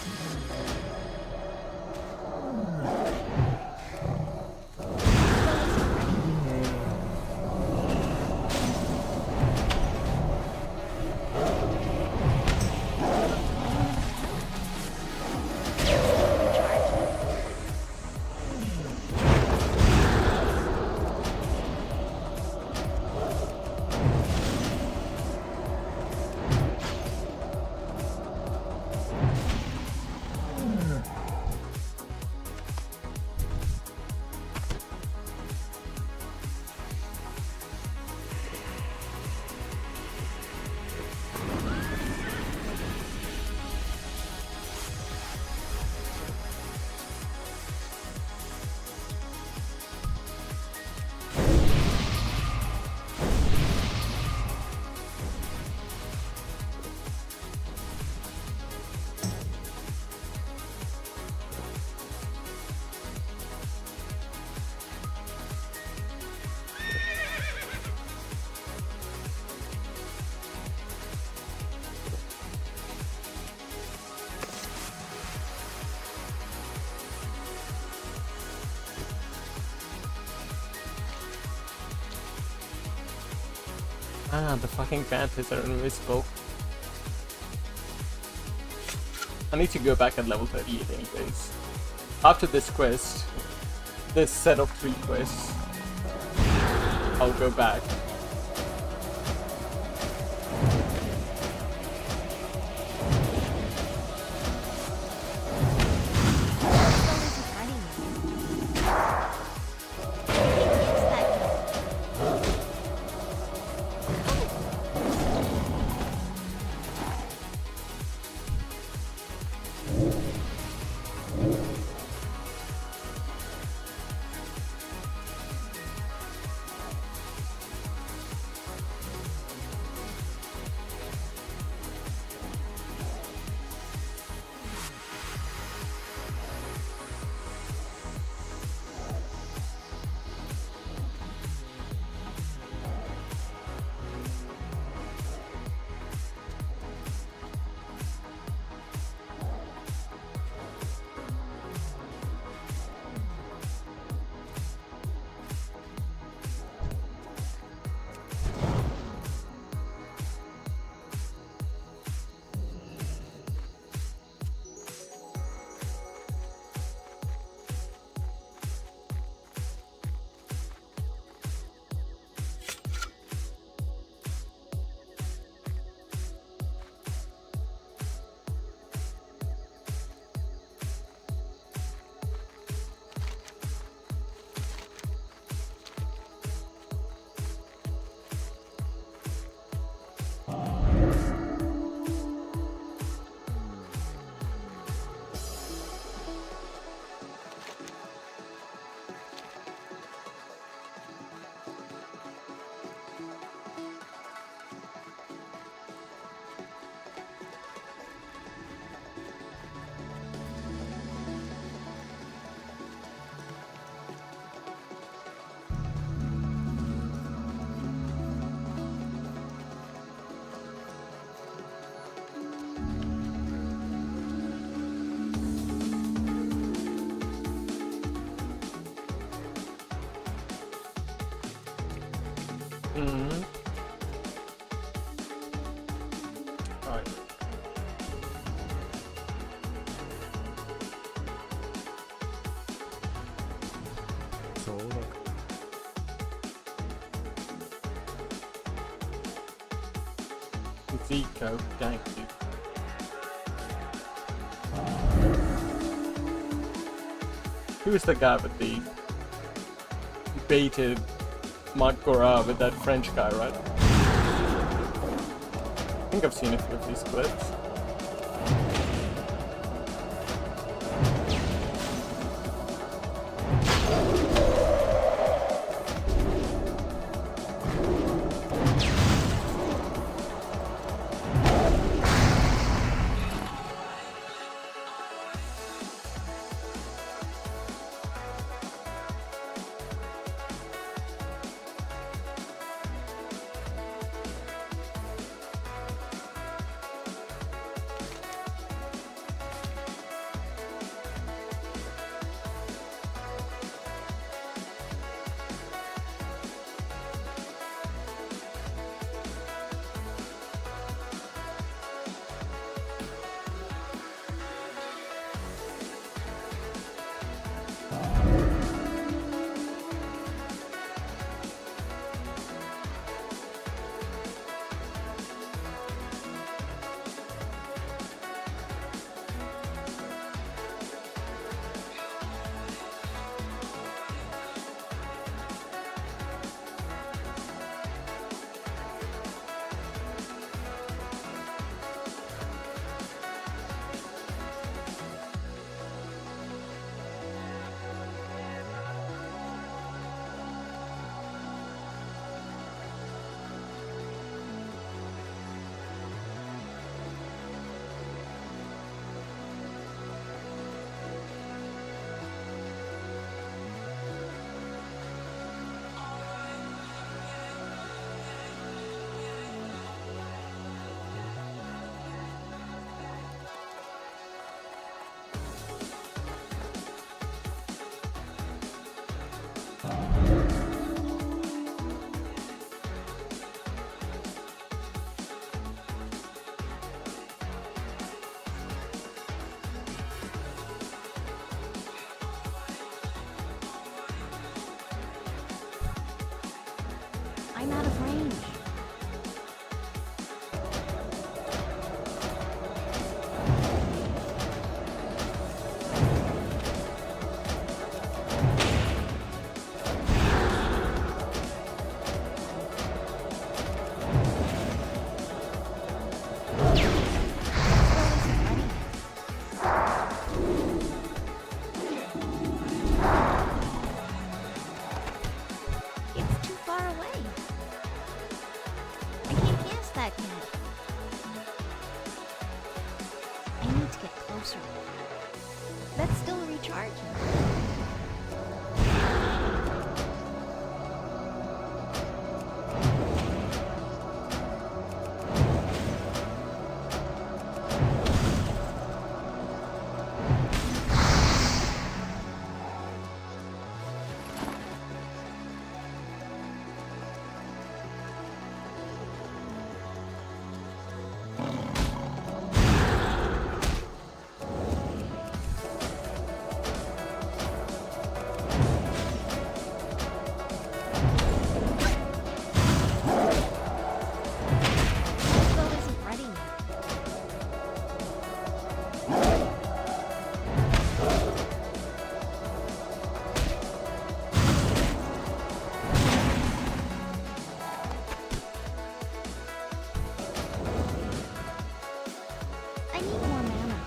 Ah, the fucking panthers are invisible. I need to go back at level 38 anyways. After this quest, this set of 3 quests, I'll go back. Alright. Zico, thank you. Who is the guy with the baited Matgora with that French guy, right? I think I've seen a few of these clips. I'm out of range. It's too far away. I can't guess that yet. I need to get closer. That's still recharging. Bow isn't ready yet. I need more mana.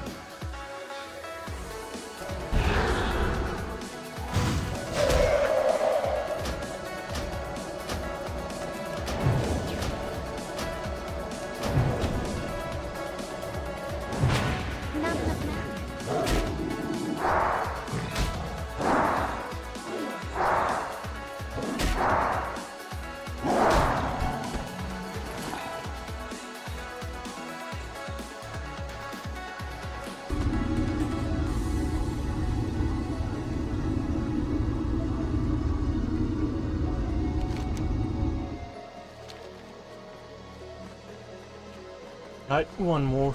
Not enough mana. Right, one more.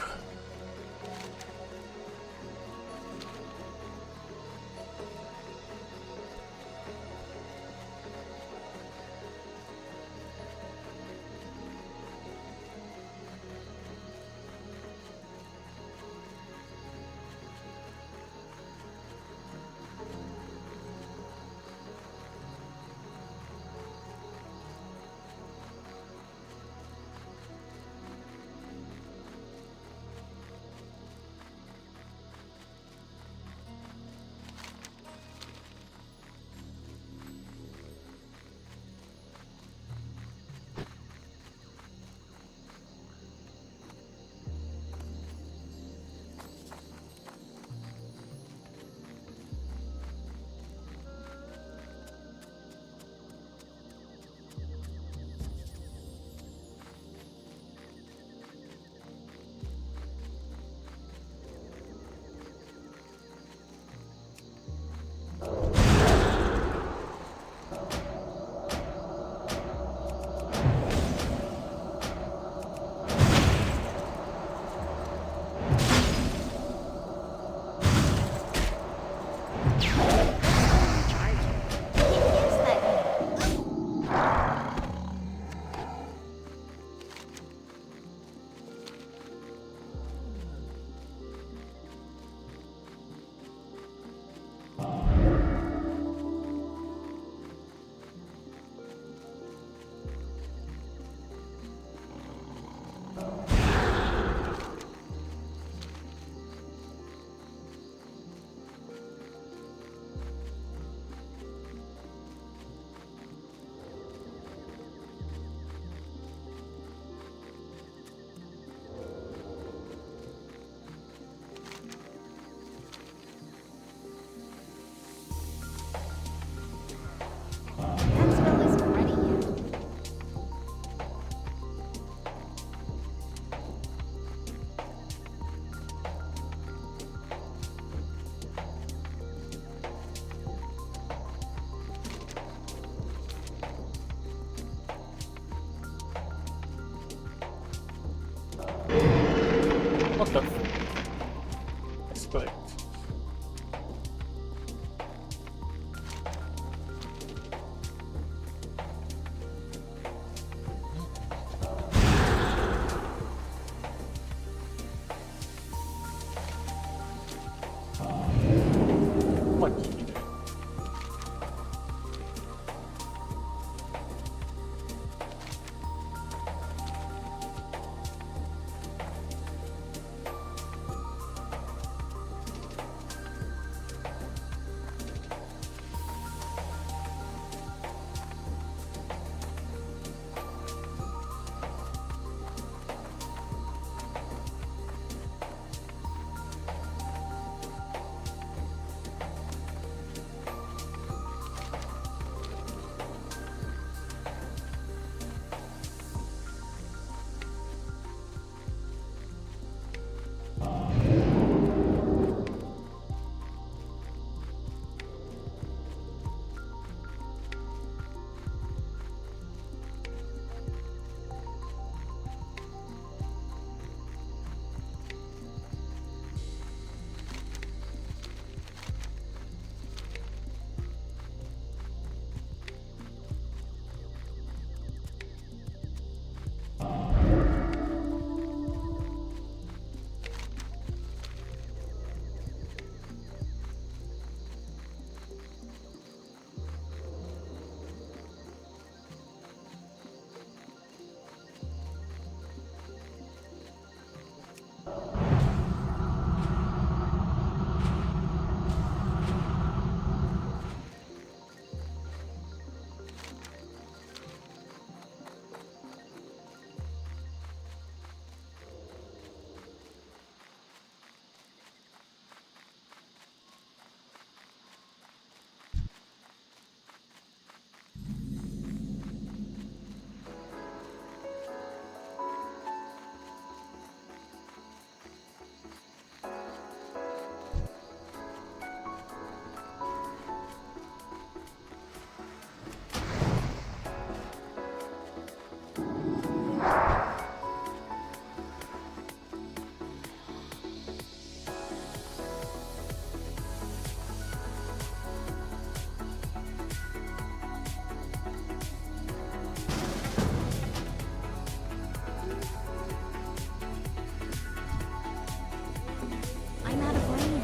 I'm out of range.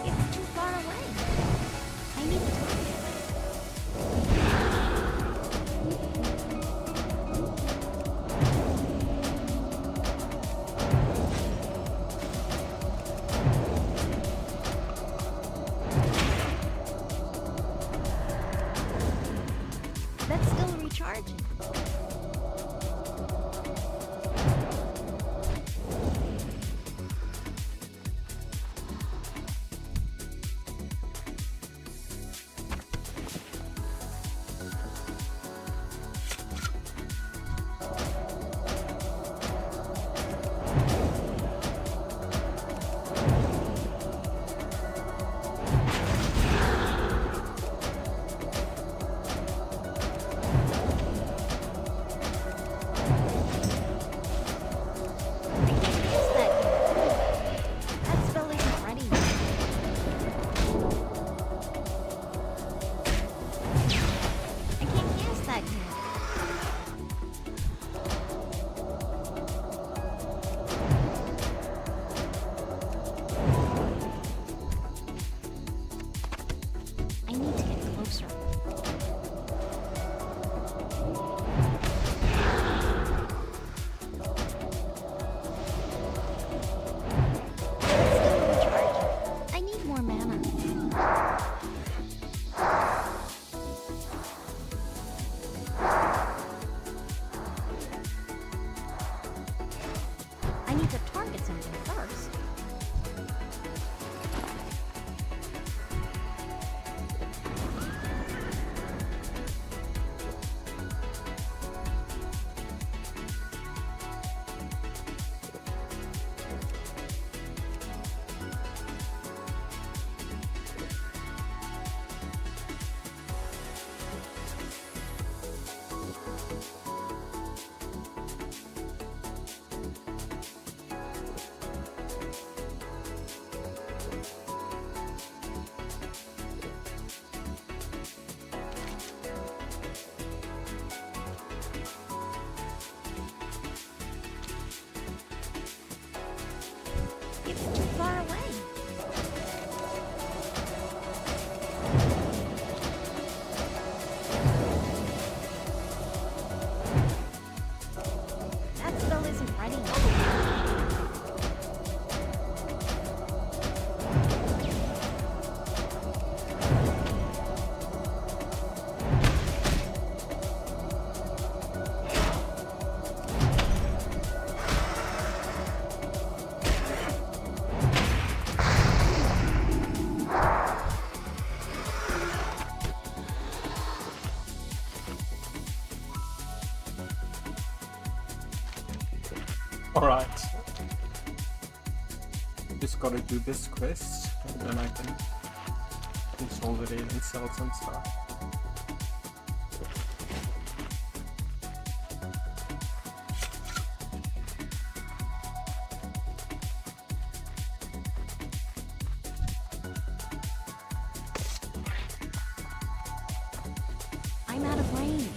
It's too far away. I need to target it. That's still recharging. Alright. Just gotta do this quest, and then I can install the alien cells and stuff. I'm out of range.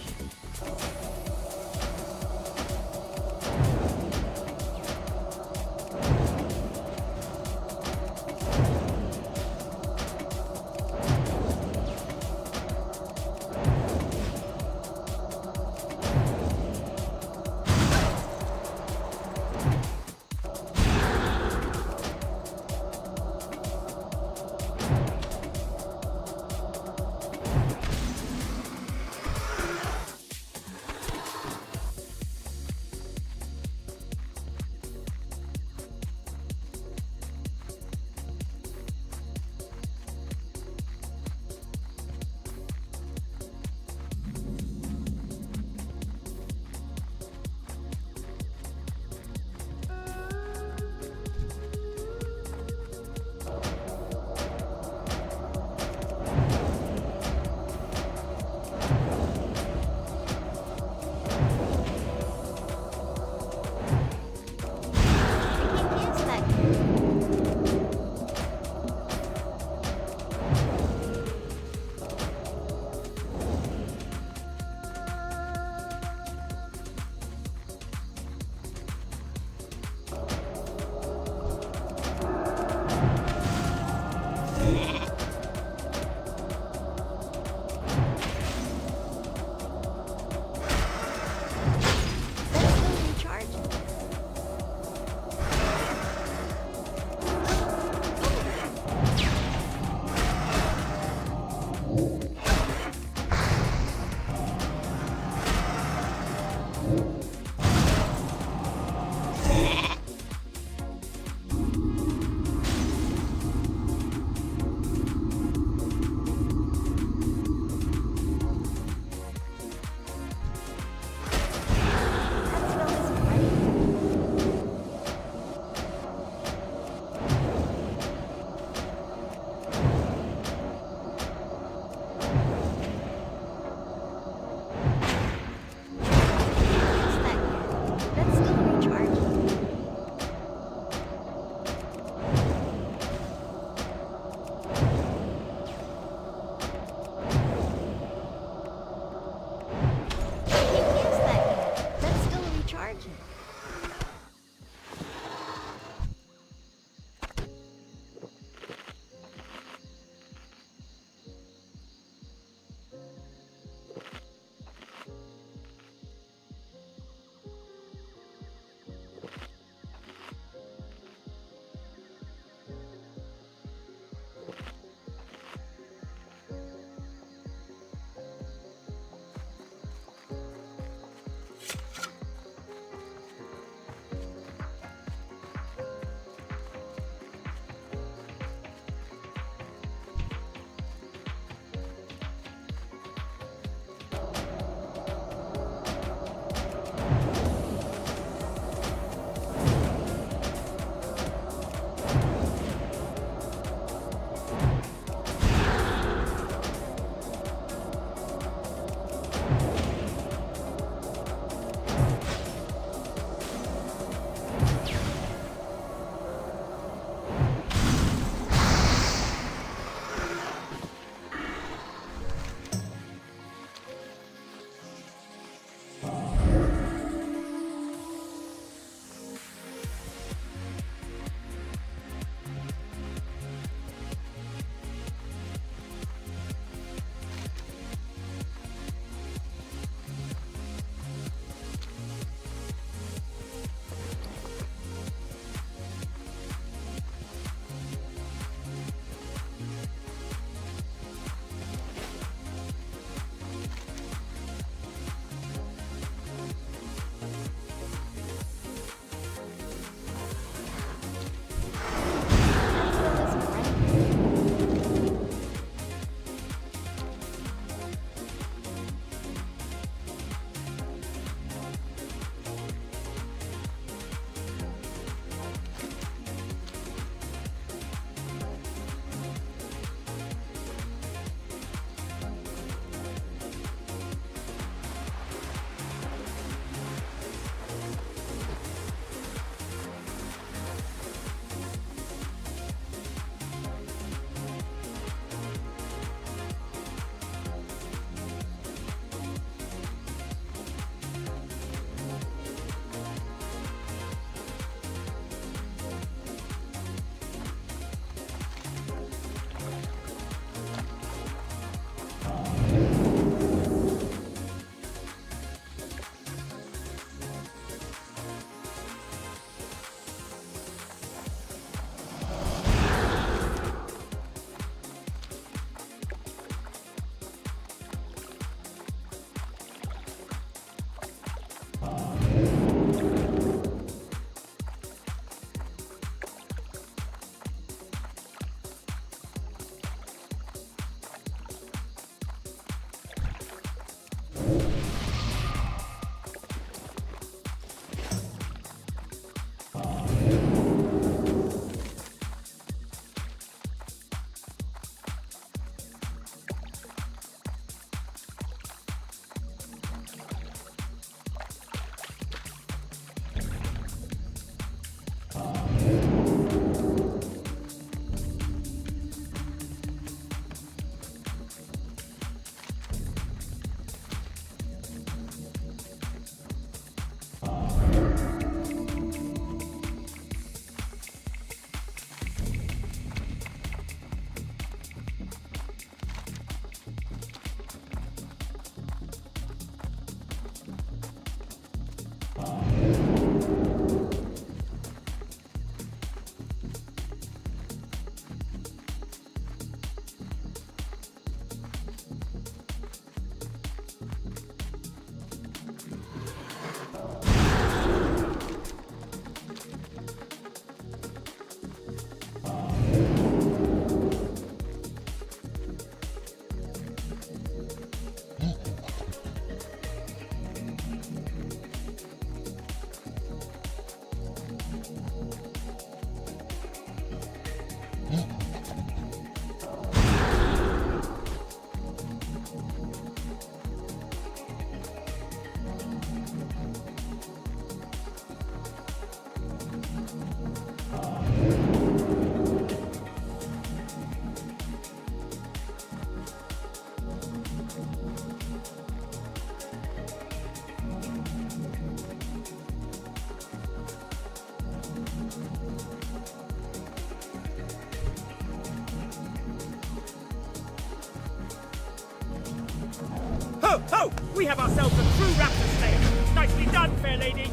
Oh! We have ourselves a true raptor slayer. Nicely done, fair lady.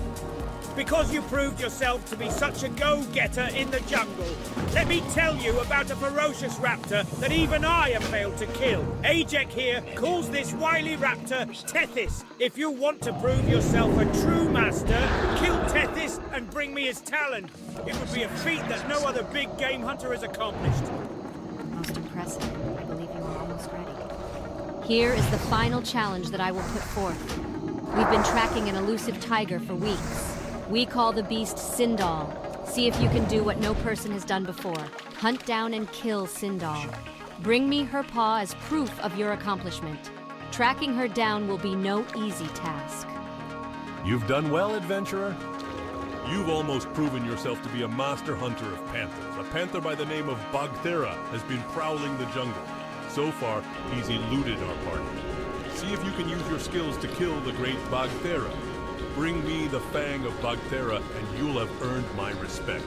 Because you proved yourself to be such a go-getter in the jungle, let me tell you about a ferocious raptor that even I have failed to kill. Ajek here calls this wily raptor Tethys. If you want to prove yourself a true master, kill Tethys and bring me his talon. It would be a feat that no other big game hunter has accomplished. Most impressive. I believe you are almost ready. Here is the final challenge that I will put forth. We've been tracking an elusive tiger for weeks. We call the beast Sindal. See if you can do what no person has done before. Hunt down and kill Sindal. Bring me her paw as proof of your accomplishment. Tracking her down will be no easy task. You've done well, adventurer. You've almost proven yourself to be a master hunter of panthers. A panther by the name of Bagthera has been prowling the jungle. So far, he's eluded our party. See if you can use your skills to kill the great Bagthera. Bring me the fang of Bagthera, and you'll have earned my respect.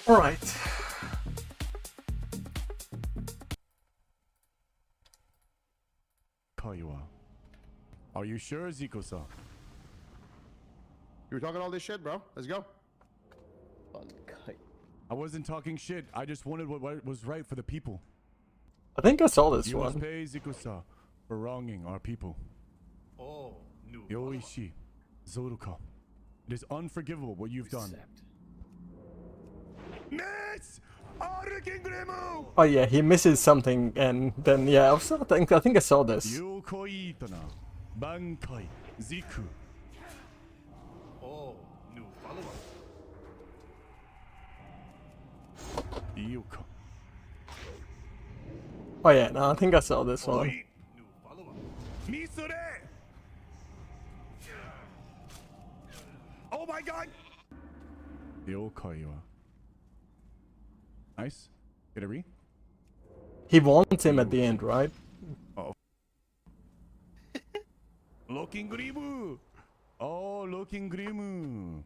Alright. Kaiwa. Are you sure, Ziko-san? You were talking all this shit, bro. Let's go. I wasn't talking shit. I just wanted what was right for the people. I think I saw this You must one. pay Ziko-san for wronging our people. Oh, no. Yoishi, Zoruka. It is unforgivable what you've done. Miss! Oh yeah, he misses something, and then yeah, I think I saw this. Yokoitana, Bankai, Ziku. Oh, new follower. Yoka. Oh yeah, no, I think I saw this one. New follower. Misure! Oh my god! Yokai wa. Nice. Get a re? He wants him at the end, right? Looking grim. Oh, looking grim.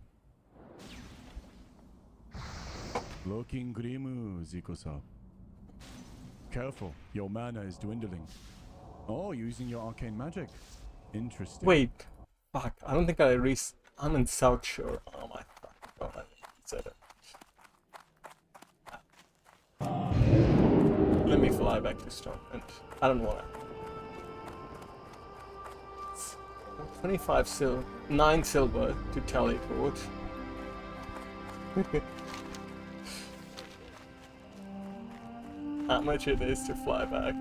Looking grim, Ziko-san. Careful, your mana is dwindling. Oh, using your arcane magic. Interesting. Wait. Fuck, I don't think I'm in South Shore. Oh my fucking god, I said it. Let me fly back to Stockton. I don't wanna. 25 9 silver to teleport. How much it is to fly back?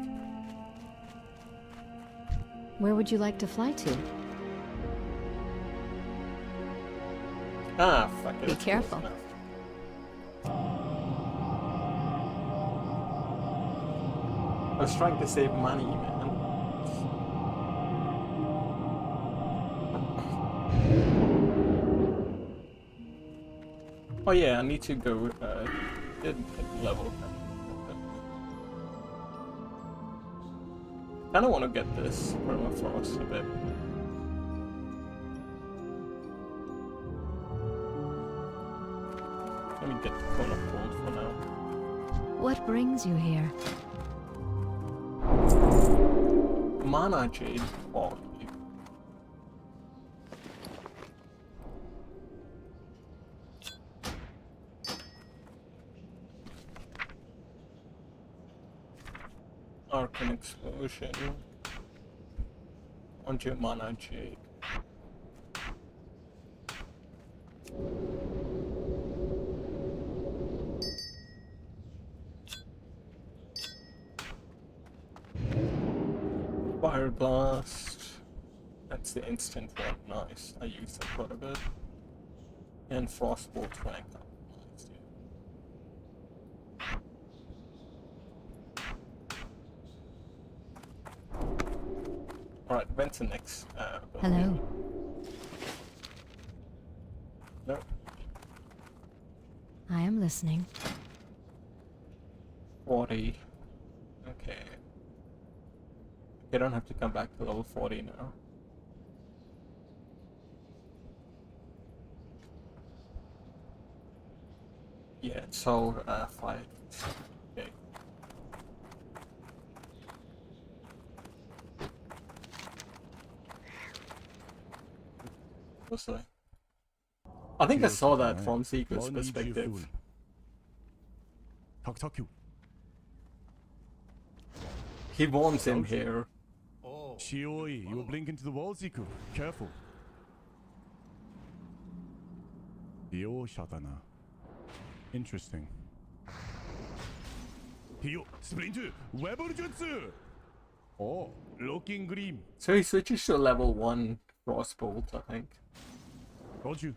Where would you like to fly to? Ah, fuck it. Be careful. I was trying to save money, man. Oh yeah, I need to go hit level. I don't want to get this permafrost a bit. Let me get the cone of gold for now. What brings you here? Mana Jade. Oh, Arcane Explosion. On your Mana Jade. Fire Blast. That's the instant one. Nice. I used that quite a bit. And Frostbolt Rank up. Nice, dude. Alright, when's the next? Hello. No. I am listening. 40. Okay. You don't have to come back to level 40 now. Yeah, so 5. Okay. Was I think I saw that from Seeker's perspective. He wants him here. Oh, Shioi, you will blink into the wall, Ziku. Careful. Yoshatana. Interesting. Hiyo, Splinter, Webber Jutsu! Oh, looking green. So he switches to level 1 crossbolt, I think. Told you.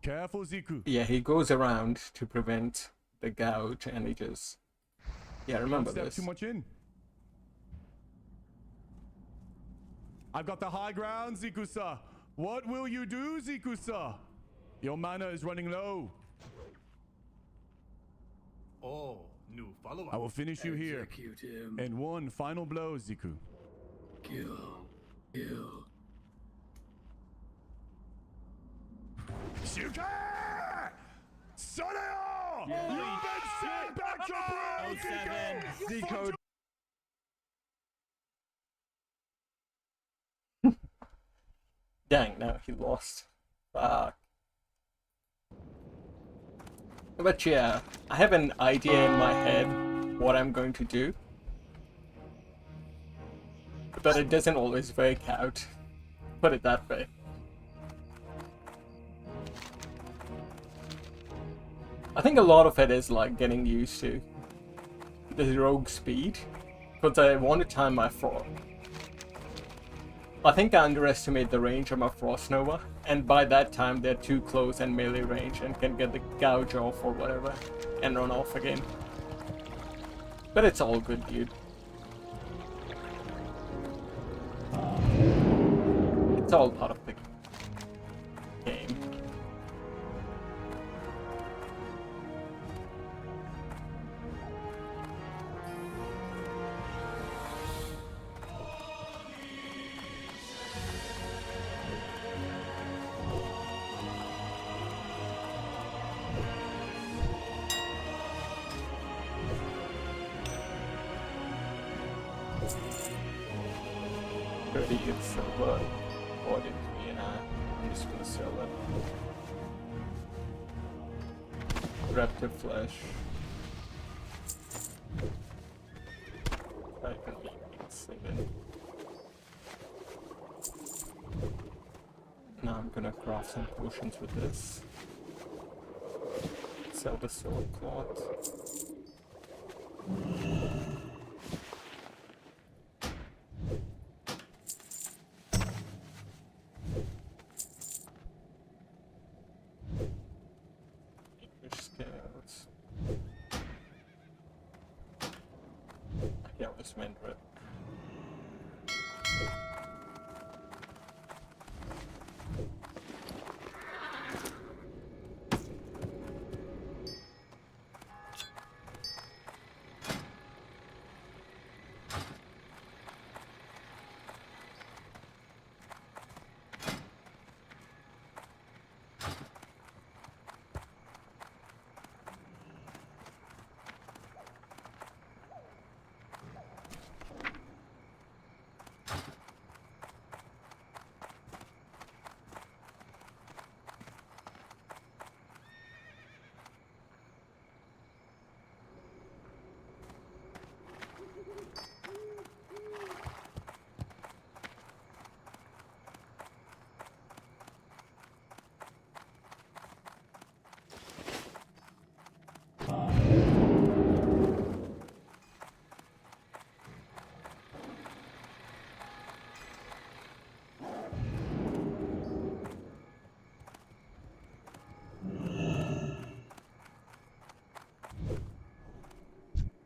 Careful, Ziku. Yeah, he goes around to prevent the gouge and he just... Yeah, remember Don't step this. too much in. I've got the high ground, Zikusa. What will you do, Zikusa? Your mana is running low. oh, new follow-up. I will finish you here. And one final blow, Ziku. Kill. Shuka! Soneo! You've been sent back to Bro! Decode. Dang, no, he lost. Fuck. But yeah, I have an idea in my head what I'm going to do. But it doesn't always work out. Put it that way. I think a lot of it is like getting used to the rogue speed. Because I want to time my frost. I think I underestimate the range of my Frost Nova, and by that time they're too close and melee range and can get the gouge off or whatever and run off again. But it's all good, dude. It's all part of the game. It's silver. Bought it, and I'm just gonna sell it. Raptor flesh. I can make it 7. Now I'm gonna craft some potions with this. Sell the silver cloth.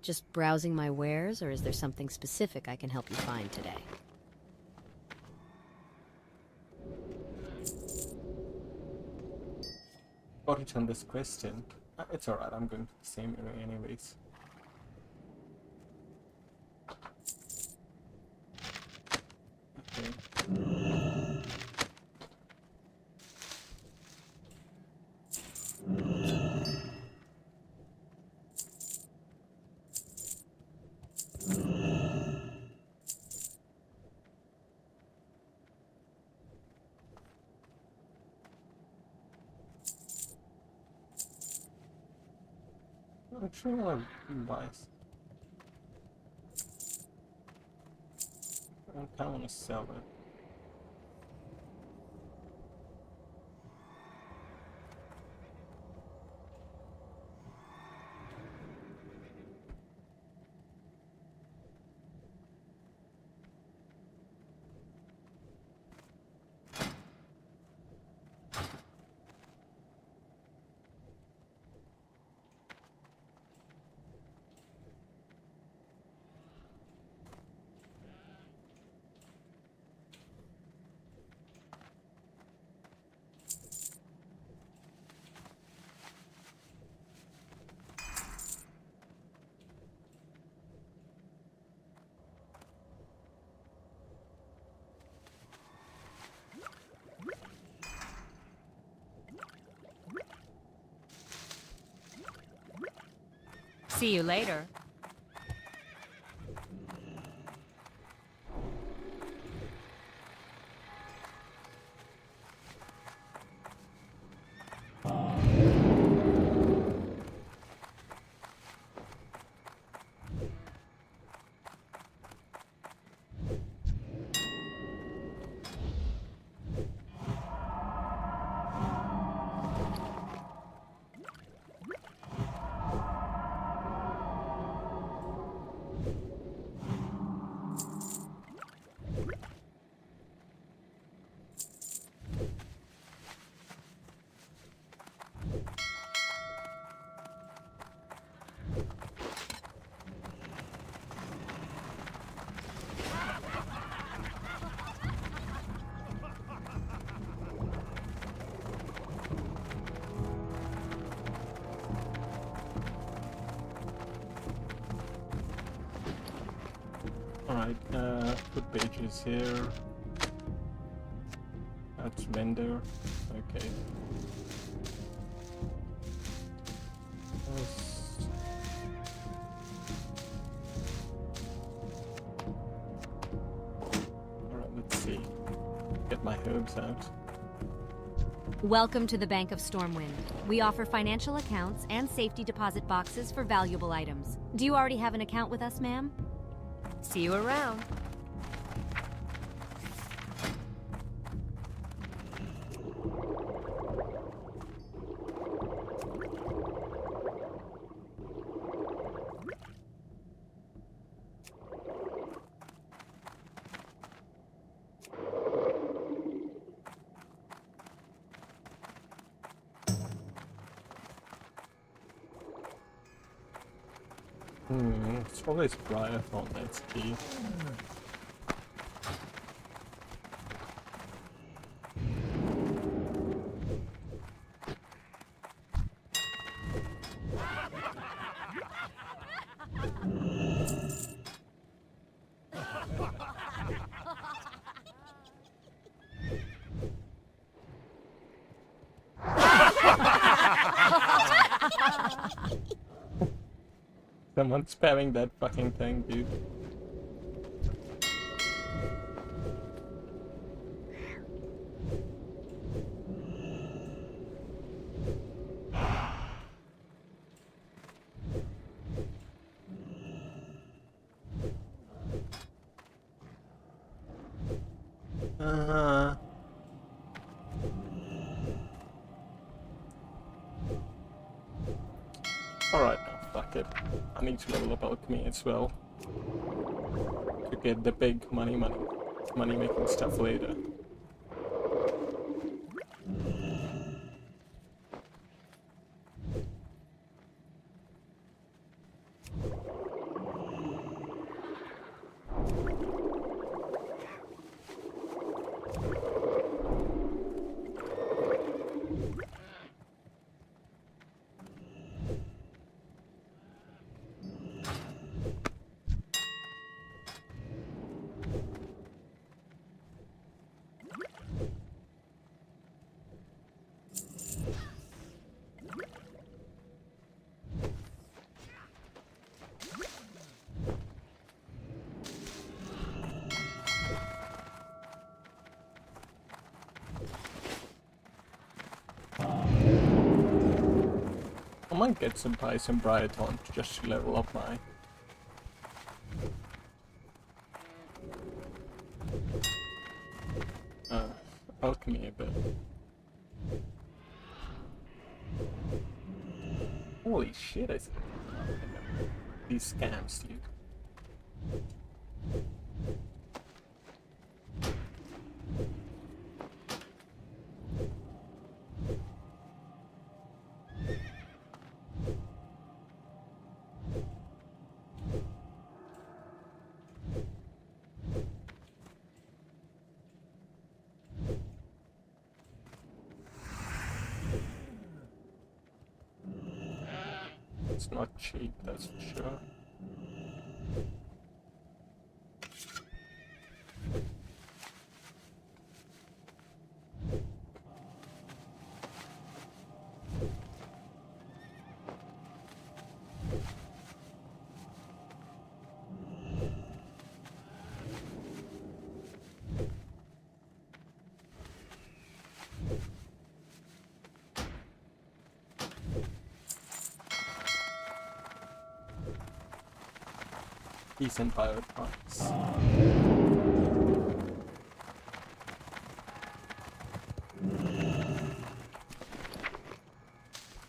Just browsing my wares, or is there something specific I can help you find today? Got it on this question. It's alright, I'm going to the same area anyways. Okay. Actually, I want to buy. I kind of want to sell it. See you later. Alright, put pages here. That's vendor. Okay. Alright, let's see. Get my herbs out. Welcome to the Bank of Stormwind. We offer financial accounts and safety deposit boxes for valuable items. Do you already have an account with us, ma'am? See you around. It's always Briarthorn, that's key. Someone's spamming that fucking thing, dude. Alright, now fuck it. I need to level up alchemy as well. To get the big money making stuff later. might get some Tyson Briaton just to level up my... alchemy a bit. Holy shit, I think these scams, dude. It's not cheap, that's for sure. Decent pilot parts.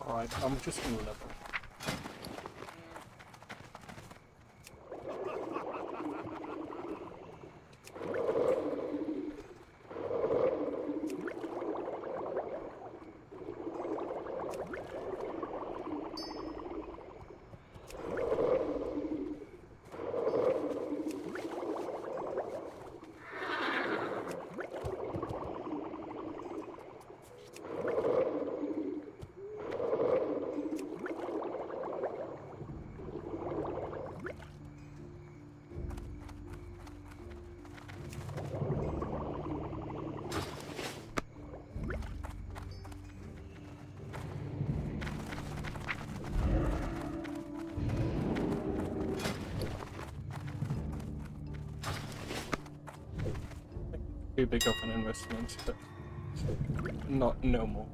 Alright, I'm just gonna level. Too big of an investment, but no more.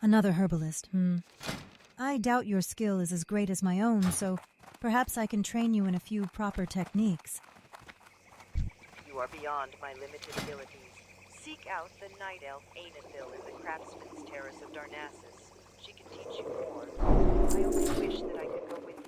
Another herbalist, I doubt your skill is as great as my own, so perhaps I can train you in a few proper techniques. You are beyond my limited abilities. Seek out the Night Elf Ainithil in the Craftsman's Terrace of Darnassus. She can teach you more. I only wish that I could go with you.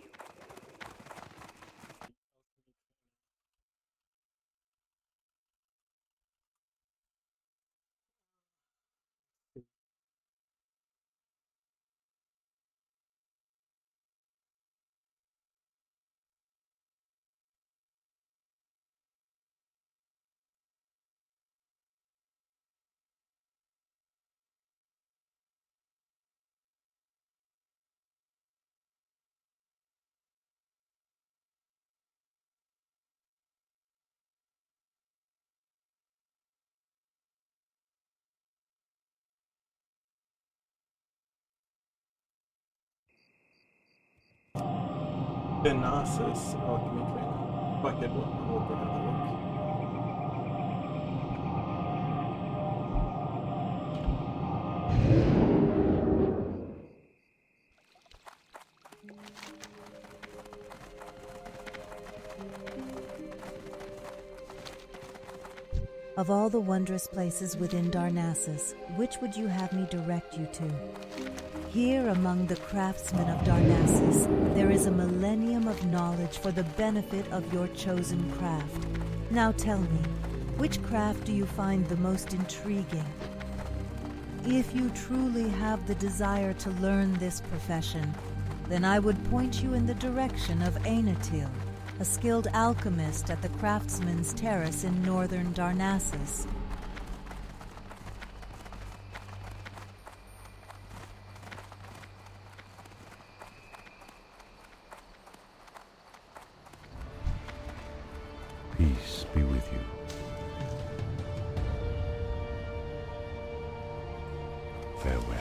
Darnassus alchemy training. Bucket will put in the work. Of all the wondrous places within Darnassus, which would you have me direct you to? Here among the craftsmen of Darnassus, there is a millennium of knowledge for the benefit of your chosen craft. Now tell me, which craft do you find the most intriguing? If you truly have the desire to learn this profession, then I would point you in the direction of Ainatil, a skilled alchemist at the Craftsman's Terrace in northern Darnassus. Peace be with you. Farewell.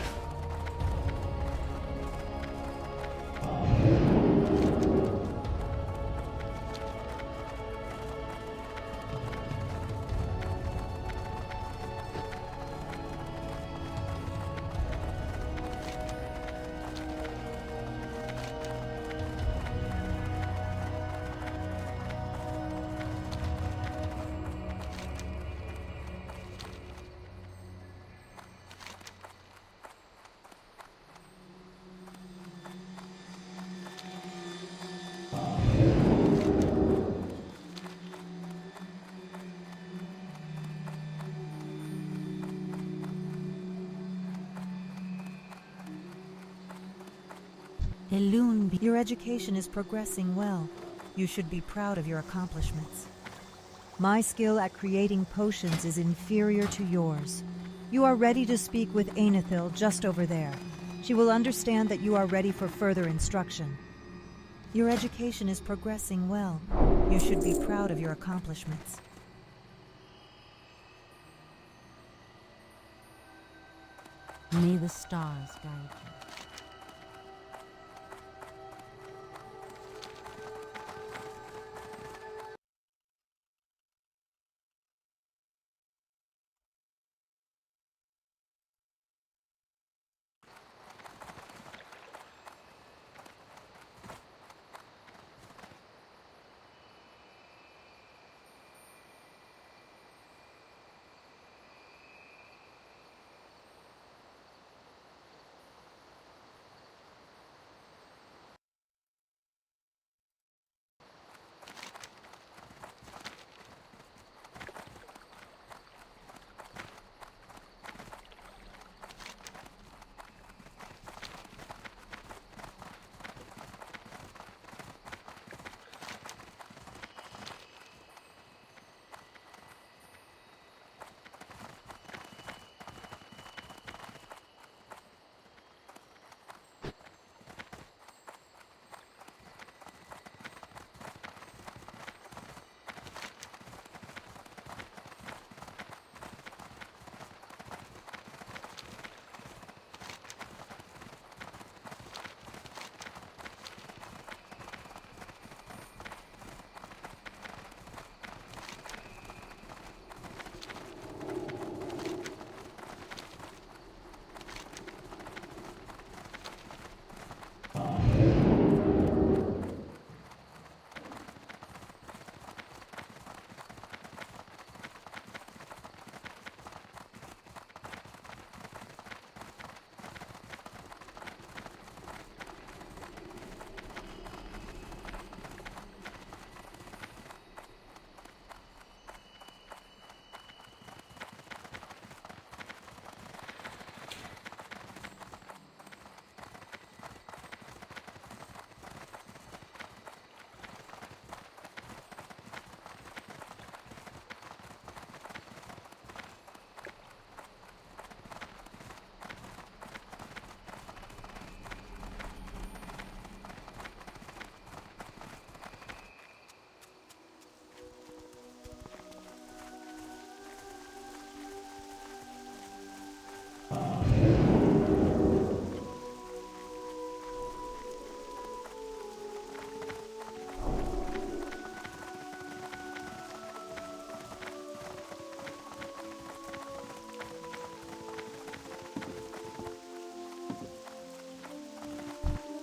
Your education is progressing well. You should be proud of your accomplishments. My skill at creating potions is inferior to yours. You are ready to speak with Ainatil just over there. She will understand that you are ready for further instruction. Your education is progressing well. You should be proud of your accomplishments. May the stars guide you.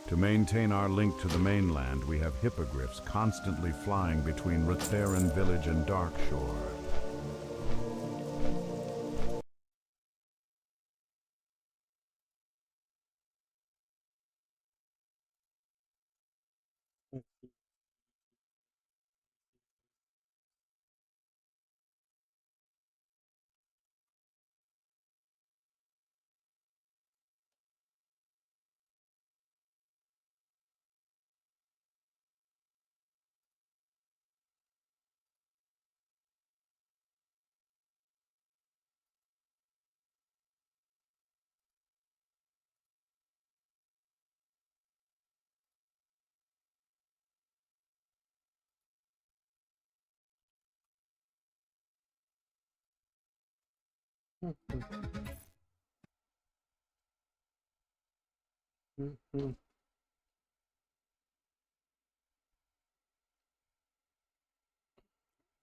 To maintain our link to the mainland, we have hippogriffs constantly flying between Rutheran village and Darkshore.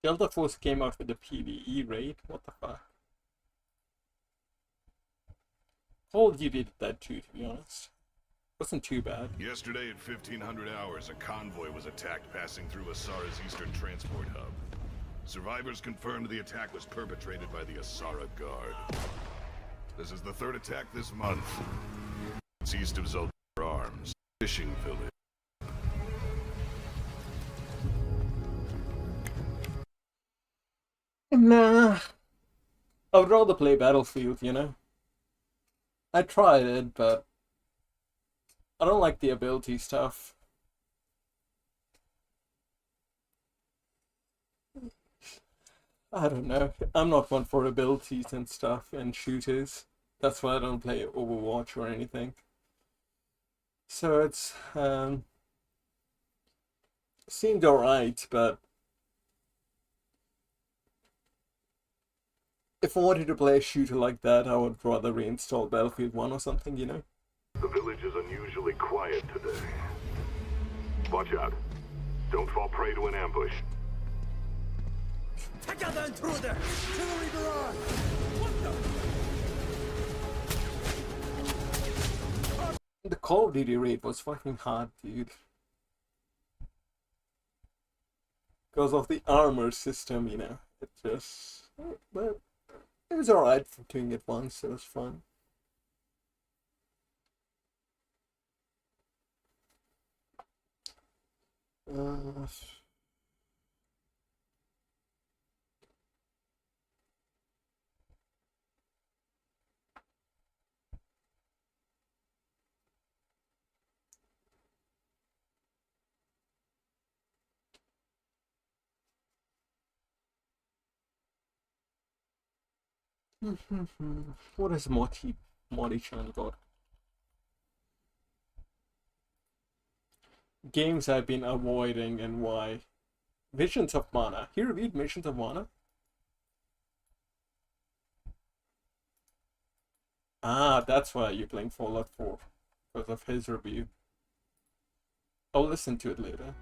Delta Force came out with the PvE raid. What the fuck? Call of Duty did that too, to be honest. Wasn't too bad. Yesterday at 1500 hours, a convoy was attacked passing through Asara's eastern transport hub. Survivors confirmed the attack was perpetrated by the Asara Guard. This is the third attack this month. It's east of Zoltar Arms, fishing village. Nah. I would rather play Battlefield, you know? I tried it, but I don't like the ability stuff. I don't know. I'm not one for abilities and stuff and shooters. That's why I don't play Overwatch or anything. So it's seemed alright, but if I wanted to play a shooter like that, I would rather reinstall Battlefield 1 or something, you know? The village is unusually quiet today. Watch out. Don't fall prey to an ambush. Take out the intruder! Chivalry barrage! What The Call of Duty raid was fucking hard, dude. Because of the armor system, you know. It just... But it was alright for doing it once, it was fun. What has Morty-chan got? Games I've been avoiding and why. Visions of Mana. He reviewed Visions of Mana? Ah, that's why you're playing Fallout 4. Because of his review. I'll listen to it later.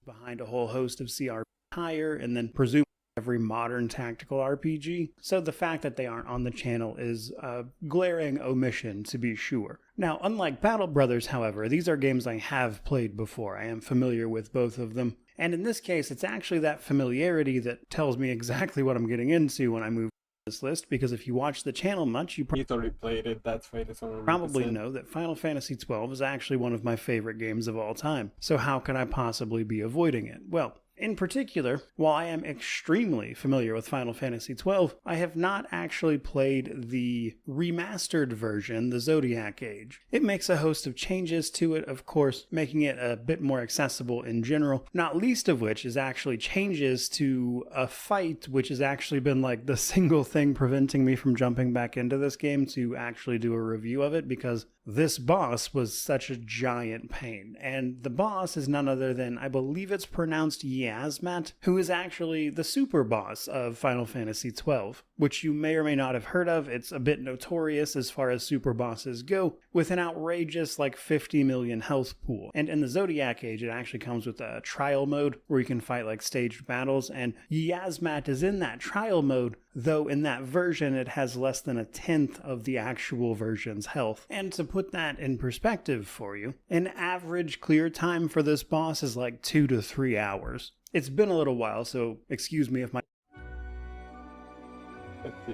Behind a whole host of CR higher and then presumably every modern tactical RPG, so the fact that they aren't on the channel is a glaring omission, to be sure. Now, unlike Battle Brothers, however, these are games I have played before. I am familiar with both of them, and in this case, it's actually that familiarity that tells me exactly what I'm getting into when I move this list, because if you watch the channel much, you already played it, that's why it's on probably know that Final Fantasy XII is actually one of my favorite games of all time. So how could I possibly be avoiding it? Well, in particular, while I am extremely familiar with Final Fantasy XII, I have not actually played the remastered version, the Zodiac Age. It makes a host of changes to it, of course, making it a bit more accessible in general, not least of which is actually changes to a fight, which has actually been like the single thing preventing me from jumping back into this game to actually do a review of it, because this boss was such a giant pain. And the boss is none other than, I believe it's pronounced Yasmat, who is actually the super boss of Final Fantasy XII, which you may or may not have heard of. It's a bit notorious as far as super bosses go, with an outrageous like 50 million health pool. And in the Zodiac Age, it actually comes with a trial mode where you can fight like staged battles, and Yasmat is in that trial mode, though in that version it has less than a tenth of the actual version's health. And to put that in perspective for you, an average clear time for this boss is like 2 to 3 hours. It's been a little while, so excuse me if my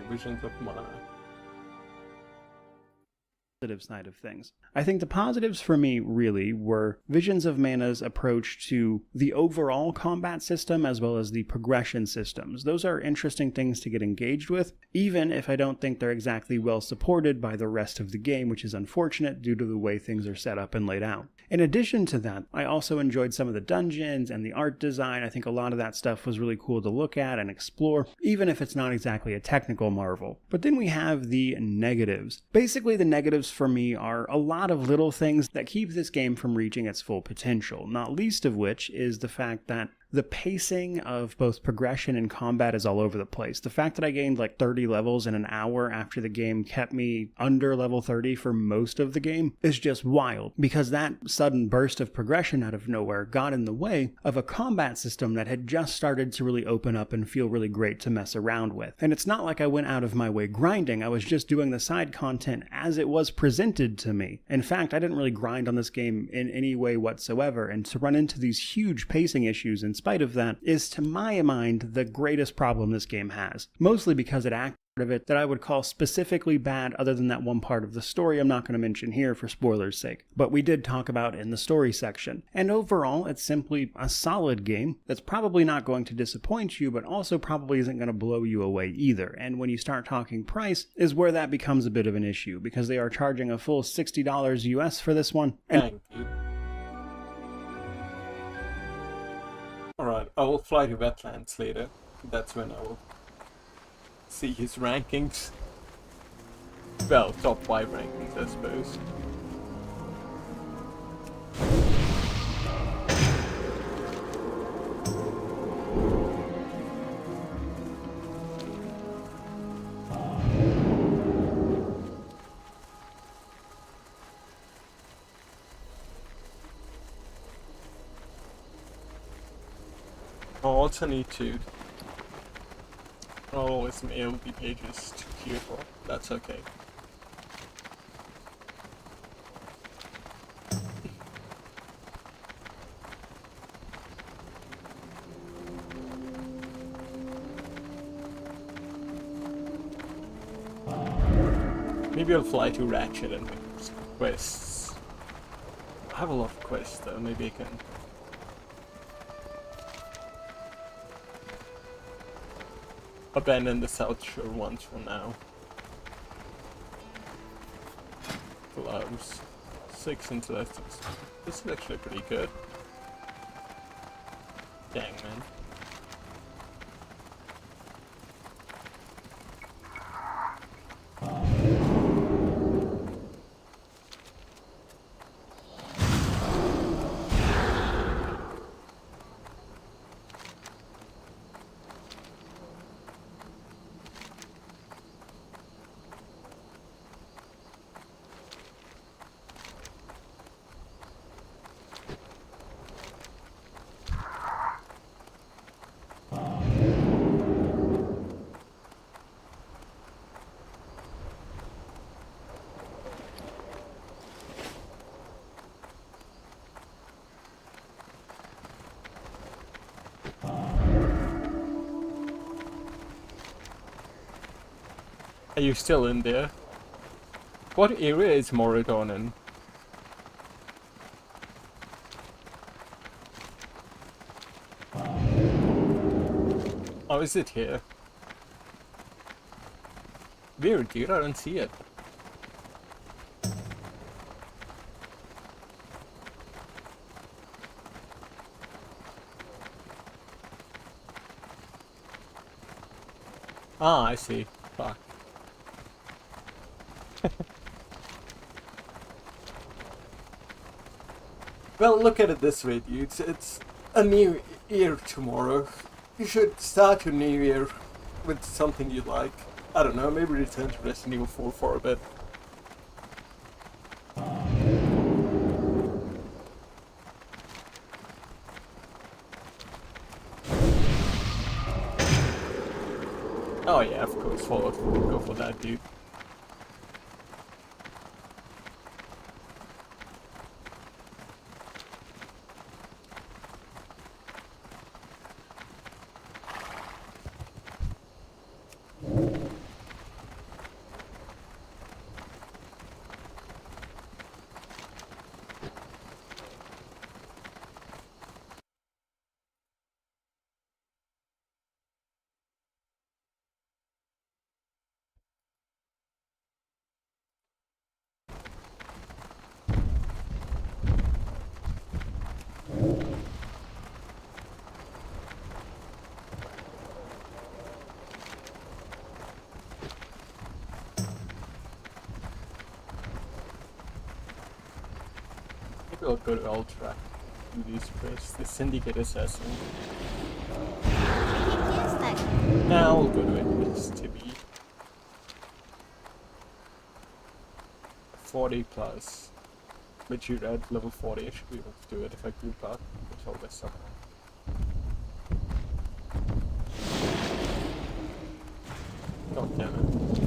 Visions of Mana side of things. I think the positives for me really were Visions of Mana's approach to the overall combat system as well as the progression systems. Those are interesting things to get engaged with, even if I don't think they're exactly well supported by the rest of the game, which is unfortunate due to the way things are set up and laid out. In addition to that, I also enjoyed some of the dungeons and the art design. I think a lot of that stuff was really cool to look at and explore, even if it's not exactly a technical marvel. But then we have the negatives. Basically, the negatives for me are a lot of little things that keep this game from reaching its full potential, not least of which is the fact that the pacing of both progression and combat is all over the place. The fact that I gained like 30 levels in an hour after the game kept me under level 30 for most of the game is just wild, because that sudden burst of progression out of nowhere got in the way of a combat system that had just started to really open up and feel really great to mess around with. And it's not like I went out of my way grinding, I was just doing the side content as it was presented to me. In fact, I didn't really grind on this game in any way whatsoever, and to run into these huge pacing issues in spite of that is, to my mind, the greatest problem this game has. Mostly because it acts of it that I would call specifically bad, other than that one part of the story I'm not going to mention here for spoilers' sake, but we did talk about in the story section. And overall, it's simply a solid game that's probably not going to disappoint you, but also probably isn't going to blow you away either. And when you start talking price is where that becomes a bit of an issue, because they are charging a full $60 US for this one. Thank you. Alright, I will fly to Wetlands later. That's when I will see his rankings. Well, top 5 rankings, I suppose. I also need to... Oh, it's my AOP pages too beautiful. That's okay. Maybe I'll fly to Ratchet and make some quests. I have a lot of quests though, maybe I can... abandon the South Shore ones for now. Gloves. 6 intellectuals. This is actually pretty good. Dang, man. Are you still in there? What area is Moradon in? Oh, is it here? Weird, dude, I don't see it. Ah, I see. Fuck. Well, look at it this way, dudes. It's a new year tomorrow. You should start your new year with something you like. I don't know, maybe return to Resident Evil 4 for a bit. Oh yeah, of course, Fallout 4 will go for that, dude. I'll go to Ultra. Do these first. The Syndicate Assassin. Yes, that. Now I'll go to it. It's to be 40 plus. But you're at level 40, I should be able to do it if I group up. Which I'll mess up. God damn it.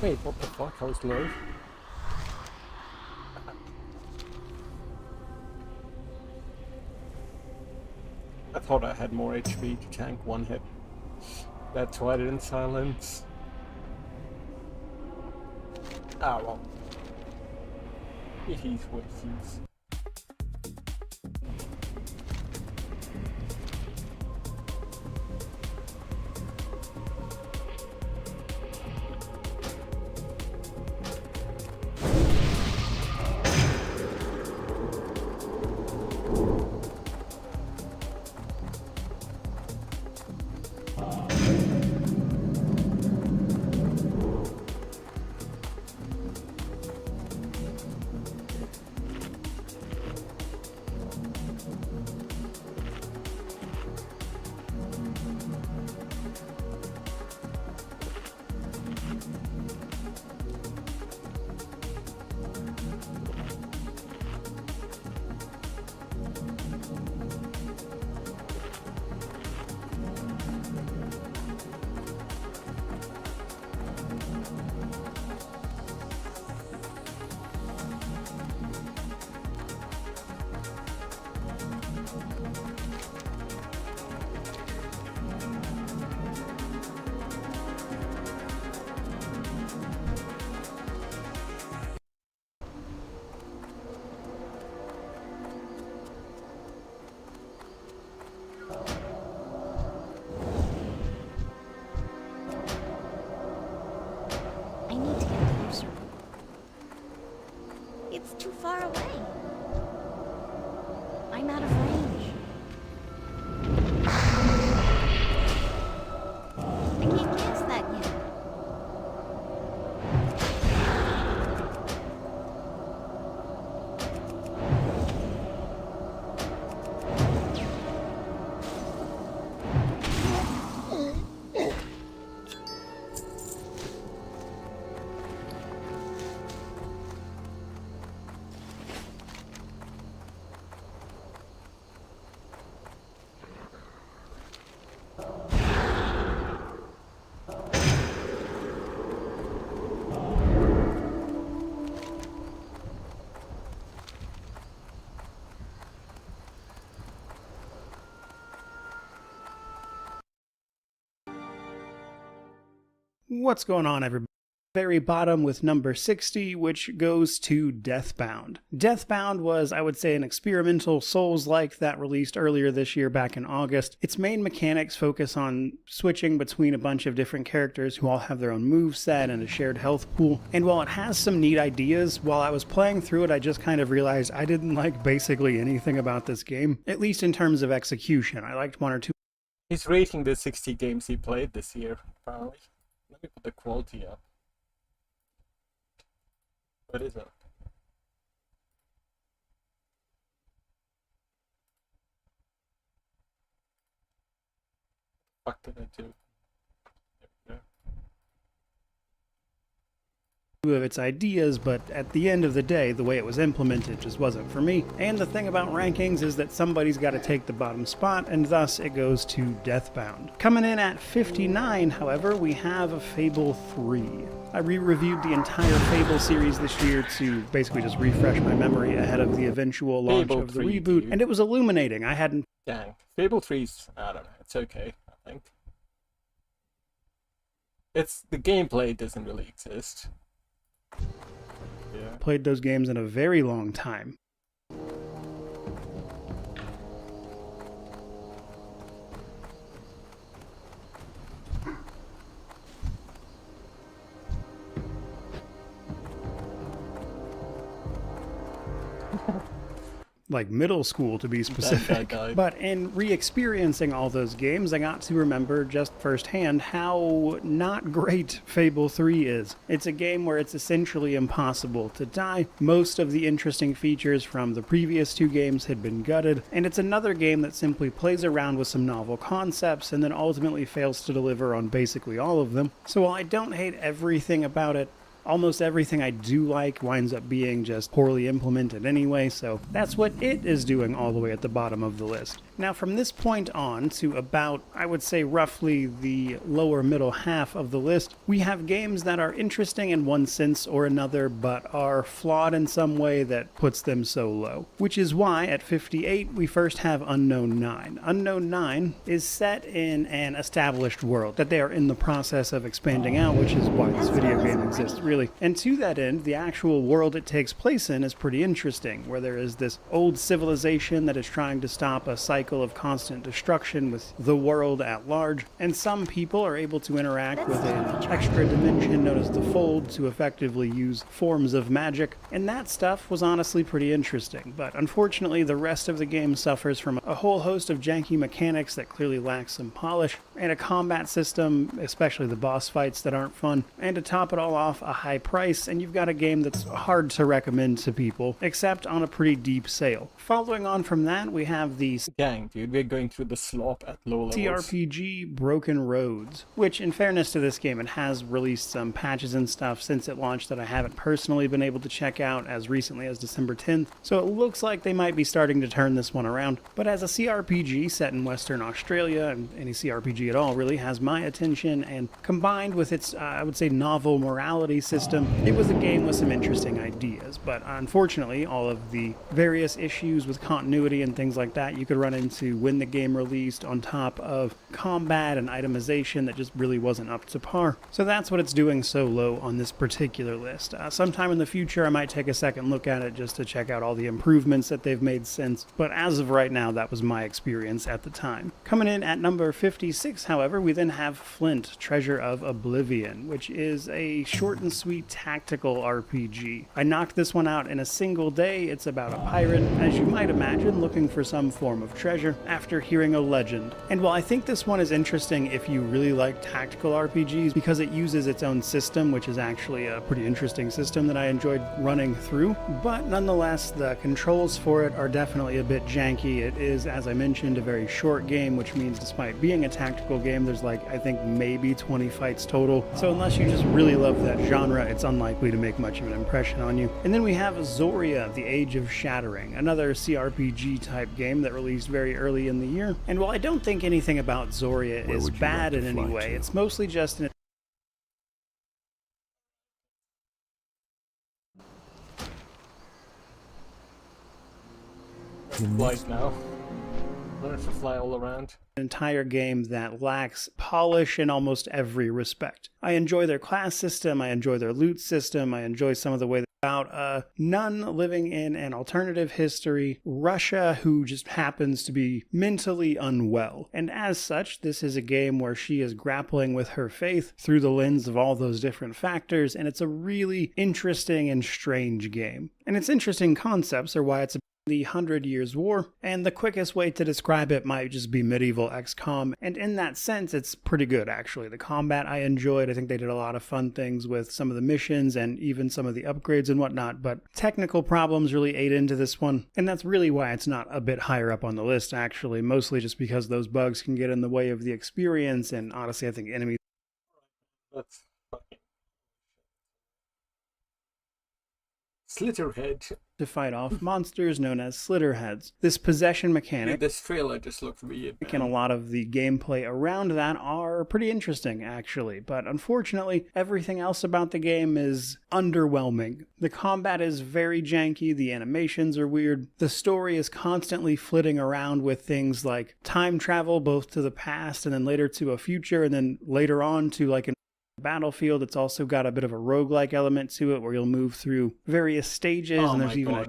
Wait, what the fuck? I was low. I thought I had more HP to tank one hit. That's why I didn't silence. Ah well. It is what it is. What's going on, everybody? Very bottom with number 60, which goes to Deathbound. Deathbound was, I would say, an experimental Souls-like that released earlier this year back in August. Its main mechanics focus on switching between a bunch of different characters who all have their own moveset and a shared health pool. And while it has some neat ideas, while I was playing through it, I just kind of realized I didn't like basically anything about this game, at least in terms of execution. I liked one or two. He's rating the 60 games he played this year, apparently. Let me put the quality up. What is it? What did I do? Of its ideas, but at the end of the day, the way it was implemented just wasn't for me. And the thing about rankings is that somebody's got to take the bottom spot, and thus it goes to Deathbound. Coming in at 59, however, we have Fable 3. I re-reviewed the entire Fable series this year to basically just refresh my memory ahead of the eventual launch Fable of the 3, reboot, dude. and it was illuminating. I hadn't... Dang. Fable 3's, I don't know, it's okay, I think. It's, the gameplay doesn't really exist. Yeah. played those games in a very long time. Like middle school to be specific. But in re-experiencing all those games, I got to remember just firsthand how not great Fable 3 is. It's a game where it's essentially impossible to die. Most of the interesting features from the previous two games had been gutted, and it's another game that simply plays around with some novel concepts and then ultimately fails to deliver on basically all of them. So while I don't hate everything about it, almost everything I do like winds up being just poorly implemented anyway, so that's what it is doing all the way at the bottom of the list. Now from this point on to about, I would say roughly the lower middle half of the list, we have games that are interesting in one sense or another, but are flawed in some way that puts them so low. Which is why at 58 we first have Unknown 9. Unknown 9 is set in an established world that they are in the process of expanding out, which is why this video game exists really. And to that end, the actual world it takes place in is pretty interesting, where there is this old civilization that is trying to stop a cycle of constant destruction with the world at large, and some people are able to interact with an extra dimension known as the Fold to effectively use forms of magic, and that stuff was honestly pretty interesting. But unfortunately, the rest of the game suffers from a whole host of janky mechanics that clearly lack some polish, and a combat system, especially the boss fights, that aren't fun, and to top it all off, a high price, and you've got a game that's hard to recommend to people, except on a pretty deep sale. Following on from that, we have the Dang, dude, we're going through the slop at low levels. TRPG Broken Roads, which in fairness to this game, it has released some patches and stuff since it launched that I haven't personally been able to check out as recently as December 10th, so it looks like they might be starting to turn this one around. But as a CRPG set in Western Australia, and any CRPG at all really, has my attention, and combined with its, I would say, novel morality system, it was a game with some interesting ideas, but unfortunately all of the various issues with continuity and things like that you could run into when the game released, on top of combat and itemization that just really wasn't up to par. So that's what it's doing so low on this particular list. Sometime in the future I might take a second look at it just to check out all the improvements that they've made since, but as of right now that was my experience at the time. Coming in at number 56, however, we then have Flint, Treasure of Oblivion, which is a short and sweet tactical RPG. I knocked this one out in a single day. It's about a pirate, as you might imagine, looking for some form of treasure after hearing a legend. And while I think this one is interesting if you really like tactical RPGs, because it uses its own system, which is actually a pretty interesting system that I enjoyed running through, but nonetheless the controls for it are definitely a bit janky. It is, as I mentioned, a very short game, which means despite being a tactical game, there's like, I think maybe 20 fights total. So unless you just really love that genre, it's unlikely to make much of an impression on you. And then we have Zoria, The Age of Shattering, another CRPG type game that released very early in the year. And while I don't think anything about Zoria is bad in any way, it's mostly just an Flight now. Learn to fly all around. An entire game that lacks polish in almost every respect. I enjoy their class system, I enjoy their loot system, I enjoy some of the way about a nun living in an alternative history, Russia, who just happens to be mentally unwell. And as such, this is a game where she is grappling with her faith through the lens of all those different factors, and it's a really interesting and strange game. And its interesting concepts are why it's the 100 Years' War, and the quickest way to describe it might just be medieval XCOM, and in that sense it's pretty good actually. The combat I enjoyed, I think they did a lot of fun things with some of the missions and even some of the upgrades and whatnot, but technical problems really ate into this one, and that's really why it's not a bit higher up on the list actually, mostly just because those bugs can get in the way of the experience, and honestly I think enemies... That's fucking... Slitterhead. To fight off monsters known as slitterheads. This possession mechanic... Dude, this trailer just looks weird, man. And a lot of the gameplay around that are pretty interesting, actually. But unfortunately, everything else about the game is underwhelming. The combat is very janky, the animations are weird, the story is constantly flitting around with things like time travel, both to the past and then later to a future, and then later on to like an battlefield. It's also got a bit of a roguelike element to it where you'll move through various stages, and there's even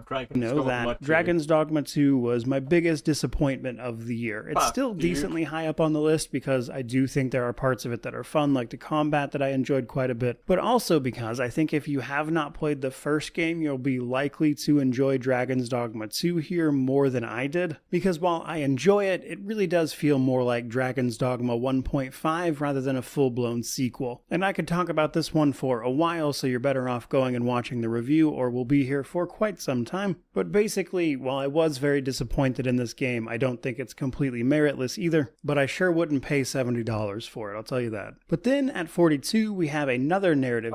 Dragon's Dogma 2 was my biggest disappointment of the year. It's still decently high up on the list because I do think there are parts of it that are fun, like the combat that I enjoyed quite a bit, but also because I think if you have not played the first game, you'll be likely to enjoy Dragon's Dogma 2 here more than I did, because while I enjoy it, it really does feel more like Dragon's Dogma 1.5 rather than a full-blown sequel. And I could talk about this one for a while, so you're better off going and watching the review, or we'll be here for quite some time. But basically, while I was very disappointed in this game, I don't think it's completely meritless either, but I sure wouldn't pay $70 for it, I'll tell you that. But then, at 42, we have another narrative.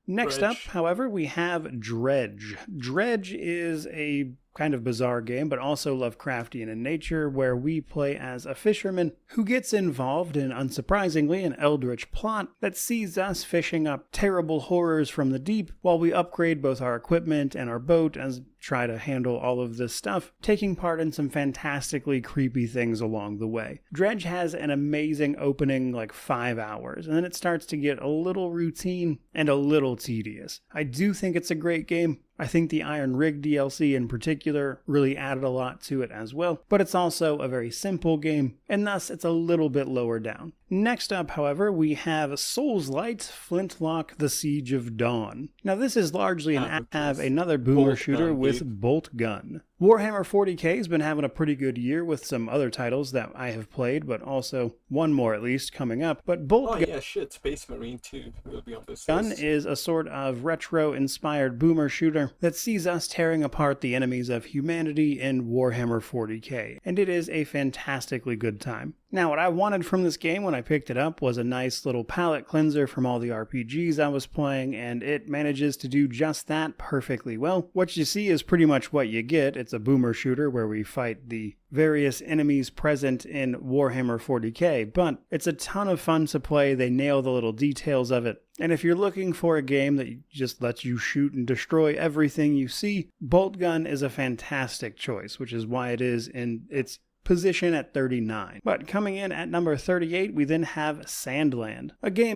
Next up, however, we have Dredge. Dredge is a kind of bizarre game, but also Lovecraftian in nature, where we play as a fisherman who gets involved in, unsurprisingly, an eldritch plot that sees us fishing up terrible horrors from the deep while we upgrade both our equipment and our boat as try to handle all of this stuff, taking part in some fantastically creepy things along the way. Dredge has an amazing opening, like 5 hours, and then it starts to get a little routine and a little tedious. I do think it's a great game. I think the Iron Rig DLC in particular really added a lot to it as well, but it's also a very simple game, and thus it's a little bit lower down. Next up, however, we have Souls-Light Flintlock: The Siege of Dawn. Now this is largely another boomer shooter with bolt gun. Warhammer 40k has been having a pretty good year with some other titles that I have played, but also one more at least coming up. But Space Marine 2 will be on this Gun list. is a sort of retro-inspired boomer shooter that sees us tearing apart the enemies of humanity in Warhammer 40k, and it is a fantastically good time. Now, what I wanted from this game when I picked it up was a nice little palate cleanser from all the RPGs I was playing, and it manages to do just that perfectly well. What you see is pretty much what you get. It's a boomer shooter where we fight the various enemies present in Warhammer 40k, but it's a ton of fun to play. They nail the little details of it. And if you're looking for a game that just lets you shoot and destroy everything you see, Bolt Gun is a fantastic choice, which is why it is in its position at 39. But coming in at number 38, we then have Sandland, a game...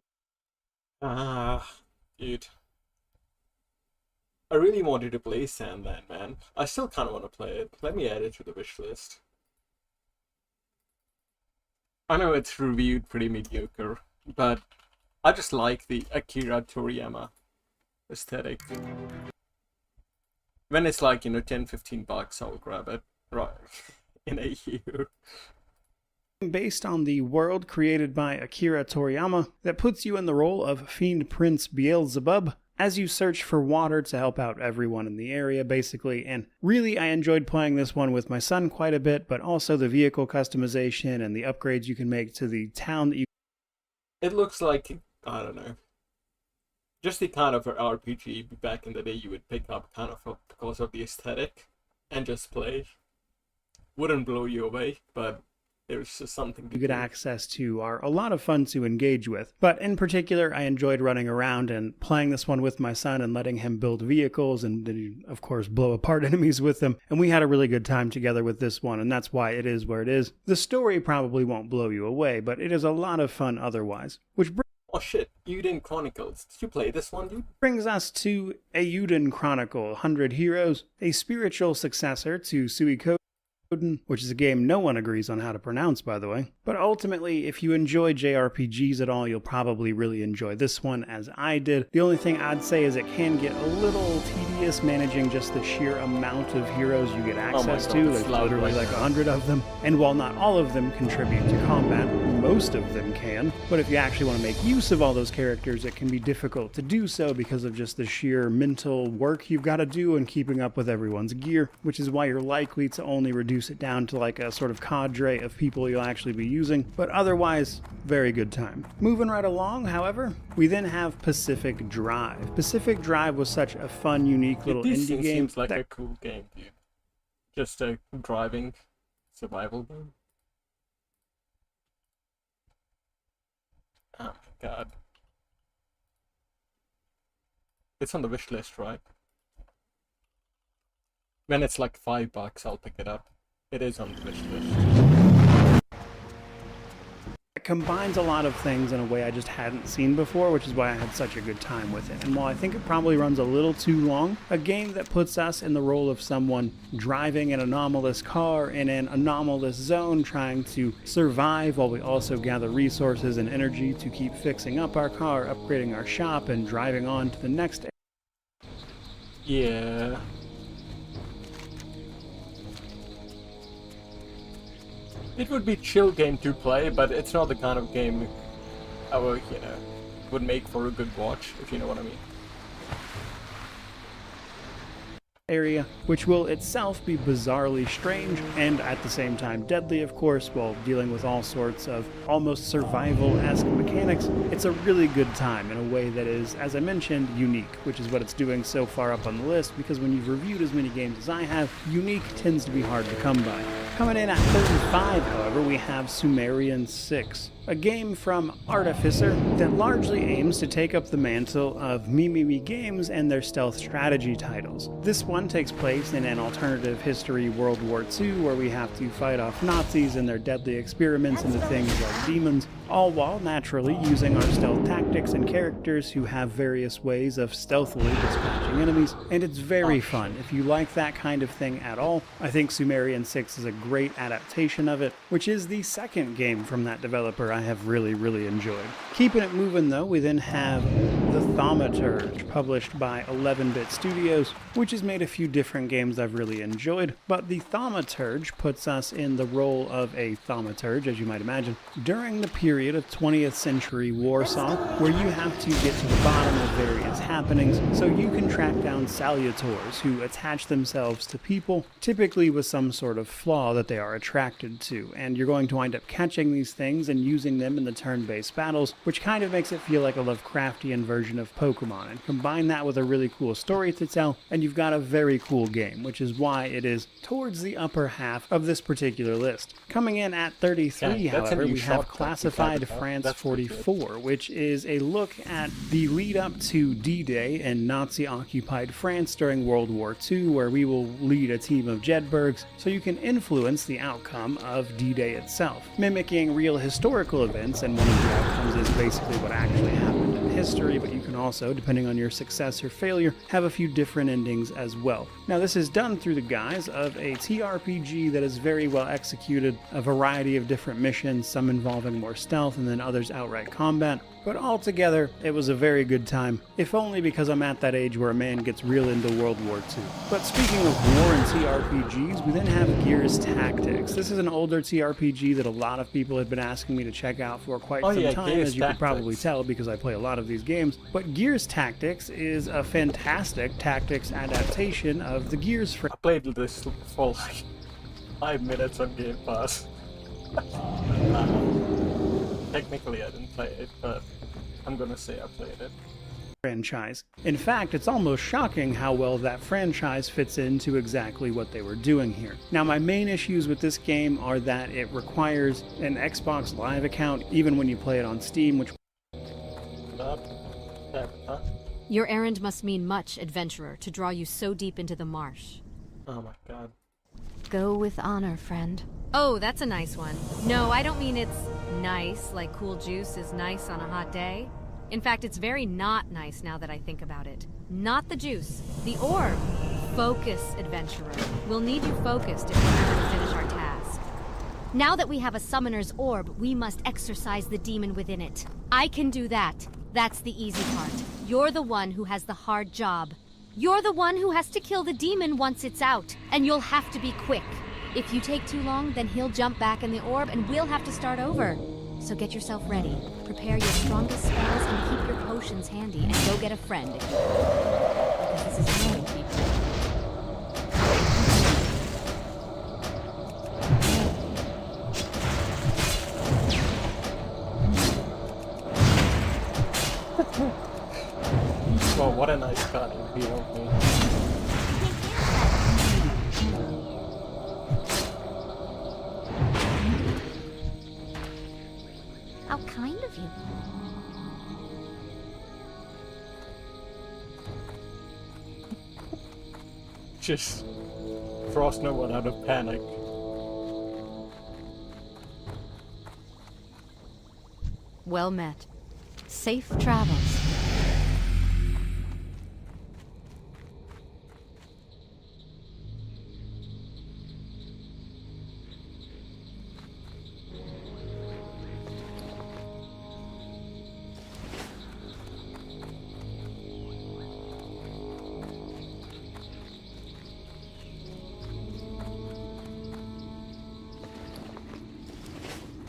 Dude. I really wanted to play Sandland, man. I still kind of want to play it. Let me add it to the wish list. I know it's reviewed pretty mediocre, but I just like the Akira Toriyama aesthetic. When it's like, you know, 10-15 bucks, I'll grab it. Right. In a year. Based on the world created by Akira Toriyama that puts you in the role of Fiend Prince Beelzebub as you search for water to help out everyone in the area, basically. And really, I enjoyed playing this one with my son quite a bit, but also the vehicle customization and the upgrades you can make to the town that you... It looks like, I don't know, just the kind of RPG back in the day you would pick up kind of because of the aesthetic and just play. Wouldn't blow you away, but there's just something you get access to are a lot of fun to engage with. But in particular, I enjoyed running around and playing this one with my son and letting him build vehicles and, of course, blow apart enemies with them. And we had a really good time together with this one, and that's why it is where it is. The story probably won't blow you away, but it is a lot of fun otherwise. Oh shit, Uden Chronicles. Did you play this one, dude? Brings us to Uden Chronicle, 100 Heroes, a spiritual successor to Suikoden, which is a game no one agrees on how to pronounce, by the way. But ultimately, if you enjoy JRPGs at all, you'll probably really enjoy this one, as I did. The only thing I'd say is it can get a little tedious managing just the sheer amount of heroes you get access to. There's literally like 100 of them. And while not all of them contribute to combat, most of them can. But if you actually want to make use of all those characters, it can be difficult to do so because of just the sheer mental work you've got to do in keeping up with everyone's gear, which is why you're likely to only reduce it down to like a sort of cadre of people you'll actually be using, but otherwise, very good time. Moving right along, however, we then have Pacific Drive. Pacific Drive was such a fun, unique little indie game. Seems like a cool game, dude. Just a driving survival game. Oh my god. It's on the wish list, right? When it's like $5, I'll pick it up. It is on the wish list. It combines a lot of things in a way I just hadn't seen before, which is why I had such a good time with it. And while I think it probably runs a little too long, a game that puts us in the role of someone driving an anomalous car in an anomalous zone, trying to survive while we also gather resources and energy to keep fixing up our car, upgrading our shop, and driving on to the next. Yeah. It would be a chill game to play, but it's not the kind of game I would, would make for a good watch, if you know what I mean. Area, which will itself be bizarrely strange and at the same time deadly, of course, while dealing with all sorts of almost survival-esque mechanics. It's a really good time in a way that is, as I mentioned, unique, which is what it's doing so far up on the list, because when you've reviewed as many games as I have, unique tends to be hard to come by. Coming in at 35, however, we have Sumerian 6. A game from Artificer that largely aims to take up the mantle of Mimimi Games and their stealth strategy titles. This one takes place in an alternative history World War II, where we have to fight off Nazis and their deadly experiments into things like demons, all while naturally using our stealth tactics and characters who have various ways of stealthily dispatching enemies, and it's very fun. If you like that kind of thing at all, I think Sumerian 6 is a great adaptation of it, which is the second game from that developer I have really enjoyed. Keeping it moving though, we then have The Thaumaturge, published by 11-Bit Studios, which has made a few different games I've really enjoyed, but The Thaumaturge puts us in the role of a thaumaturge, as you might imagine, during the period of 20th century Warsaw, where you have to get to the bottom of various happenings so you can track down salutors who attach themselves to people, typically with some sort of flaw that they are attracted to, and you're going to wind up catching these things and using them in the turn-based battles, which kind of makes it feel like a Lovecraftian version of Pokemon, and combine that with a really cool story to tell, and you've got a very cool game, which is why it is towards the upper half of this particular list. Coming in at 33, however, we have Classified France 44, which is a look at the lead up to D-Day in Nazi-occupied France during World War II, where we will lead a team of Jedburghs so you can influence the outcome of D-Day itself, mimicking real historical events, and one of the outcomes is basically what actually happened in history, but you can also, depending on your success or failure, have a few different endings as well. Now, this is done through the guise of a TRPG that is very well executed, a variety of different missions, some involving more stealth and then others outright combat, but altogether, it was a very good time, if only because I'm at that age where a man gets real into World War II. But speaking of war and TRPGs, we then have Gears Tactics. This is an older TRPG that a lot of people had been asking me to check out for quite some time, Gears as you could probably tell because I play a lot of these games. But Gears Tactics is a fantastic tactics adaptation of the Gears franchise. I played this for like 5 minutes on Game Pass. Technically I didn't play it, but I'm gonna say I played it. franchise. In fact, it's almost shocking how well that franchise fits into exactly what they were doing here. Now, my main issues with this game are that it requires an Xbox Live account, even when you play it on Steam, which... Your errand must mean much, adventurer, to draw you so deep into the marsh. Oh my god. Go with honor, friend. Oh, that's a nice one. No, I don't mean it's nice, like cool juice is nice on a hot day. In fact, it's very not nice now that I think about it. Not the juice, the orb. Focus, adventurer. We'll need you focused if we're going to finish our task. Now that we have a summoner's orb, we must exorcise the demon within it. I can do that. That's the easy part. You're the one who has the hard job. You're the one who has to kill the demon once it's out, and you'll have to be quick. If you take too long, then he'll jump back in the orb and we'll have to start over. So get yourself ready. Prepare your strongest spells and keep your potions handy, and go get a friend. Because this is really people. Well, what a nice card he healed me. How kind of you. Just frost no one out of panic. Well met. Safe travels.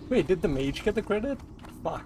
Wait, did the mage get the credit? Fuck.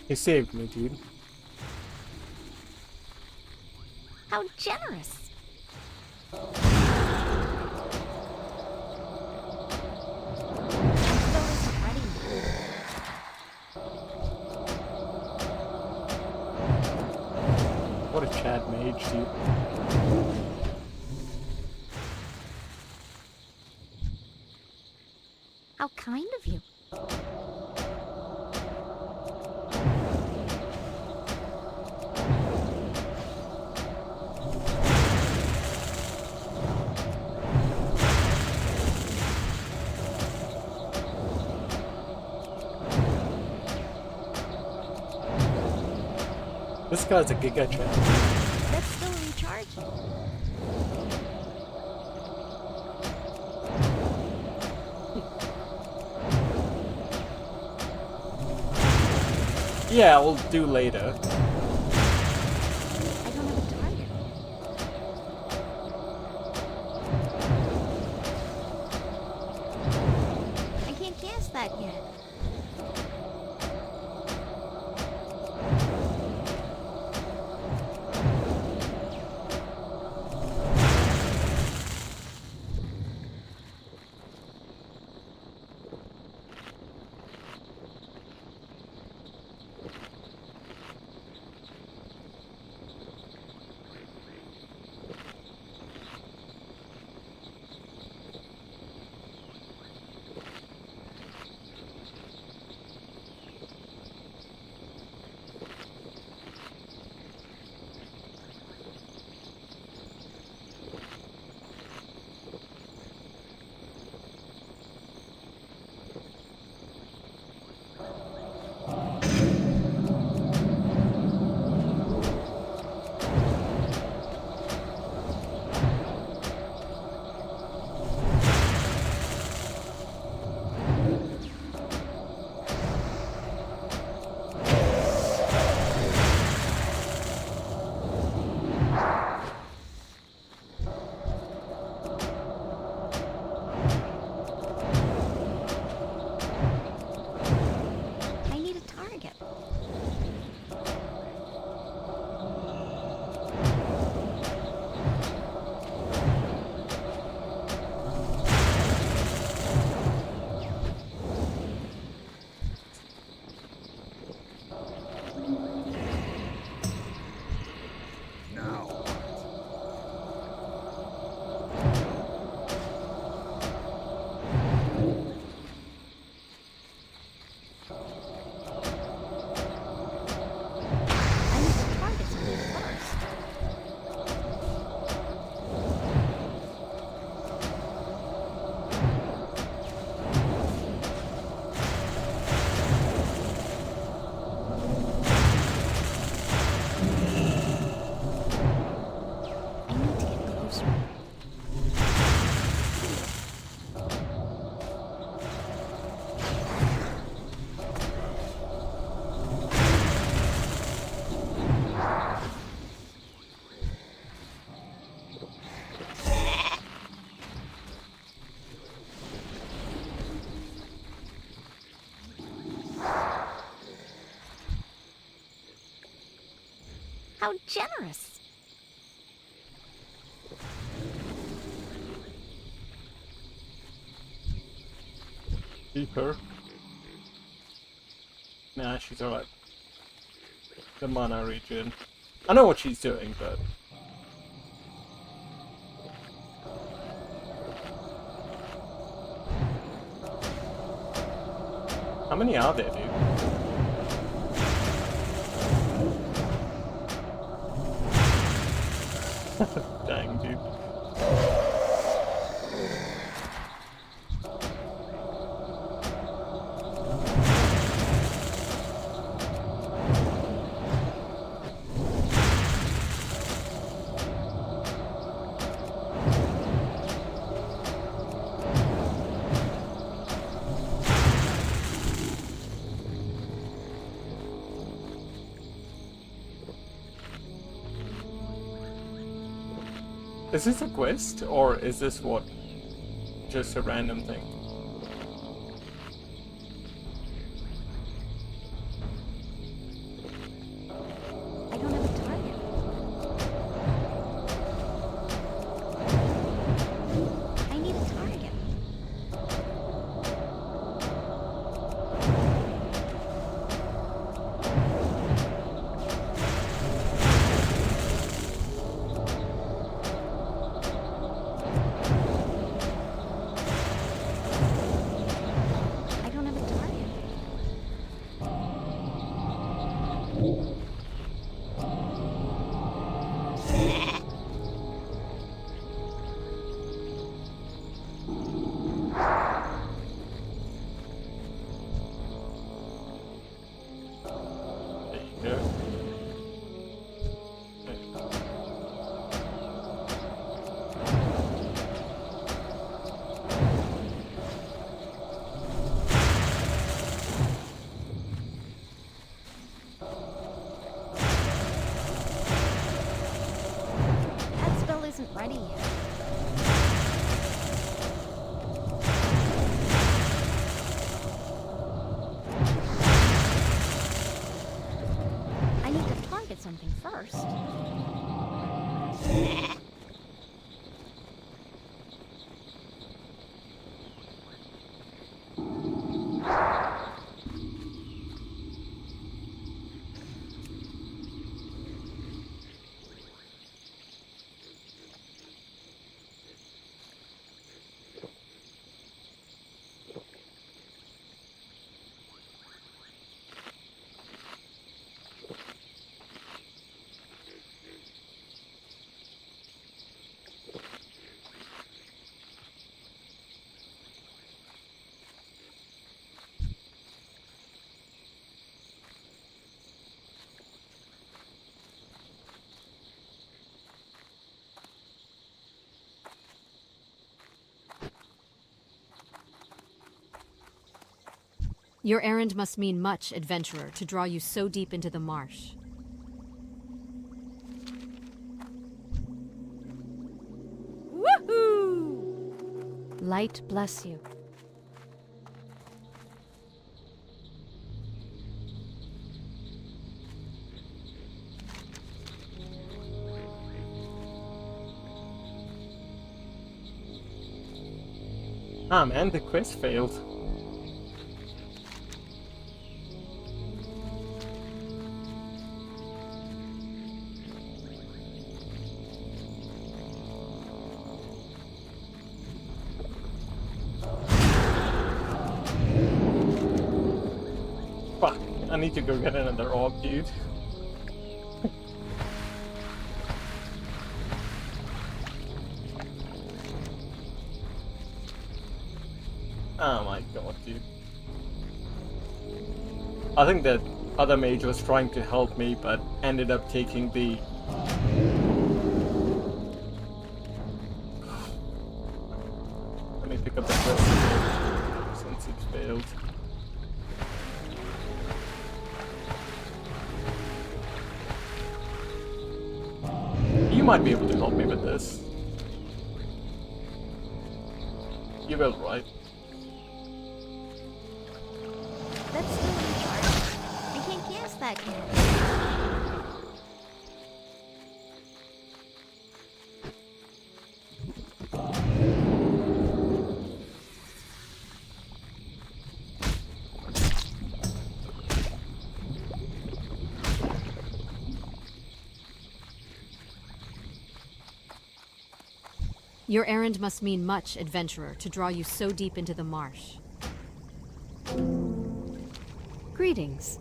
He saved me, dude. How generous. What a Chad mage, dude. How kind of you. This guy's a giga Chad. That's still recharging. Yeah, we'll do later. I don't have a target. I can't cast that yet. How generous. Keep her. Nah, she's alright. The mana regen. I know what she's doing, but... How many are there, dude? Dang, dude. Is this a quest, or is this what? Just a random thing? I don't have a target. I need a target. I don't have a target. There you go. That spell isn't ready yet. I need to target something first. Your errand must mean much, adventurer, to draw you so deep into the marsh. Woohoo! Light bless you. Ah man, the quest failed. Fuck, I need to go get another orb, dude. Oh my god, dude. I think that other mage was trying to help me, but ended up taking the... Let me pick up the quest since it failed. You might be able to help me with this. You will, right? That's still in charge. I can't cast that cannon. Your errand must mean much, adventurer, to draw you so deep into the marsh. Greetings.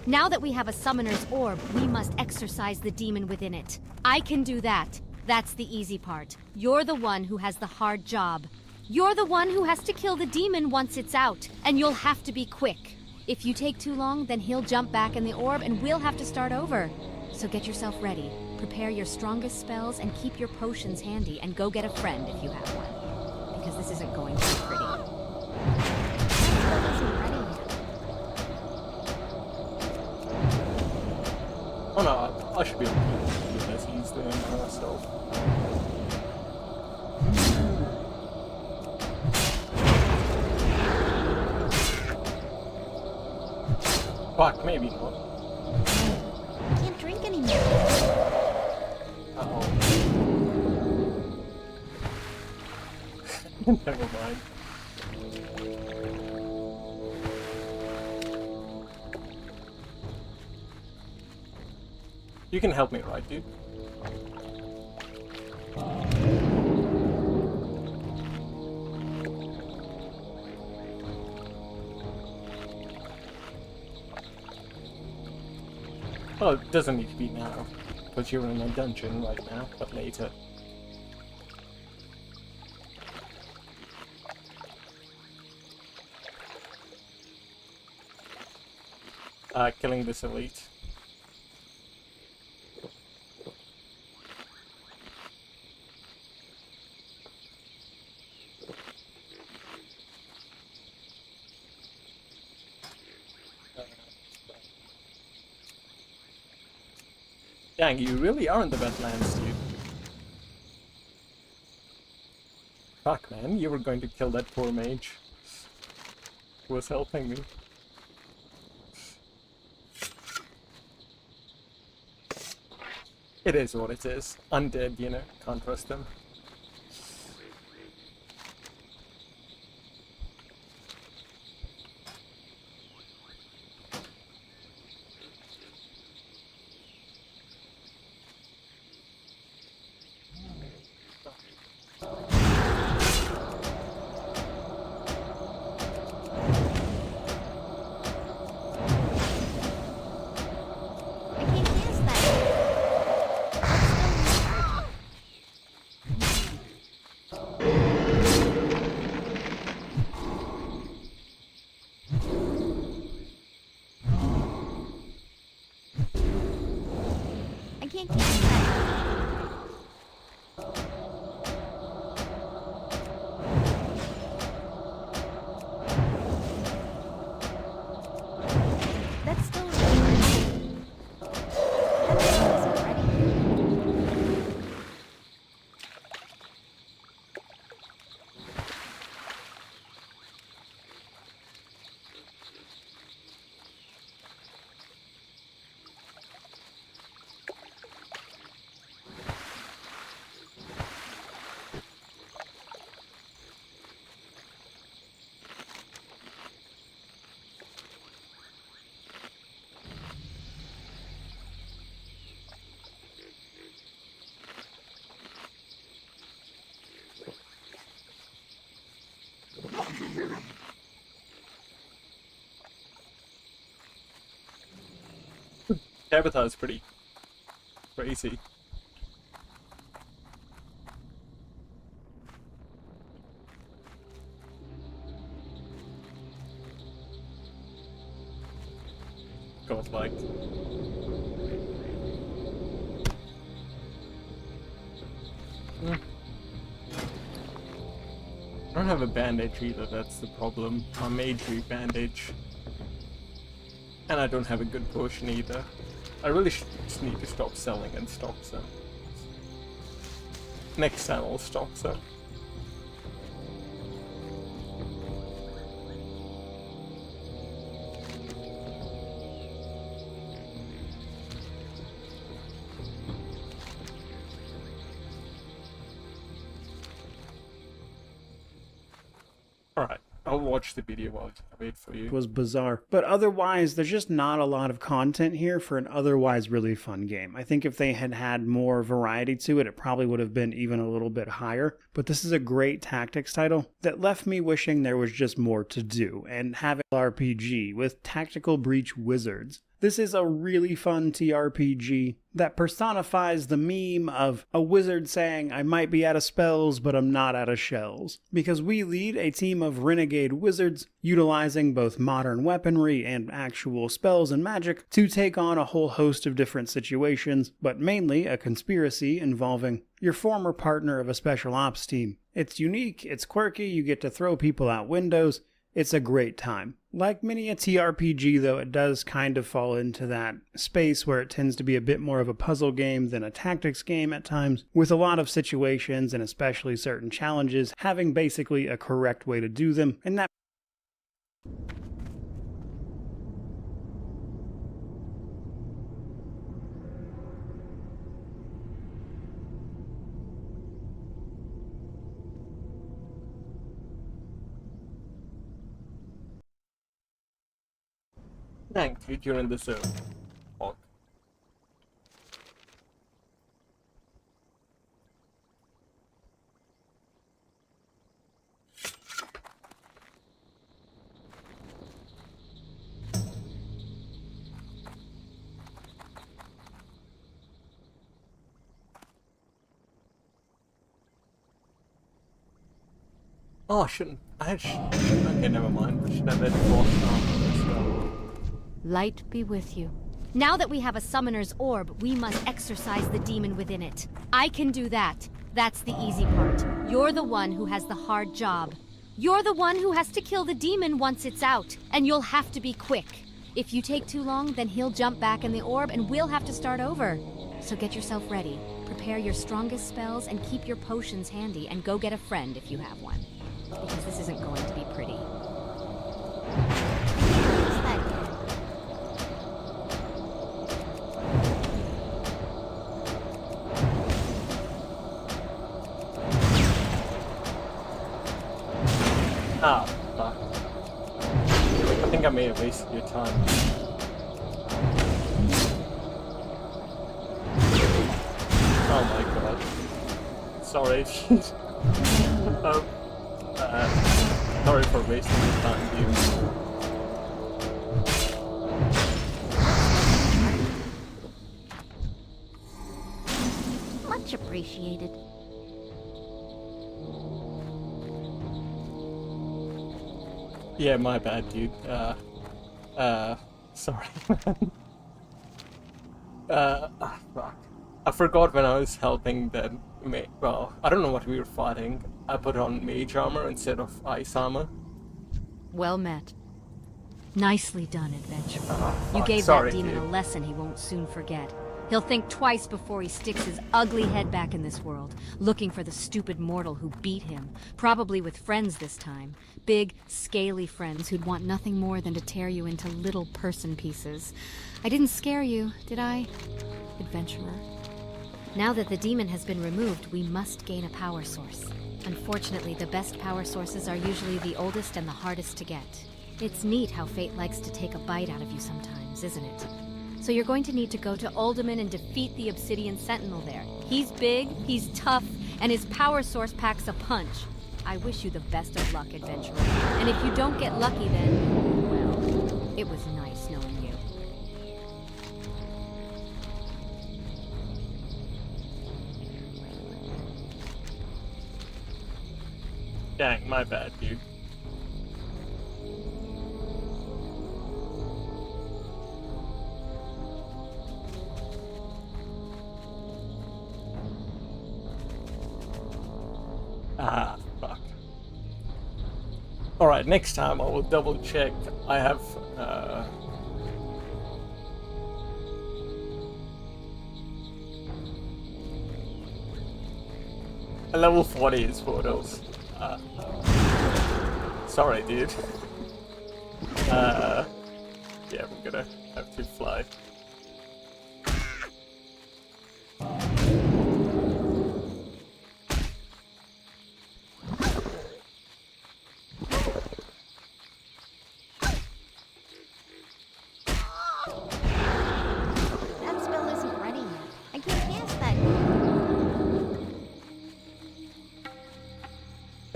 Now that we have a summoner's orb, we must exorcise the demon within it. I can do that. That's the easy part. You're the one who has the hard job. You're the one who has to kill the demon once it's out, and you'll have to be quick. If you take too long, then he'll jump back in the orb and we'll have to start over. So get yourself ready. Prepare your strongest spells and keep your potions handy, and go get a friend if you have one. Because this isn't going to be pretty. Oh no, I should be able to do this. He's doing it myself. Fuck, maybe not. Can't drink anymore. Uh-oh. Never mind. You can help me, right, dude? Well, it doesn't need to be now, because you're in a dungeon right now, but later. Killing this elite. Dang, you really are in the Badlands, dude. Fuck, man, you were going to kill that poor mage who was helping me. It is what it is. Undead, you know, can't trust them. Tabitha is pretty crazy. Godlike. I don't have a bandage either, that's the problem. A mage bandage. And I don't have a good potion either. I really just need to stop selling and stock some. Next time I'll stock some. I'll watch the video while I wait for you. Was bizarre. But otherwise, there's just not a lot of content here for an otherwise really fun game. I think if they had had more variety to it, it probably would have been even a little bit higher. But this is a great tactics title that left me wishing there was just more to do, and have an RPG with Tactical Breach Wizards. This is a really fun TRPG that personifies the meme of a wizard saying, I might be out of spells, but I'm not out of shells. Because we lead a team of renegade wizards utilizing both modern weaponry and actual spells and magic to take on a whole host of different situations, but mainly a conspiracy involving your former partner of a special ops team. It's unique, it's quirky, you get to throw people out windows. It's a great time. Like many a TRPG, though, it does kind of fall into that space where it tends to be a bit more of a puzzle game than a tactics game at times, with a lot of situations and especially certain challenges having basically a correct way to do them, and that Thank you, you're in the zone. Hog. Oh, I shouldn't. Okay, never mind. I should have let it as well. Light be with you. Now that we have a summoner's orb, we must exorcise the demon within it. I can do that. That's the easy part. You're the one who has the hard job. You're the one who has to kill the demon once it's out, and you'll have to be quick. If you take too long, then he'll jump back in the orb and we'll have to start over. So get yourself ready. Prepare your strongest spells and keep your potions handy, and go get a friend if you have one. Because this isn't going to be pretty. Ah, fuck. I think I may have wasted your time. Oh my god. Sorry. Sorry for wasting your time, dude. Much appreciated. Yeah, my bad, dude. Sorry, man. Fuck. I forgot when I was helping the well, I don't know what we were fighting. I put on mage armor instead of ice armor. Well met. Nicely done, adventurer. You fuck. gave Sorry, that demon dude. a lesson he won't soon forget. He'll think twice before he sticks his ugly head back in this world, looking for the stupid mortal who beat him, probably with friends this time. Big, scaly friends who'd want nothing more than to tear you into little person pieces. I didn't scare you, did I, adventurer? Now that the demon has been removed, we must gain a power source. Unfortunately, the best power sources are usually the oldest and the hardest to get. It's neat how fate likes to take a bite out of you sometimes, isn't it? So you're going to need to go to Uldaman and defeat the Obsidian Sentinel there. He's big, he's tough, and his power source packs a punch. I wish you the best of luck, adventurer. And if you don't get lucky, then, well, it was nice knowing you. Dang, my bad, dude. Ah, fuck. Alright, next time I will double check. I have, a level 40 is photos. Sorry, dude. Yeah, we're gonna have to fly.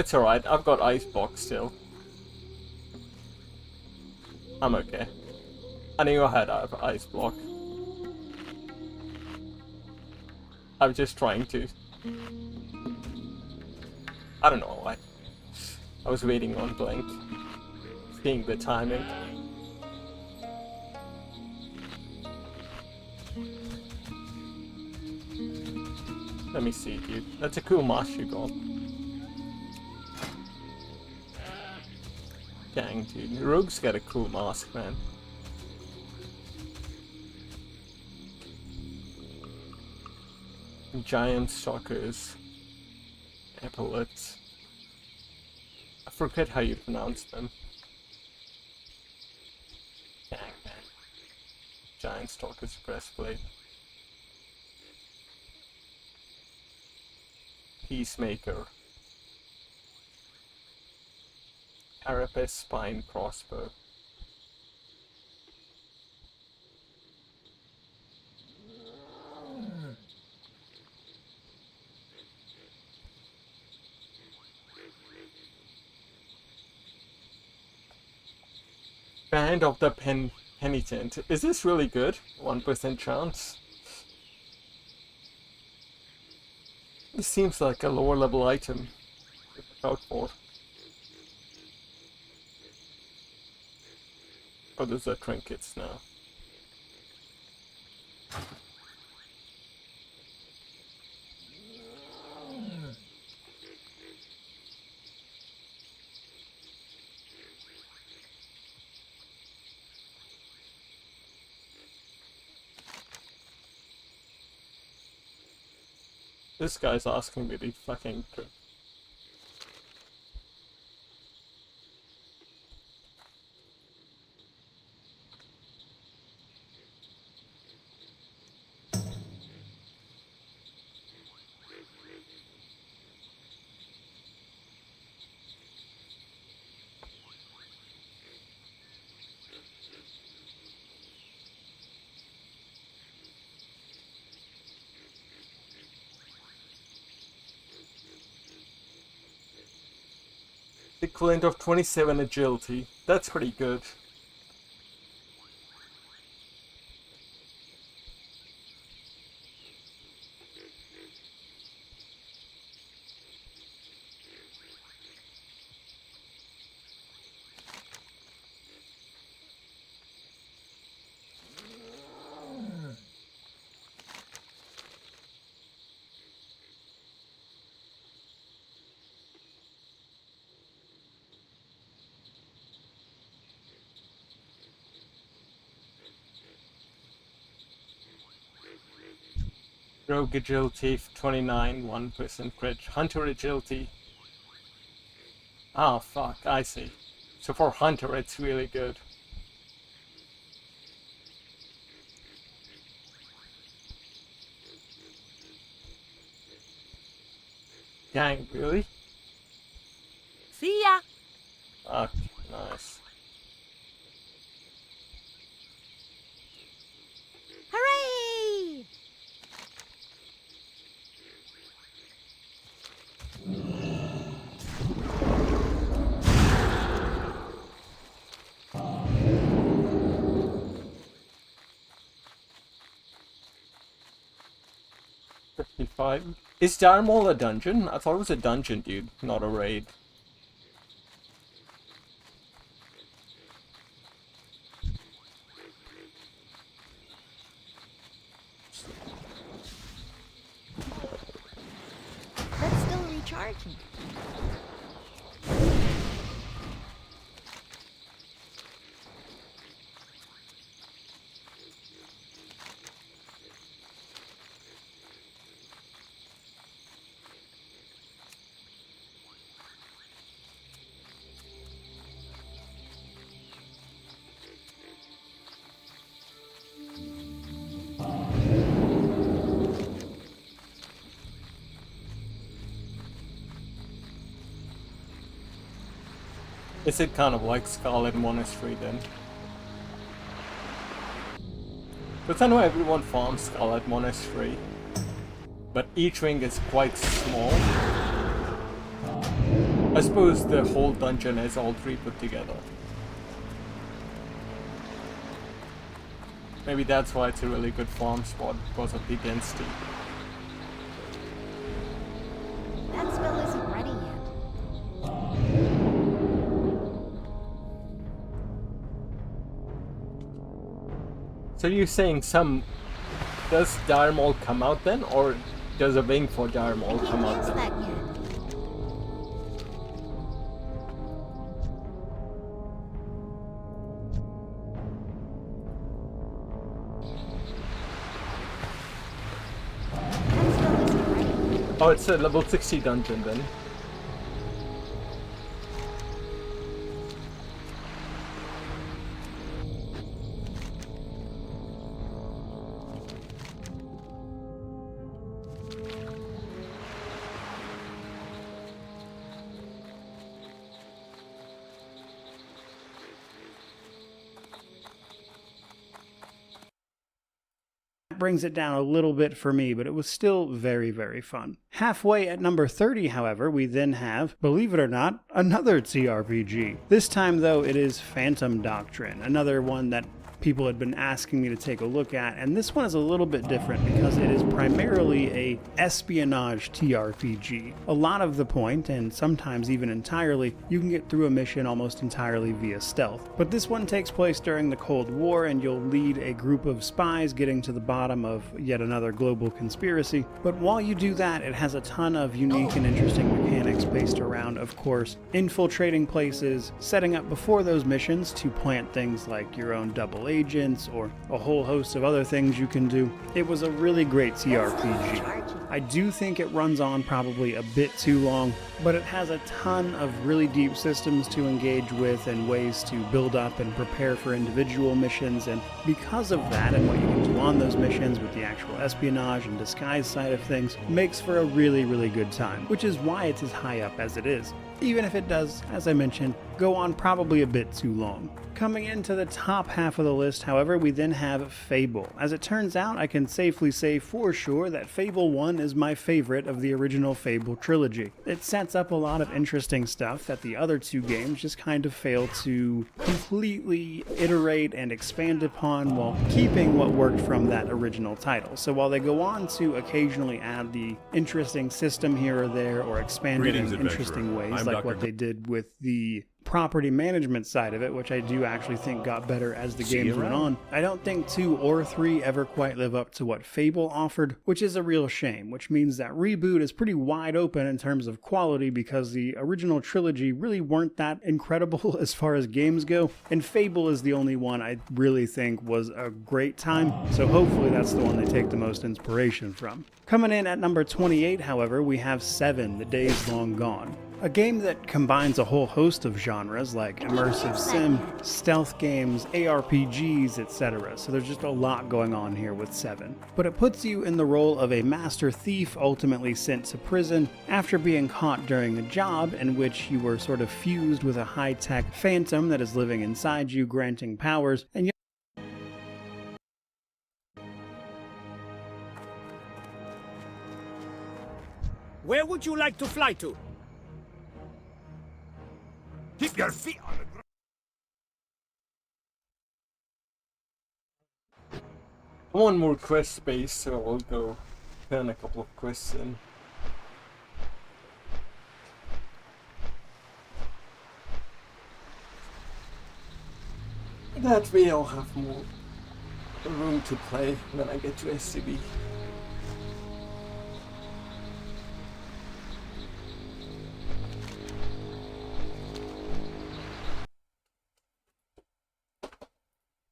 It's alright, I've got ice box still. I'm okay. I knew I had ice block. I'm just trying to. I don't know why. I was waiting on Blink. Seeing the timing. Let me see, dude. That's a cool mask you got. Dang, dude. Rogue's got a cool mask, man. Giant stalkers. Epaulets. I forget how you pronounce them. Dang, man. Giant stalkers breastplate. Peacemaker. Carapace spine crossbow. Band of the Penitent. Is this really good? 1% chance. This seems like a lower level item to look out for. Oh, those are trinkets now. This guy's asking me to fucking... Equivalent of 27 agility. That's pretty good. Rogue agility 29, 1% crit. Hunter agility. Oh fuck, I see. So for Hunter it's really good. Dang, really? See ya! Fuck, nice. Hooray! Is Darmol a dungeon? I thought it was a dungeon, dude, not a raid. That's still recharging. Is it kind of like Scarlet Monastery then? Because I know everyone farms Scarlet Monastery, but each ring is quite small. I suppose the whole dungeon is all three put together. Maybe that's why it's a really good farm spot, because of the density. That spell isn't ready yet. So you're saying does Dire Maul come out then, or does a wing for Dire Maul come out then? That yet. Oh, it's a level 60 dungeon then. Brings it down a little bit for me, but it was still very, very fun. Halfway at number 30, however, we then have, believe it or not, another TRPG. This time, though, it is Phantom Doctrine, another one that people had been asking me to take a look at, and this one is a little bit different because it is primarily a espionage TRPG. A lot of the point, and sometimes even entirely, you can get through a mission almost entirely via stealth. But this one takes place during the Cold War, and you'll lead a group of spies getting to the bottom of yet another global conspiracy. But while you do that, it has a ton of unique and interesting mechanics based around, of course, infiltrating places, setting up before those missions to plant things like your own double agents or a whole host of other things you can do. It was a really great TRPG. I do think it runs on probably a bit too long, but it has a ton of really deep systems to engage with and ways to build up and prepare for individual missions, and because of that and what you can do on those missions with the actual espionage and disguise side of things, makes for a really, really good time, which is why it's as high up as it is, even if it does, as I mentioned, go on probably a bit too long. Coming into the top half of the list, however, we then have Fable. As it turns out, I can safely say for sure that Fable 1 is my favorite of the original Fable trilogy. It sets up a lot of interesting stuff that the other two games just kind of fail to completely iterate and expand upon while keeping what worked from that original title. So while they go on to occasionally add the interesting system here or there or expand it in interesting ways, like what they did with the property management side of it, which I do actually think got better as the games went on, I don't think 2 or 3 ever quite live up to what Fable offered, which is a real shame, which means that Reboot is pretty wide open in terms of quality because the original trilogy really weren't that incredible as far as games go, and Fable is the only one I really think was a great time, so hopefully that's the one they take the most inspiration from. Coming in at number 28, however, we have 7, The Days Long Gone. A game that combines a whole host of genres like immersive sim, stealth games, ARPGs, etc. So there's just a lot going on here with 7. But it puts you in the role of a master thief ultimately sent to prison after being caught during a job in which you were sort of fused with a high-tech phantom that is living inside you, granting powers, and Where would you like to fly to? Keep your feet on the ground. One more quest space, so I'll go turn a couple of quests in. That way I'll have more room to play when I get to SCB.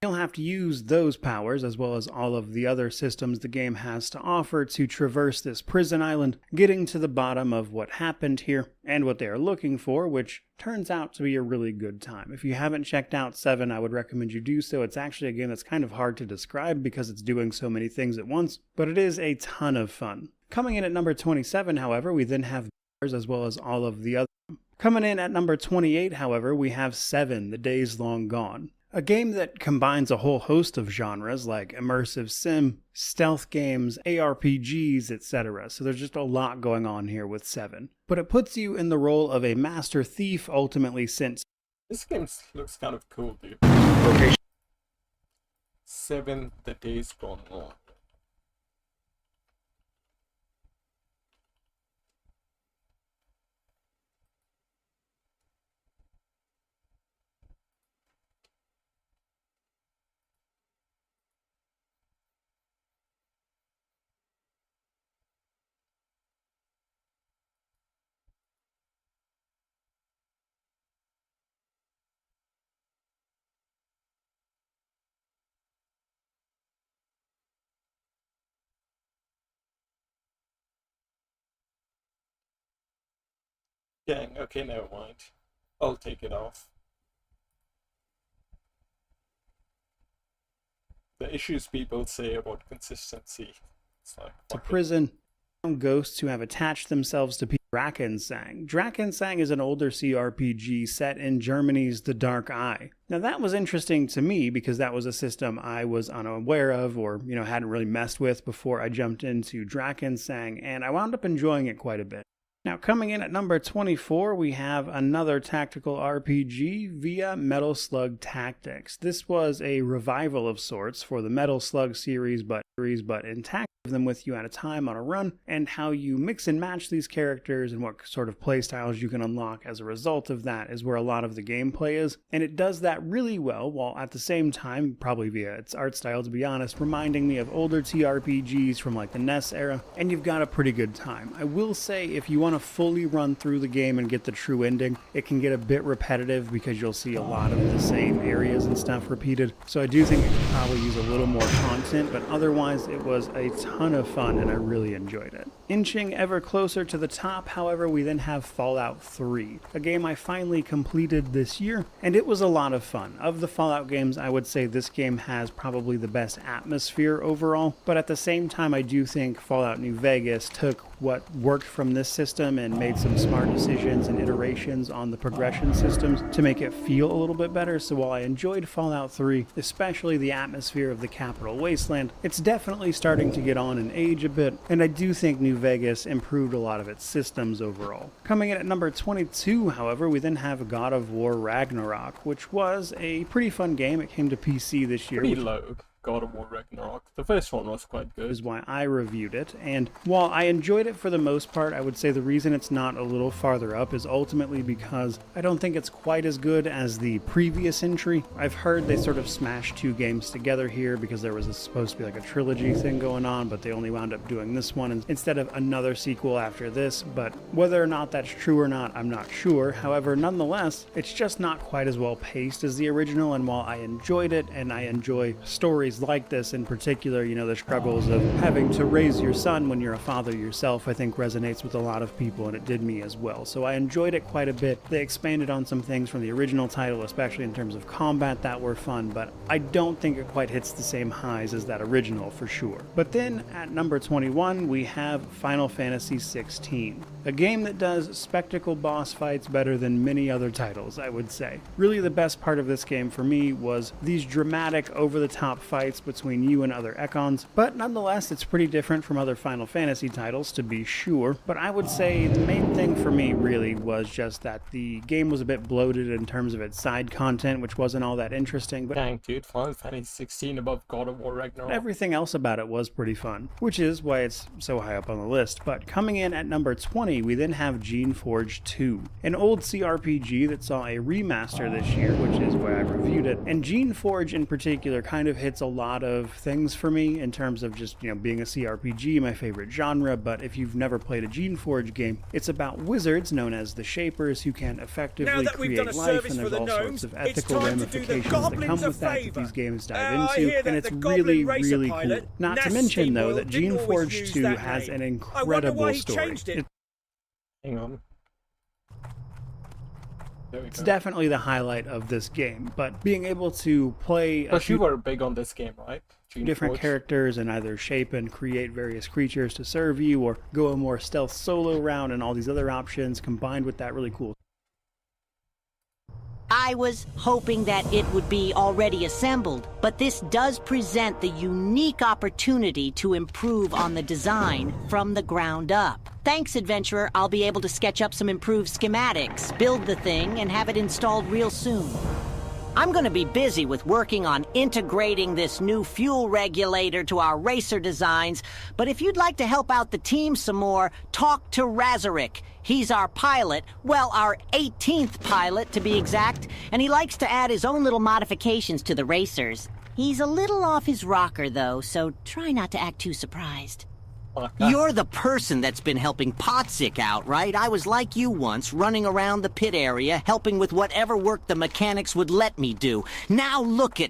You'll have to use those powers, as well as all of the other systems the game has to offer, to traverse this prison island, getting to the bottom of what happened here, and what they are looking for, which turns out to be a really good time. If you haven't checked out 7, I would recommend you do so. It's actually a game that's kind of hard to describe because it's doing so many things at once, but it is a ton of fun. Coming in at number 27, however, we then have as well as all of the other. Coming in at number 28, however, we have 7, The Days Long Gone. A game that combines a whole host of genres like immersive sim, stealth games, ARPGs, etc. So there's just a lot going on here with 7. But it puts you in the role of a master thief ultimately sent. This game looks kind of cool, dude. Okay. 7, the days gone on. Dang, okay, never mind. I'll take it off. The issues people say about consistency. It's like, to prison. Ghosts who have attached themselves to Drakensang. Drakensang is an older CRPG set in Germany's The Dark Eye. Now that was interesting to me because that was a system I was unaware of or, hadn't really messed with before I jumped into Drakensang, and I wound up enjoying it quite a bit. Now, coming in at number 24, we have another tactical RPG via Metal Slug Tactics. This was a revival of sorts for the Metal Slug series, but in Tactics, them with you at a time on a run, and how you mix and match these characters and what sort of playstyles you can unlock as a result of that is where a lot of the gameplay is, and it does that really well, while at the same time, probably via its art style to be honest, reminding me of older TRPGs from like the NES era, and you've got a pretty good time. I will say, if you want to fully run through the game and get the true ending, it can get a bit repetitive because you'll see a lot of the same areas and stuff repeated, so I do think it could probably use a little more content, but otherwise it was a ton of fun and I really enjoyed it. Inching ever closer to the top, however, we then have Fallout 3, a game I finally completed this year, and it was a lot of fun. Of the Fallout games, I would say this game has probably the best atmosphere overall, but at the same time I do think Fallout New Vegas took what worked from this system and made some smart decisions and iterations on the progression systems to make it feel a little bit better. So while I enjoyed Fallout 3, especially the atmosphere of the Capital Wasteland, it's definitely starting to get on in age a bit, and I do think New Vegas improved a lot of its systems overall. Coming in at number 22, however, we then have God of War Ragnarok, which was a pretty fun game. It came to PC this year. Pretty low. God of War Ragnarok. The first one was quite good. Is why I reviewed it, and while I enjoyed it for the most part, I would say the reason it's not a little farther up is ultimately because I don't think it's quite as good as the previous entry. I've heard they sort of smashed 2 games together here because there was supposed to be like a trilogy thing going on, but they only wound up doing this one instead of another sequel after this, but whether or not that's true or not, I'm not sure. However, nonetheless, it's just not quite as well paced as the original, and while I enjoyed it, and I enjoy stories like this in particular, the struggles of having to raise your son when you're a father yourself, I think resonates with a lot of people, and it did me as well. So I enjoyed it quite a bit. They expanded on some things from the original title, especially in terms of combat, that were fun, but I don't think it quite hits the same highs as that original for sure. But then at number 21, we have Final Fantasy XVI, a game that does spectacle boss fights better than many other titles, I would say. Really the best part of this game for me was these dramatic, over-the-top fights between you and other Ekons, but nonetheless it's pretty different from other Final Fantasy titles, to be sure. But I would say the main thing for me really was just that the game was a bit bloated in terms of its side content, which wasn't all that interesting, but dang dude, Final Fantasy 16 above God of War Ragnarok. Everything else about it was pretty fun, which is why it's so high up on the list. But coming in at number 20, we then have Geneforge 2, an old CRPG that saw a remaster this year, which is where I reviewed it, and Geneforge in particular kind of hits a lot of things for me in terms of just, being a CRPG, my favorite genre. But if you've never played a Geneforge game, it's about wizards known as the Shapers who can effectively create life, and there's all sorts of ethical ramifications that come with that these games dive into, and it's really, really cool. Not to mention, though, that Geneforge 2 has an incredible story. Hang on. It's definitely the highlight of this game, but being able to play but you were big on this game, right? Different characters and either shape and create various creatures to serve you, or go a more stealth solo route, and all these other options combined with that really cool I was hoping that it would be already assembled, but this does present the unique opportunity to improve on the design from the ground up. Thanks, Adventurer. I'll be able to sketch up some improved schematics, build the thing, and have it installed real soon. I'm going to be busy with working on integrating this new fuel regulator to our racer designs, but if you'd like to help out the team some more, talk to Razorick. He's our pilot, well, our 18th pilot to be exact, and he likes to add his own little modifications to the racers. He's a little off his rocker, though, so try not to act too surprised. You're the person that's been helping Potzik out, right? I was like you once, running around the pit area, helping with whatever work the mechanics would let me do. Now look at me.